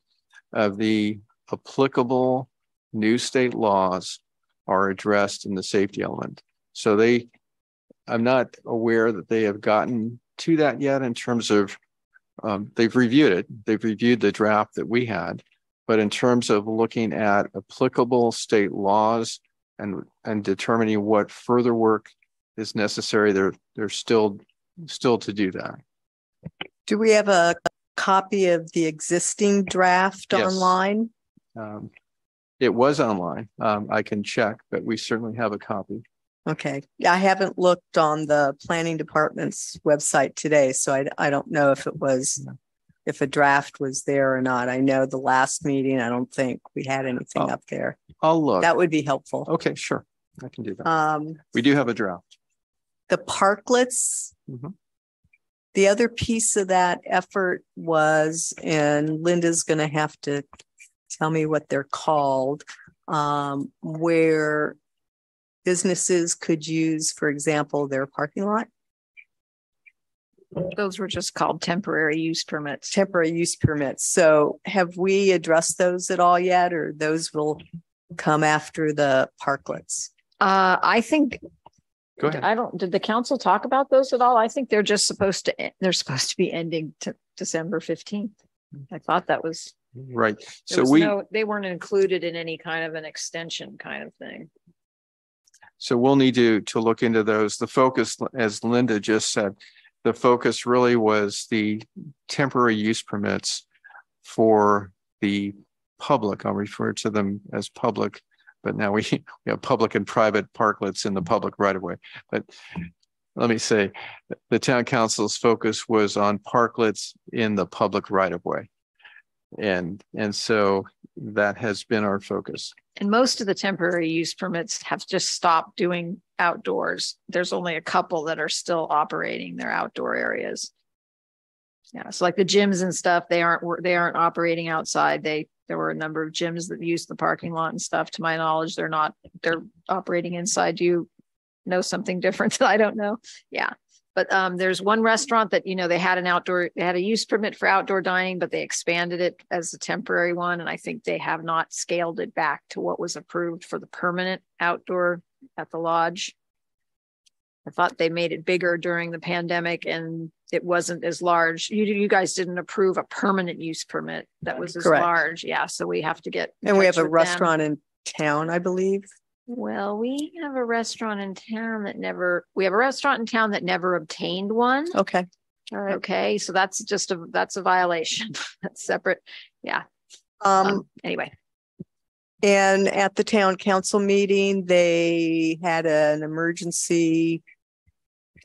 of the applicable new state laws are addressed in the safety element. So I'm not aware that they have gotten to that yet in terms of, they've reviewed it. They've reviewed the draft that we had. But in terms of looking at applicable state laws and determining what further work is necessary, they're still to do that. Do we have a copy of the existing draft online? It was online. I can check, but we certainly have a copy. Okay. I haven't looked on the planning department's website today, so I don't know if it was if a draft was there or not. I know the last meeting, I don't think we had anything up there. I'll look. That would be helpful. Okay, sure. I can do that. We do have a draft. The parklets. The other piece of that effort was, and Linda's going to have to tell me what they're called, where businesses could use, for example, their parking lot. Those were just called temporary use permits. Temporary use permits. So have we addressed those at all yet, or those will come after the parklets? I think. Go ahead. Did the council talk about those at all? I think they're just supposed to be ending to December 15th. I thought that was right. So they weren't included in any kind of an extension kind of thing. So we'll need to look into those. The focus, as Linda just said, the focus really was the temporary use permits for the public. I'll refer to them as public, but now we have public and private parklets in the public right of way. But let me say, the town council's focus was on parklets in the public right of way. And so that has been our focus. And most of the temporary use permits have just stopped doing outdoors. There's only a couple that are still operating their outdoor areas. Yeah, so like the gyms and stuff, they aren't operating outside. There were a number of gyms that used the parking lot and stuff. To my knowledge, they're operating inside. Do you know something different that I don't know? Yeah. But there's one restaurant that, they had a use permit for outdoor dining, but they expanded it as a temporary one. And I think they have not scaled it back to what was approved for the permanent outdoor at the lodge. I thought they made it bigger during the pandemic and it wasn't as large. You guys didn't approve a permanent use permit that was as large. Yeah. So we have to get. And we have a restaurant in town, I believe. Well, we have a restaurant in town that never obtained one. Okay. All right. Okay. So that's a violation. That's separate. Yeah. Anyway. And at the town council meeting, they had an emergency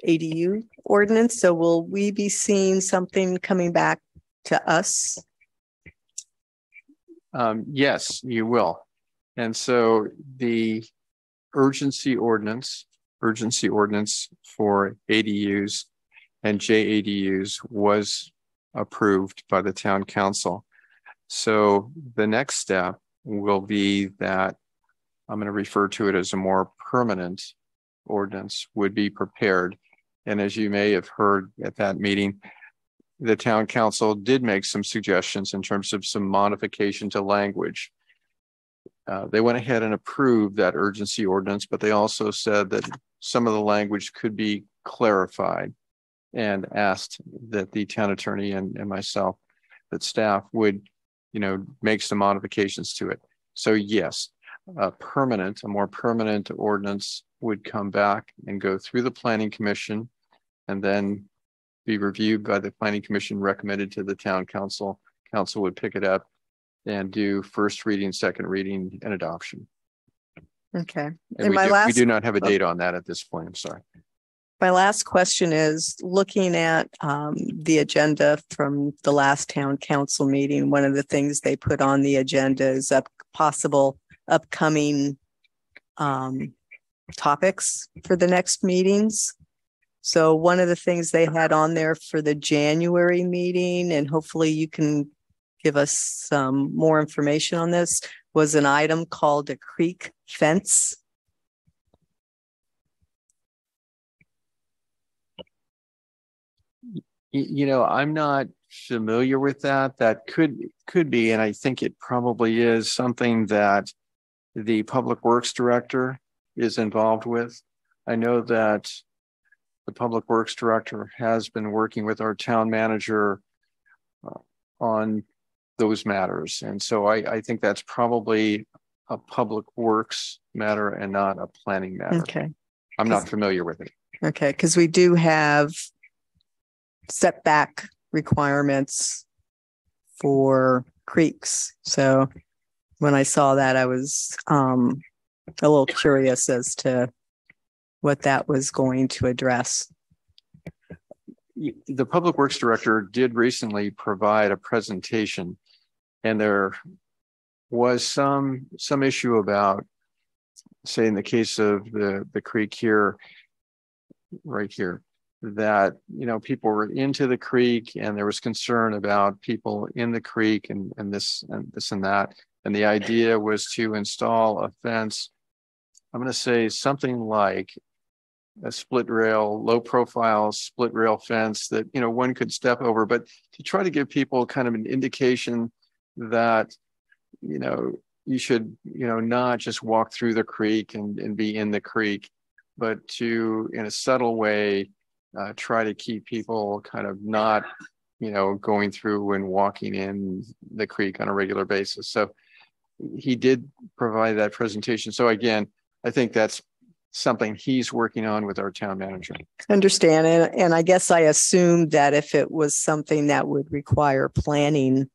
ADU ordinance. So will we be seeing something coming back to us? Yes, you will. And so the urgency ordinance for ADUs and JADUs was approved by the town council. So the next step will be that I'm going to refer to it as a more permanent ordinance would be prepared. And as you may have heard at that meeting, the town council did make some suggestions in terms of some modification to language. They went ahead and approved that urgency ordinance, but they also said that some of the language could be clarified and asked that the town attorney and myself, that staff would, make some modifications to it. So yes, a more permanent ordinance would come back and go through the planning commission and then be reviewed by the planning commission, recommended to the town council. Council would pick it up and do first reading, second reading, and adoption. Okay. And we do not have a date on that at this point. I'm sorry. My last question is looking at the agenda from the last town council meeting. One of the things they put on the agenda is possible upcoming topics for the next meetings. So one of the things they had on there for the January meeting, and hopefully you can give us some more information on this, was an item called a creek fence. I'm not familiar with that. That could be, and I think it probably is something that the Public Works Director is involved with. I know that the Public Works Director has been working with our town manager on those matters. And so I think that's probably a Public Works matter and not a planning matter. Okay. I'm not familiar with it. Okay, because we do have setback requirements for creeks. So when I saw that, I was a little curious as to what that was going to address. the Public Works Director did recently provide a presentation, and there was some issue about, say, in the case of the creek here, right here, that, you know, people were into the creek and there was concern about people in the creek and this and that. And the idea was to install a fence. I'm going to say something like a split rail, low profile split rail fence that, you know, one could step over, but to try to give people kind of an indication that, you know, you should, you know, not just walk through the creek and be in the creek, but to, in a subtle way, try to keep people kind of not, you know, going through and walking in the creek on a regular basis. So he did provide that presentation. So again, I think that's something he's working on with our town manager. Understand. And I guess I assumed that if it was something that would require planning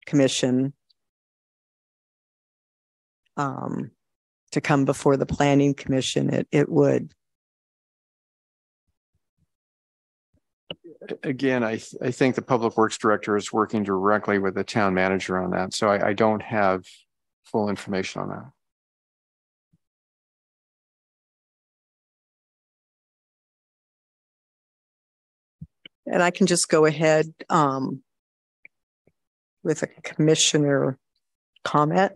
commission to come before the planning commission, it would. Again, I think the Public Works Director is working directly with the town manager on that. So I don't have full information on that. And I can just go ahead with a commissioner comment.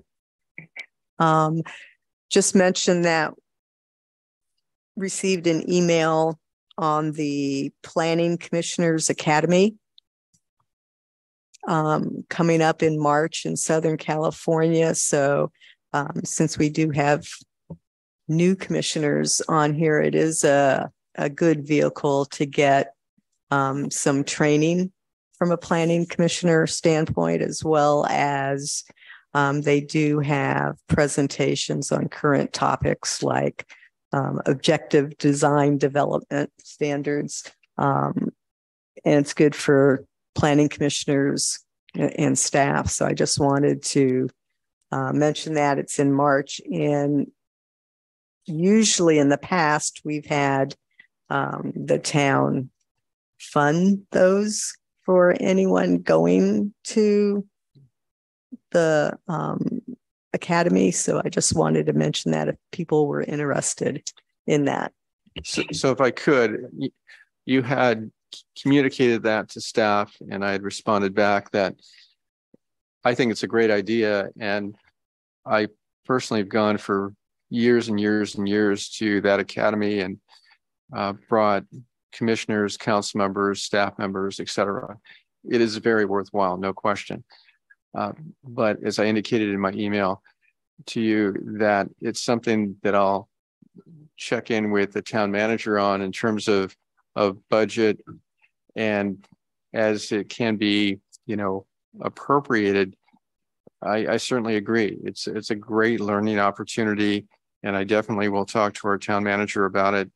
Just mention that received an email on the Planning Commissioners Academy coming up in March in Southern California. So since we do have new commissioners on here, it is a good vehicle to get some training from a planning commissioner standpoint, as well as they do have presentations on current topics like objective design development standards. And it's good for planning commissioners and staff. So I just wanted to mention that it's in March. And usually in the past, we've had the town fund those for anyone going to the academy. So I just wanted to mention that if people were interested in that. So if I could, you had communicated that to staff and I had responded back that I think it's a great idea. And I personally have gone for years and years and years to that academy and brought commissioners, council members, staff members, etc. It is very worthwhile, no question. But as I indicated in my email to you, that it's something that I'll check in with the town manager on in terms of budget, and as it can be, you know, appropriated. I certainly agree. It's a great learning opportunity, and I definitely will talk to our town manager about it.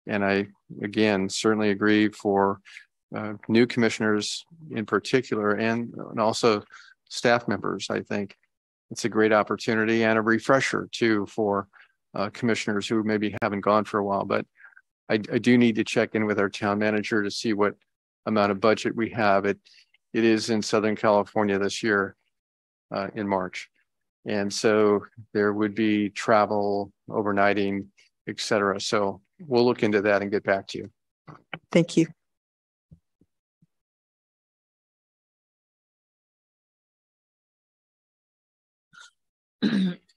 And I, again, certainly agree for new commissioners in particular, and also staff members. I think it's a great opportunity and a refresher too for commissioners who maybe haven't gone for a while. But I do need to check in with our town manager to see what amount of budget we have. It is in Southern California this year in March. And so there would be travel, overnighting, etc. So we'll look into that and get back to you. Thank you.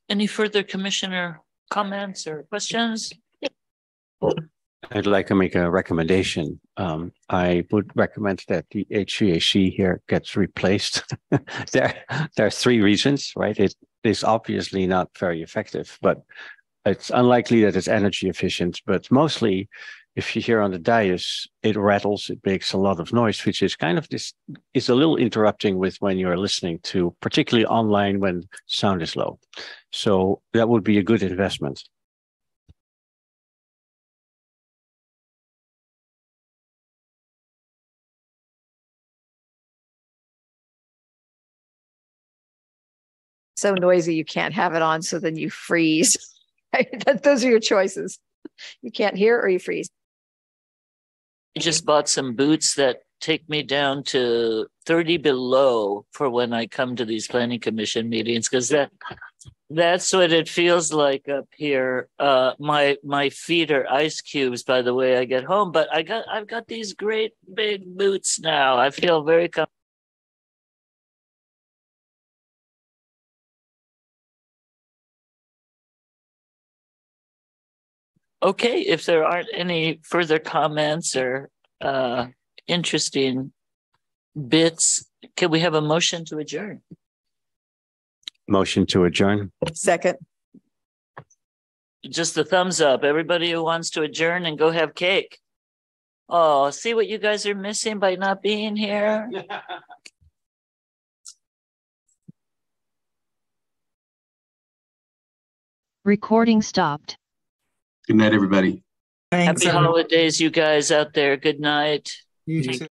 Any further commissioner comments or questions? I'd like to make a recommendation. I would recommend that the HVAC here gets replaced. There are three reasons, right? It is obviously not very effective, but it's unlikely that it's energy efficient. But mostly, if you hear on the dais, it rattles, it makes a lot of noise, which is kind of is a little interrupting with when you're listening to, particularly online when sound is low. So that would be a good investment. So noisy you can't have it on, so then you freeze. Right? Those are your choices. You can't hear or you freeze. just bought some boots that take me down to 30 below for when I come to these planning commission meetings, because that's what it feels like up here. My feet are ice cubes by the way I get home, but I've got these great big boots now. I feel very comfortable. Okay, if there aren't any further comments or interesting bits, can we have a motion to adjourn? Motion to adjourn. Second. Just a thumbs up. Everybody who wants to adjourn and go have cake. Oh, see what you guys are missing by not being here? Recording stopped. Good night, everybody. Thanks, Happy holidays, you guys out there. Good night. You too.